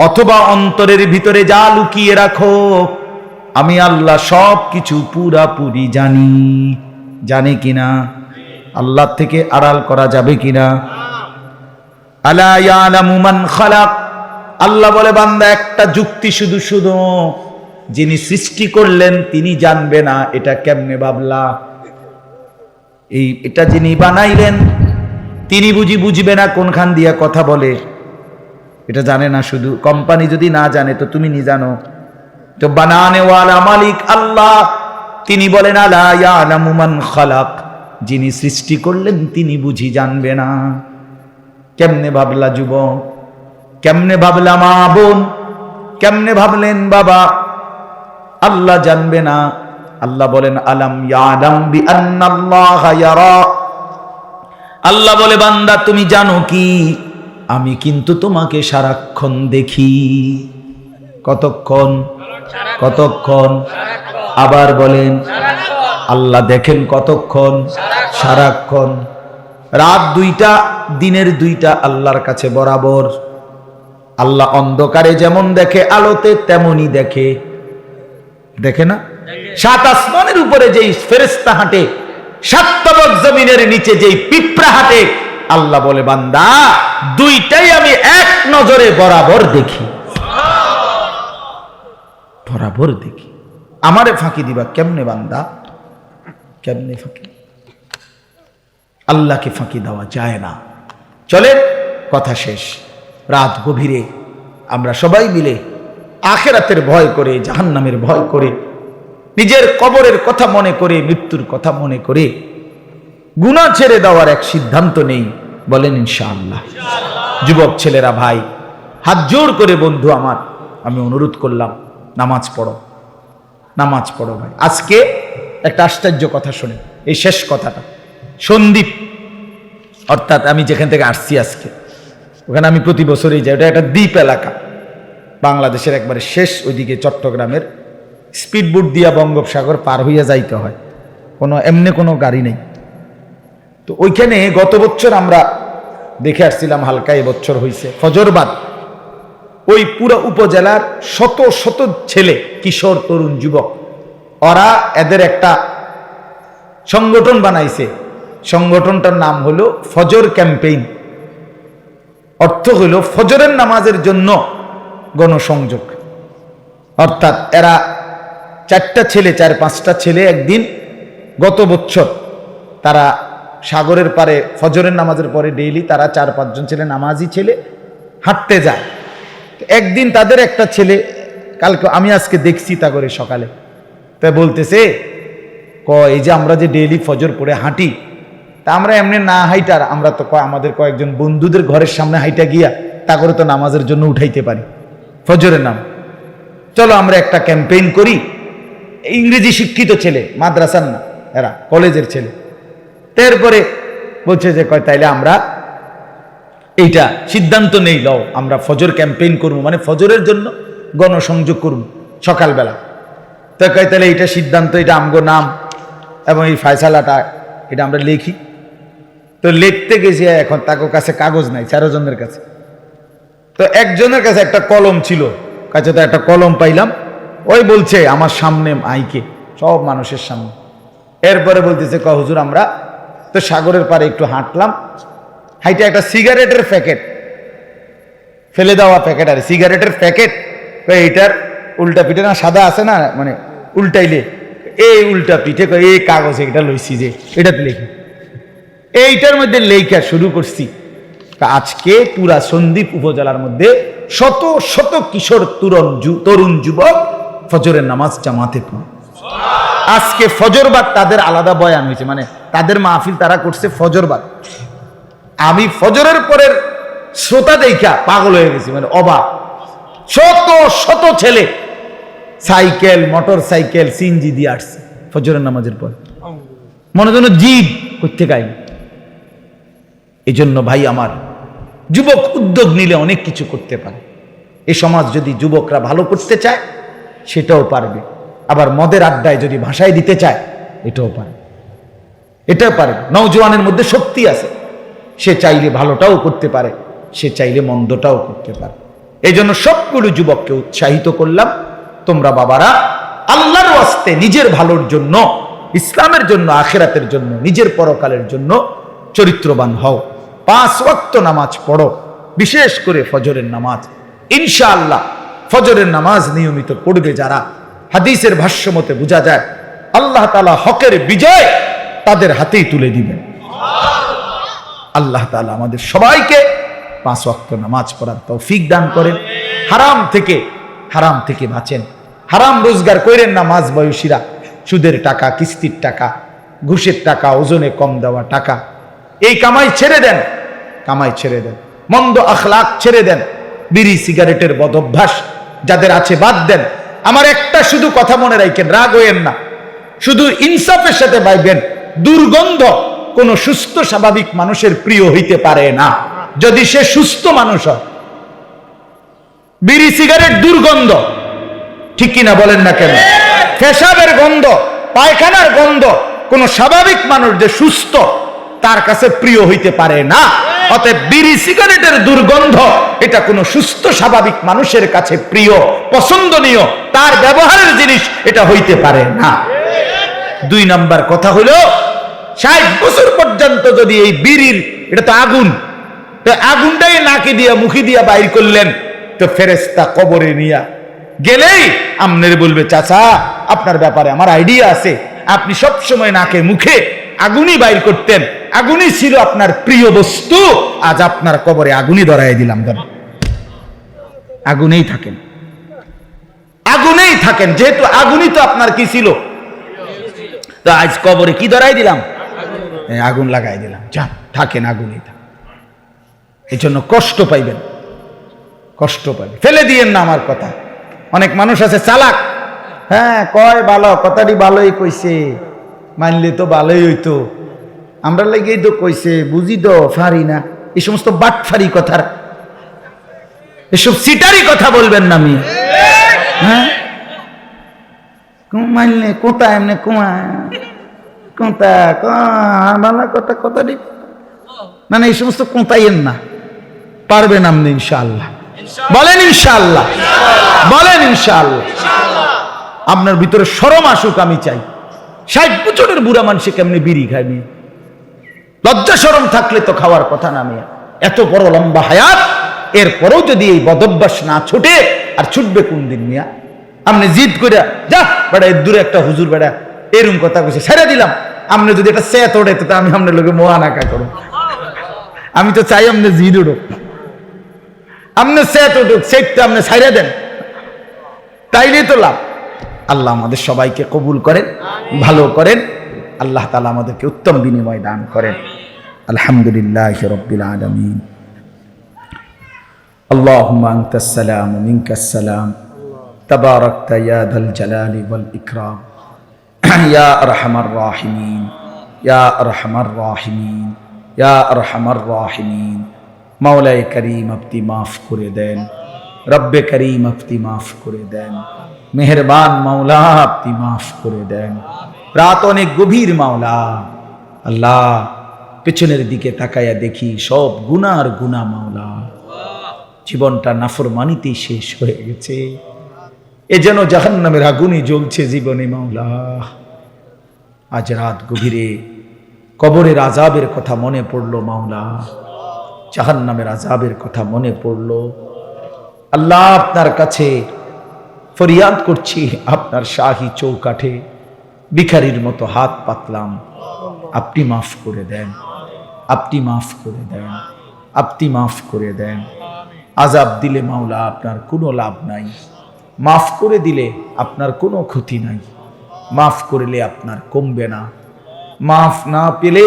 অথবা অন্তরের ভিতরে যা লুকিয়ে রাখো, আমি আল্লাহ সব কিছু পুরাপুরি জানি। জানে কিনা? আল্লাহ থেকে আড়াল করা যাবে কিনা? আলা ইয়ালামু মান খালাক, আল্লাহ বলে বান্দা একটা যুক্তি শুধু শুধু, যিনি সৃষ্টি করলেন তিনি জানবে না, এটা কেমনে ভাবলা? এটা যিনি বানাইলেন তিনি বুঝবে না কোনখান দিয়া কথা বলে, এটা জানে না। শুধু কোম্পানি যদি না জানে তো তুমি নি জানো? তো বানানে ওয়ালা মালিক আল্লাহ, তিনি বলেন আলা ইয়ালামু মান খালাক, যিনি সৃষ্টি করলেন তিনি বুঝি জানবে না। কেমনে ভাবলা যুবক, কেমনে ভাবলা মা বোন, কেমনে ভাবলেন বাবা? আল্লাহ জানবে না। আল্লাহ বলেন আলাম ইয়ালাম বিআন্নাল্লাহা ইয়ারা, আল্লাহ বলে বান্দা তুমি জানো কি, আমি কিন্তু তোমাকে সারাক্ষণ দেখি। কতক্ষণ? কতক্ষণ? আবার বলেন, আল্লাহ দেখেন কতক্ষণ? সারাক্ষণ। রাত 2টা, দিনের 2টা আল্লাহর কাছে বরাবর। আল্লাহ অন্ধকারে যেমন দেখে, আলোতে তেমনি দেখে। দেখে না? 7 আসমানের উপরে যেই ফেরেশতা হাঁটে, 7 তবক জমিনের নিচে যেই পিঁপড়া হাঁটে, আল্লাহ বলে বান্দা 2টাই আমি এক নজরে বরাবর দেখি, বরাবর দেখি। আমারে ফাঁকি দিবা কেমনে বান্দা? কেমনে ফাঁকি? আল্লাহকে ফাঁকি দেওয়া যায় না। চলে, কথা শেষ। রাত গভীরে আমরা সবাই মিলে আখিরাতের ভয় করে, জাহান্নামের ভয় করে, নিজের কবরের কথা মনে করে, মৃত্যুর কথা মনে করে গুনাহ ছেড়ে দেওয়ার এক সিদ্ধান্ত নেই। বলেন ইনশাআল্লাহ। যুবক ছেলেরা, ভাই, হাত জোর করে বন্ধু আমার আমি অনুরোধ করলাম, নামাজ পড়ো, নামাজ পড়ো ভাই। আজকে একটা আশ্চর্য কথা শুনে, এই শেষ কথাটা, সন্দ্বীপ অর্থাৎ আমি যেখান থেকে আসছি আজকে, ওখানে আমি প্রতি বছরই যাই। ওটা একটা দ্বীপ এলাকা, বাংলাদেশের একবারে শেষ ওইদিকে চট্টগ্রামের। স্পিডবোট দিয়া বঙ্গোপসাগর পার হইয়া যাইতে হয়, কোনো এমনি কোনো গাড়ি নেই। তো ওইখানে গত বছর আমরা দেখে আসছিলাম, হালকা এবছর হয়েছে ফজরবাদ। ওই পুরো উপজেলার শত শত ছেলে, কিশোর, তরুণ, যুবক, ওরা এদের একটা সংগঠন বানাইছে। সংগঠনটার নাম হলো ফজর ক্যাম্পেইন। অর্থ হলো ফজরের নামাজের জন্য গণসংযোগ। অর্থাৎ এরা 4টা ছেলে, 4-5টা ছেলে একদিন গত বছর তারা সাগরের পারে ফজরের নামাজের পরে ডেইলি তারা 4-5 জন ছেলে, নামাজি ছেলে, হাঁটতে যায়। একদিন তাদের একটা ছেলে, কালকে আমি আজকে দেখছি তা করে সকালে, তাই বলতেছে এই যে আমরা যে ডেইলি ফজর পড়ে হাঁটি, তা আমরা এমনি না হাইটার, আমরা তো আমাদের কয়েকজন বন্ধুদের ঘরের সামনে হাইটা গিয়া তা করে তো নামাজের জন্য উঠাইতে পারি ফজরের নাম। চলো আমরা একটা ক্যাম্পেইন করি। ইংরেজি শিক্ষিত ছেলে, মাদ্রাসার না, এরা কলেজের ছেলে। তারপরে বলছে যে তাইলে আমরা এইটা সিদ্ধান্ত নেই, লও আমরা ফজর ক্যাম্পেইন করবো, মানে ফজরের জন্য গণসংযোগ করবো সকালবেলা। তো তাহলে এইটা সিদ্ধান্ত, এটা আমগো নাম এবং এই ফয়সালাটা এটা আমরা লিখি। তো লিখতে গেছি, এখন তাকে কাছে কাগজ নাই, 4 জনের কাছে। তো একজনের কাছে একটা কলম ছিল, কাছে তো একটা কলম পাইলাম, ওই বলছে আমার সামনে মাইকে, সব মানুষের সামনে। এরপরে বলতেছে হুজুর আমরা তো সাগরের পারে একটু হাঁটলাম, হাইটে একটা সিগারেটের প্যাকেট, ফেলে দেওয়া প্যাকেট, আর সিগারেটের প্যাকেট এইটার উল্টা পিঠে না সাদা আছে না, মানে উল্টাইলে এই উল্টা পিঠে এই কাগজে এটা লইছি যে এটাতে লিখি, এইটার মধ্যে লেখা শুরু করছি। আজকে পুরা সন্দ্বীপ উপজেলার মধ্যে শত শত কিশোর তরুণ যুবক ফজরের নামাজ জামাতে পড়ে। আজকে ফজরবাদ তাদের আলাদা বয়ান হয়েছে, মানে তাদের মাহফিল তারা করছে ফজরবাদ। আমি ফজরের পরের শ্রোতা দেখা পাগল হয়ে গেছি, মানে অবাক। শত শত ছেলে সাইকেল, মোটর সাইকেল, সিএনজি দিয়ে আসছে ফজরের নামাজের পর, মনে যেন জীব করতে গাইনি। এই জন্য ভাই আমার, যুবক উদ্যোগ নিলে অনেক কিছু করতে পারে। এই সমাজ যদি যুবকরা ভালো করতে চায় সেটাও পারবে, আবার মদের আড্ডায় যদি ভাষায় দিতে চায় এটাও পারে, এটাও পারে। নওজোয়ানের মধ্যে শক্তি আছে, সে চাইলে ভালোটাও করতে পারে, সে চাইলে মন্দটাও করতে পারে। এই জন্য সবগুলো যুবককে উৎসাহিত করলাম, তোমরা বাবারা আল্লাহর ওয়াস্তে নিজের ভালোর জন্য, ইসলামের জন্য, আখিরাতের জন্য, নিজের পরকালের জন্য চরিত্রবান হও। 5 ওয়াক্ত নামাজ পড়ো, বিশেষ করে ফজরের নামাজ। ইনশাআল্লাহ ফজরের নামাজ নিয়মিত পড়বে যারা, হাদিসের ভাষ্য মতে বোঝা যায় আল্লাহ তাআলা হকের বিজয় তাদের হাতেই তুলে দিবেন। আল্লাহ তাআলা আমাদের সবাইকে 5 ওয়াক্ত নামাজ পড়ার তৌফিক দান করেন। হারাম থেকে বাঁচেন, হারাম রোজগার করেন না। মাঝ বয়সীরা সুদের টাকা, কিস্তির টাকা, ঘুষের টাকা, ওজনে কম দেওয়া টাকা, এই কামাই ছেড়ে দেন, মন্দ আখলাক ছেড়ে দেন, বিড়ি সিগারেটের বদ অভ্যাস যাদের আছে বাদ দেন। আমার একটা শুধু কথা মনে রাখেন, রাগ হইেন না, শুধু ইনসাফের সাথে ভাইবেন, দুর্গন্ধ কোন সুস্থ স্বাভাবিক মানুষের প্রিয় হইতে পারে না। যদি সে সুস্থ মানুষ হয়, বিড়ি সিগারেট দুর্গন্ধ, ঠিক কিনা বলেন না কেন? পেশাবের গন্ধ, পায়খানার গন্ধ কোন স্বাভাবিক মানুষ যে সুস্থ তার কাছে প্রিয় হইতে পারে না। অতএব বিড়ি সিগারেটের দুর্গন্ধ এটা কোন সুস্থ স্বাভাবিক মানুষের কাছে প্রিয়, পছন্দনীয়, তার ব্যবহারের জিনিস এটা হইতে পারে না। 2 নাম্বার কথা হলো, 60 বছর পর্যন্ত যদি এই বিড়ির, এটা তো আগুন, তো আগুনটাই নাকি দিয়া মুখি দিয়া বাইর করলেন, তো ফেরেশতা কবরে নিয়া গেলেই আমনের বলবে, চাচা আপনার ব্যাপারে আমার আইডিয়া আছে, আপনি সব সময় নাকে মুখে আগুনই বাইর করতেন, আগুনই ছিল আপনার প্রিয় বস্তু, আজ আপনার কবরে আগুনই ধরাই দিলাম। আগুনেই থাকেন, যেহেতু আগুনই তো আপনার কি ছিল, তো আজ কবরে কি ধরাই দিলাম? আগুন লাগাই দিলাম, যান থাকেন, আগুনেই থাকেন। এই জন্য কষ্ট পাইবেন, ফেলে দিয়েন না আমার কথা। অনেক মানুষ আছে চালাক, হ্যাঁ কয় ভালো, কথাটি ভালোই কইছে, মানলে তো ভালোই হইতো, আমরা লাগেই তো কইছে, বুঝি তো ফারি না। এই সমস্ত বাটফারি কথার, এসব সিটারি কথা বলবেন না। আমি হ্যাঁ মানলে কোথা এমনি কোথা ভালো কথা, কথাটি মানে এই সমস্ত কোথাইয়েন না, পারবেন আপনি ইনশাআল্লাহ। বলেন ইনশাআল্লাহ, বলেন ইনশাআল্লাহ। আপনার ভিতরে শরম আসুক আমি চাই। 60 বছরের বুড়া মানুষে কেমনি বিড়ি খায়? মেয়ে লজ্জা শরম থাকলে তো খাওয়ার কথা না। মেয়ে এত বড় লম্বা হায়াত, এরপরেও যদি এই বদভ্যাস না ছুটে, আর ছুটবে কোন দিন? মিয়া আপনি জিদ করে যা বেড়া, এর দূরে একটা হুজুর বেড়া এরকম কথা কইছে, ছেড়ে দিলাম। আপনি যদি একটা সেত ওঠে তো আমি আপনার লোকে মোহানাকা করো। আমি তো চাই আপনি জিদ উঠুক, আপনি সেট উঠুক, সেটটা আপনি ছাইড়ে দেন, তাইলেই তো লাভ। আল্লাহ আমাদের সবাইকে কবুল করেন, ভালো করেন। আল্লাহ তাআলা আমাদেরকে উত্তম বিনিময় দান করেন। আলহামদুলিল্লাহি রাব্বিল আলামিন। আল্লাহুম্মা আনতাস সালাম ওয়া মিনকাস সালাম, তাবারাকতা ইয়া যাল জালালি ওয়াল ইকরাম, ইয়া আরহামার রাহিমিন, ইয়া আরহামার রাহিমিন, ইয়া আরহামার রাহিমিন। মাওলায়ে করিম আপনি মাফ করে দেন, রব্বে করিম আপনি মাফ করে দেন, মেহেরবান মাওলা আপনি মাফ করে দেন। রাত অনেক গভীর মাওলা, আল্লাহ পেছনের দিকে তাকায়া দেখি সব গুনার গুনাহ মাওলা। জীবনটা নাফরমানিতেই শেষ হয়ে গেছে। এ যেন জাহান্নামের আগুনে জ্বলছে জীবনে মাওলা। আজ রাত গভীরে কবরের আযাবের কথা মনে পড়লো মাওলা, জাহান্নামের আযাবের কথা মনে পড়লো। আল্লাহ, আপনার কাছে ফরিয়াদ করছি, আপনার শাহী চৌকাঠে ভিখারির মতো হাত পাতলাম, আপনি মাফ করে দেন, আপনি মাফ করে দেন, আপনি মাফ করে দেন। আযাব দিলে মাওলা আপনার কোনো লাভ নাই, মাফ করে দিলে আপনার কোনো ক্ষতি নাই, মাফ করলে আপনার কমবে না, মাফ না পেলে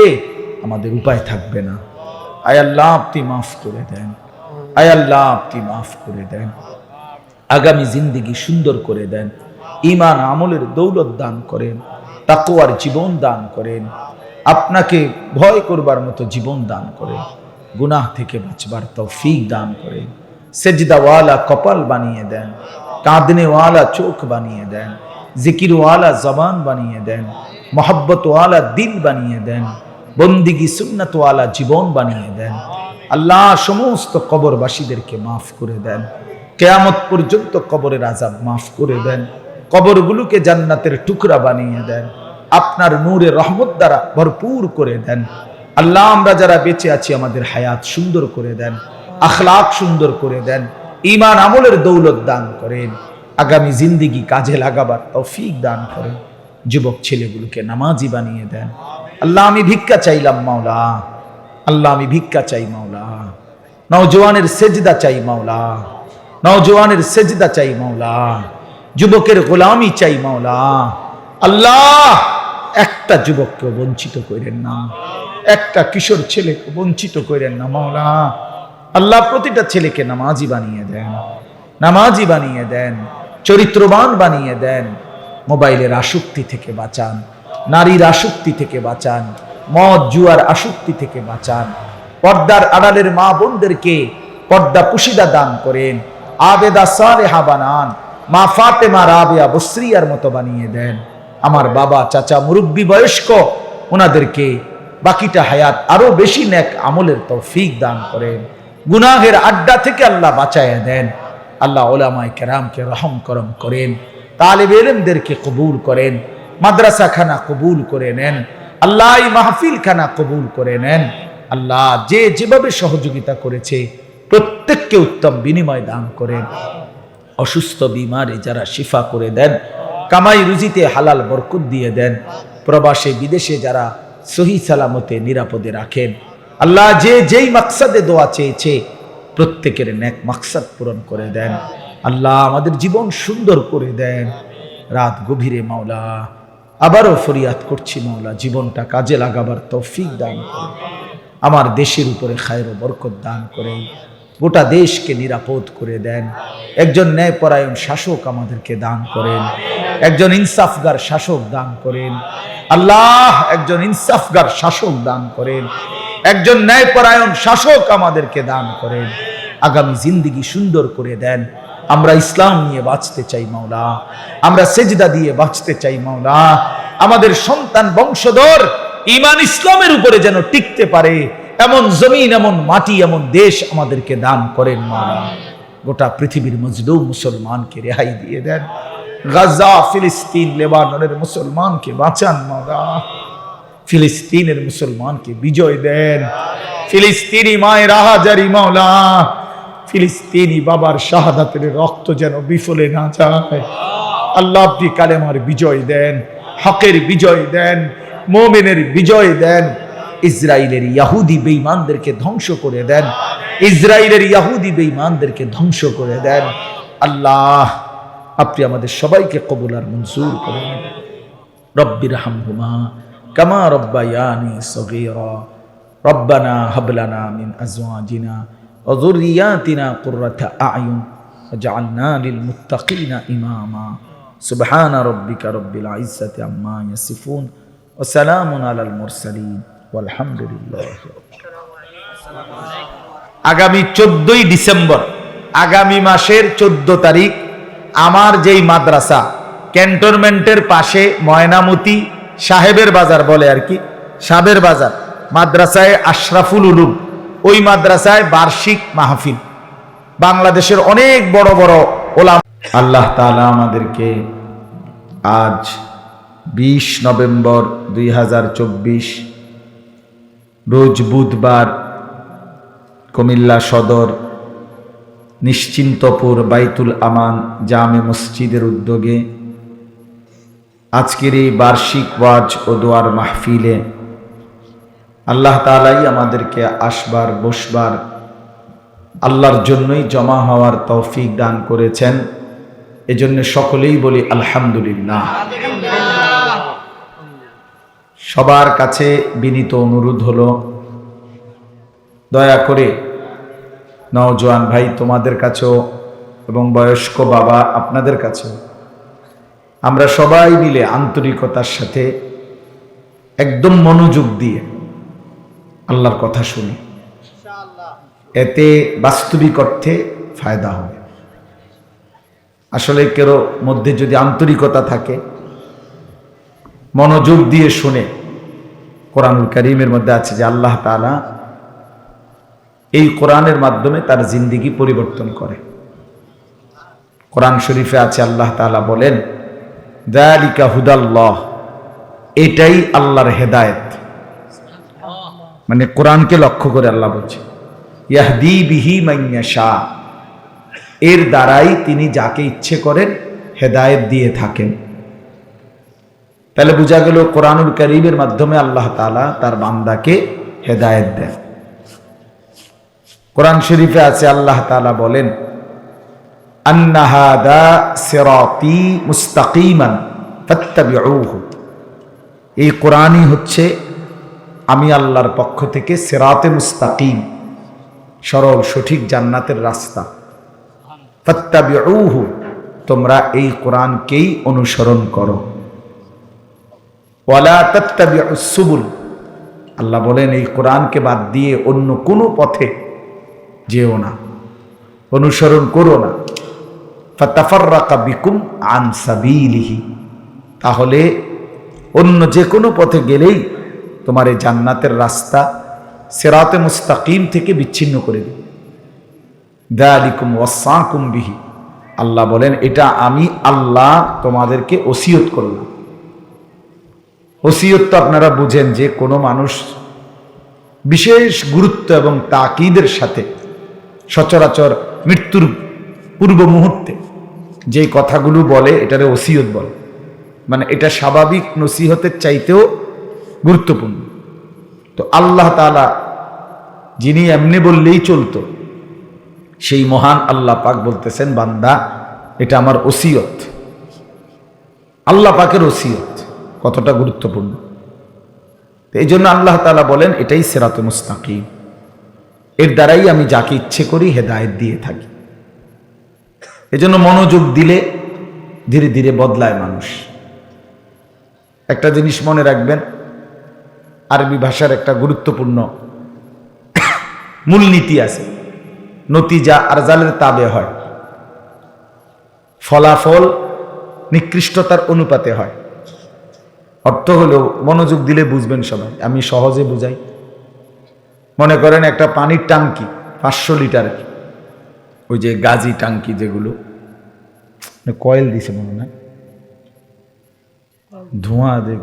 আমাদের উপায় থাকবে না। আয় আল্লাহ, আপনি মাফ করে দেন, আয় আল্লাহ আপনি মাফ করে দেন। আগামী জিন্দেগি সুন্দর করে দেন, ঈমান আমলের দৌলত দান করেন, তাকওয়ার জীবন দান করেন, আপনাকে ভয় করবার মতো জীবন দান করেন, গুনাহ থেকে বাঁচবার তৌফিক দান করেন, সেজদাওয়ালা কপাল বানিয়ে দেন, কাঁদনেওয়ালা চোখ বানিয়ে দেন, জিকিরওয়ালা জবান বানিয়ে দেন, মোহাব্বতওয়ালা দিল বানিয়ে দেন, বন্দিগি সুন্নতওয়ালা জীবন বানিয়ে দেন। আল্লাহ, সমস্ত কবরবাসীদেরকে মাফ করে দেন, কিয়ামত পর্যন্ত কবরের আযাব মাফ করে দেন, কবরগুলোকে জান্নাতের টুকরা বানিয়ে দেন, আপনার নূরে রহমত দ্বারা ভরপুর করে দেন। আল্লাহ, আমরা যারা বেঁচে আছি আমাদের হায়াত সুন্দর করে দেন, আখলাক সুন্দর করে দেন, ঈমান আমলের দৌলত দান করেন, আগামী জিন্দেগি কাজে লাগাবার তৌফিক দান করেন, যুবক ছেলেগুলোকে নামাজি বানিয়ে দেন। আল্লাহ, আমি ভিক্ষা চাইলাম মাওলা, আল্লাহ আমি ভিক্ষা চাই মাওলা, নওজওয়ানের সেজদা চাই মাওলা, নওজওয়ানের সেজদা চাই মাওলা, যুবকের গোলামি চাই মাওলা। আল্লাহ, একটা যুবককে বঞ্চিত করেন না, একটা কিশোর ছেলেকে বঞ্চিত করেন না মাওলা। আল্লাহ, প্রতিটা ছেলেকে নামাজি বানিয়ে দেন, নামাজি বানিয়ে দেন, চরিত্রবান বানিয়ে দেন, মোবাইলের আসক্তি থেকে বাঁচান, নারীর আসক্তি থেকে বাঁচান, মদ জুয়ার আসক্তি থেকে বাঁচান, পর্দার আড়ালের মা বোনদেরকে পর্দা পুশিদা দান করেন, আবেদা সালেহা বানান, মা ফাতেমা রাবেয়া বসরিয়ার মতো বানিয়ে দেন। আমার বাবা চাচা মুরব্বী বয়স্ক, ওনাদেরকে বাকিটা হায়াত আরো বেশি নেক আমলের তৌফিক দান করেন, গুনাহের আড্ডা থেকে আল্লাহ বাঁচায় দেন। আল্লাহ উলামায়ে কেরামকে রহম করম করেন, তালেবে ইলমদেরকে কবুল করেন, মাদ্রাসা খানা কবুল করে নেন, আল্লাহ এই মাহফিল খানা কবুল করে নেন। আল্লাহ, যে যেভাবে সহযোগিতা করেছে প্রত্যেককে উত্তম বিনিময় দান করেন, অসুস্থ বিমারে যারা শিফা করে দেন, কামাই রুজিতে হালাল বরকত দিয়ে দেন, প্রবাসে বিদেশে যারা সহি সালামতে নিরাপদে রাখেন। আল্লাহ, যে যেই মাকসাদে দোয়া চেয়েছে প্রত্যেকের নেক মাকসাদ পূরণ করে দেন। আল্লাহ, আমাদের জীবন সুন্দর করে দেন। রাত গভীরে মাওলা আবারও ফরিয়াদ করছি মাওলা, জীবনটা কাজে লাগাবার তৌফিক দান করেন, আমার দেশের উপরে খায়ের ও বরকত দান করেন, গোটা দেশকে নিরাপদ করে দেন। একজন ন্যায়পরায়ণ শাসক আমাদেরকে দান করেন, একজন ইনসাফগার শাসক দান করেন। আল্লাহ, একজন ইনসাফগার শাসক দান করেন, একজন ন্যায়পরায়ণ শাসক আমাদেরকে দান করেন। আগামী জিন্দেগি সুন্দর করে দেন। আমরা ইসলাম নিয়ে বাঁচতে চাই মাওলা, আমরা সেজদা দিয়ে বাঁচতে চাই মাওলা। আমাদের সন্তান বংশধর ঈমান ইসলামের উপরে যেন টিকতে পারে এমন জমিন, এমন মাটি, এমন দেশ আমাদেরকে দান করেন মাওলা। গোটা পৃথিবীর মজলুম মুসলমানকে রেহাই দিয়ে দেন। গাজা, ফিলিস্তিন, লেবাননের মুসলমানকে বাঁচান মাওলা। ফিলিস্তিনের মুসলমানকে বিজয় দেন। ফিলিস্তিনি মায়ের আহাজারি মাওলা, ফিলিস্তিনি বাবার শাহাদাতের রক্ত যেন বিফলে না যায়। আল্লাহ, আপনি কালেমার বিজয় দেন, হকের বিজয় দেন, মুমিনের বিজয় দেন। ইসরায়েলের ইহুদি বেঈমানদেরকে ধ্বংস করে দেন, ইসরায়েলের ইহুদি বেঈমানদেরকে ধ্বংস করে দেন। আল্লাহ, আপনি আমাদের সবাইকে কবুল আর মঞ্জুর করেন। রব্বির হামহুমা কামা রব্বায়ানি সগীরা। রব্বানা হাব লানা মিন আজওয়াজিনা ওয়া যুররিয়াতিনা কুররাতা আ'য়ুন ওয়াজআলনা লিল মুত্তাকিনা ইমামা। সুবহানা রাব্বিকা রব্বিল ইজ্জাতি আম্মা ইয়াসিফুন ওয়া সালামুন আলাল মুরসালিন ওয়ালহামদুলিল্লাহ। আগামী 14ই ডিসেম্বর, আগামী মাসের 14 তারিখ আমার যেই মাদ্রাসা ক্যান্টনমেন্টের পাশে ময়নামতি সাহেবের বাজার বলে আর কি, সাবের বাজার মাদ্রাসায় আশরাফুল উলুম, ওই মাদ্রাসায় বার্ষিক মাহফিল, বাংলাদেশের অনেক বড় বড় ওলামা। আল্লাহ তাআলা আমাদেরকে আজ 20 নভেম্বর 2024 রোজ বুধবার কুমিল্লা সদর নিশ্চিন্তপুর বাইতুল আমান জামে মসজিদের উদ্যোগে আজকের এই বার্ষিক ওয়াজ ও দোয়ার মাহফিলে আল্লাহ তাআলাই আমাদেরকে আসবার বসবার আল্লাহর জন্যই জমা হওয়ার তৌফিক দান করেছেন। এজন্য সকলেই বলি আলহামদুলিল্লাহ। সবার কাছে বিনীত অনুরোধ হলো, দয়া করে নওজোয়ান ভাই তোমাদের কাছেও এবং বয়স্ক বাবা আপনাদের কাছেও আমরা সবাই মিলে আন্তরিকতার সাথে একদম মনোযোগ দিয়ে আল্লাহর কথা শুনি, এতে বাস্তবিক অর্থে ফায়দা হবে। আসলে কারো মধ্যে যদি আন্তরিকতা থাকে, মনোযোগ দিয়ে শুনে, কোরআনুল কারীমের মধ্যে আছে যে আল্লাহ তাআলা এই কোরআনের মাধ্যমে তার জিন্দেগি পরিবর্তন করে। কোরআন শরীফে আছে আল্লাহ তাআলা বলেন, যালিকা হুদাল্লাহ, এটাই আল্লাহর হেদায়েত। মানে কোরআনকে লক্ষ্য করে আল্লাহ বলছে, ইয়াহদি বিহি মান ইয়াশা, এর দ্বারাই তিনি যাকে ইচ্ছে করেন হেদায়েত দিয়ে থাকেন। তাহলে বোঝা গেল কোরআনুল কারীমের মাধ্যমে আল্লাহ তাআলা তার বান্দাকে হেদায়েত দেন। কোরআন শরীফে আছে আল্লাহ তাআলা বলেন, আন্না হাদা সিরাতি মুস্তাকিমান ফাত্তাবিউহু, এই কোরআনই হচ্ছে আমি আল্লাহর পক্ষ থেকে সিরাতে মুস্তাকিম, সরল সঠিক জান্নাতের রাস্তা। ফাত্তাবিউহু, তোমরা এই কোরআনকেই অনুসরণ করো। ওয়ালা তাত্তাবিউস সুবুল, আল্লাহ বলেন এই কোরআনকে বাদ দিয়ে অন্য কোনো পথে যেও না, অনুসরণ করো না। ফাতাফাররাকা বিকুম আন সাবিলিহি, তাহলে অন্য যে কোনো পথে গেলেই তোমার এই জান্নাতের রাস্তা সিরাতে মুস্তাকিম থেকে বিচ্ছিন্ন করে দেবে। যালিকুম ওয়াসাকুম বিহি, আল্লাহ বলেন এটা আমি আল্লাহ তোমাদেরকে ওসিয়ত করলাম। ওসিয়ত তো আপনারা বুঝেন যে কোনো মানুষ বিশেষ গুরুত্ব এবং তাকিদের সাথে সচরাচর মৃত্যুর পূর্ব মুহূর্তে যে কথাগুলো বলে এটারে ওসিয়ত বলে। মানে এটা স্বাভাবিক নসিহতের চাইতেও গুরুত্বপূর্ণ। তো আল্লাহ তাআলা যিনি এমনি বললেই চলতো, সেই মহান আল্লাহ পাক বলতেছেন, বান্দা এটা আমার ওসিয়ত। আল্লাহ পাকের ওসিয়ত কতটা গুরুত্বপূর্ণ। এই জন্য আল্লাহ তাআলা বলেন এটাই সিরাতে মুস্তাকিম, এর দ্বারাই আমি যাকে ইচ্ছে করি হেদায়েত দিয়ে থাকি। এজন্য মনোযোগ দিলে ধীরে ধীরে বদলায় মানুষ। একটা জিনিস মনে রাখবেন, আরবি ভাষার একটা গুরুত্বপূর্ণ মূলনীতি আছে, নতিজা আরজালের তাবে হয়, ফলাফল নিকৃষ্টতার অনুপাতে হয়। অর্থ হলো, মনোযোগ দিলে বুঝবেন সবাই, আমি সহজে বুঝাই। মনে করেন একটা পানির টাঙ্কি 500 লিটারের, ওই যে গাজি টাঙ্কি যেগুলো কয়েল দিছে মনে না, ধোঁয়া দেখ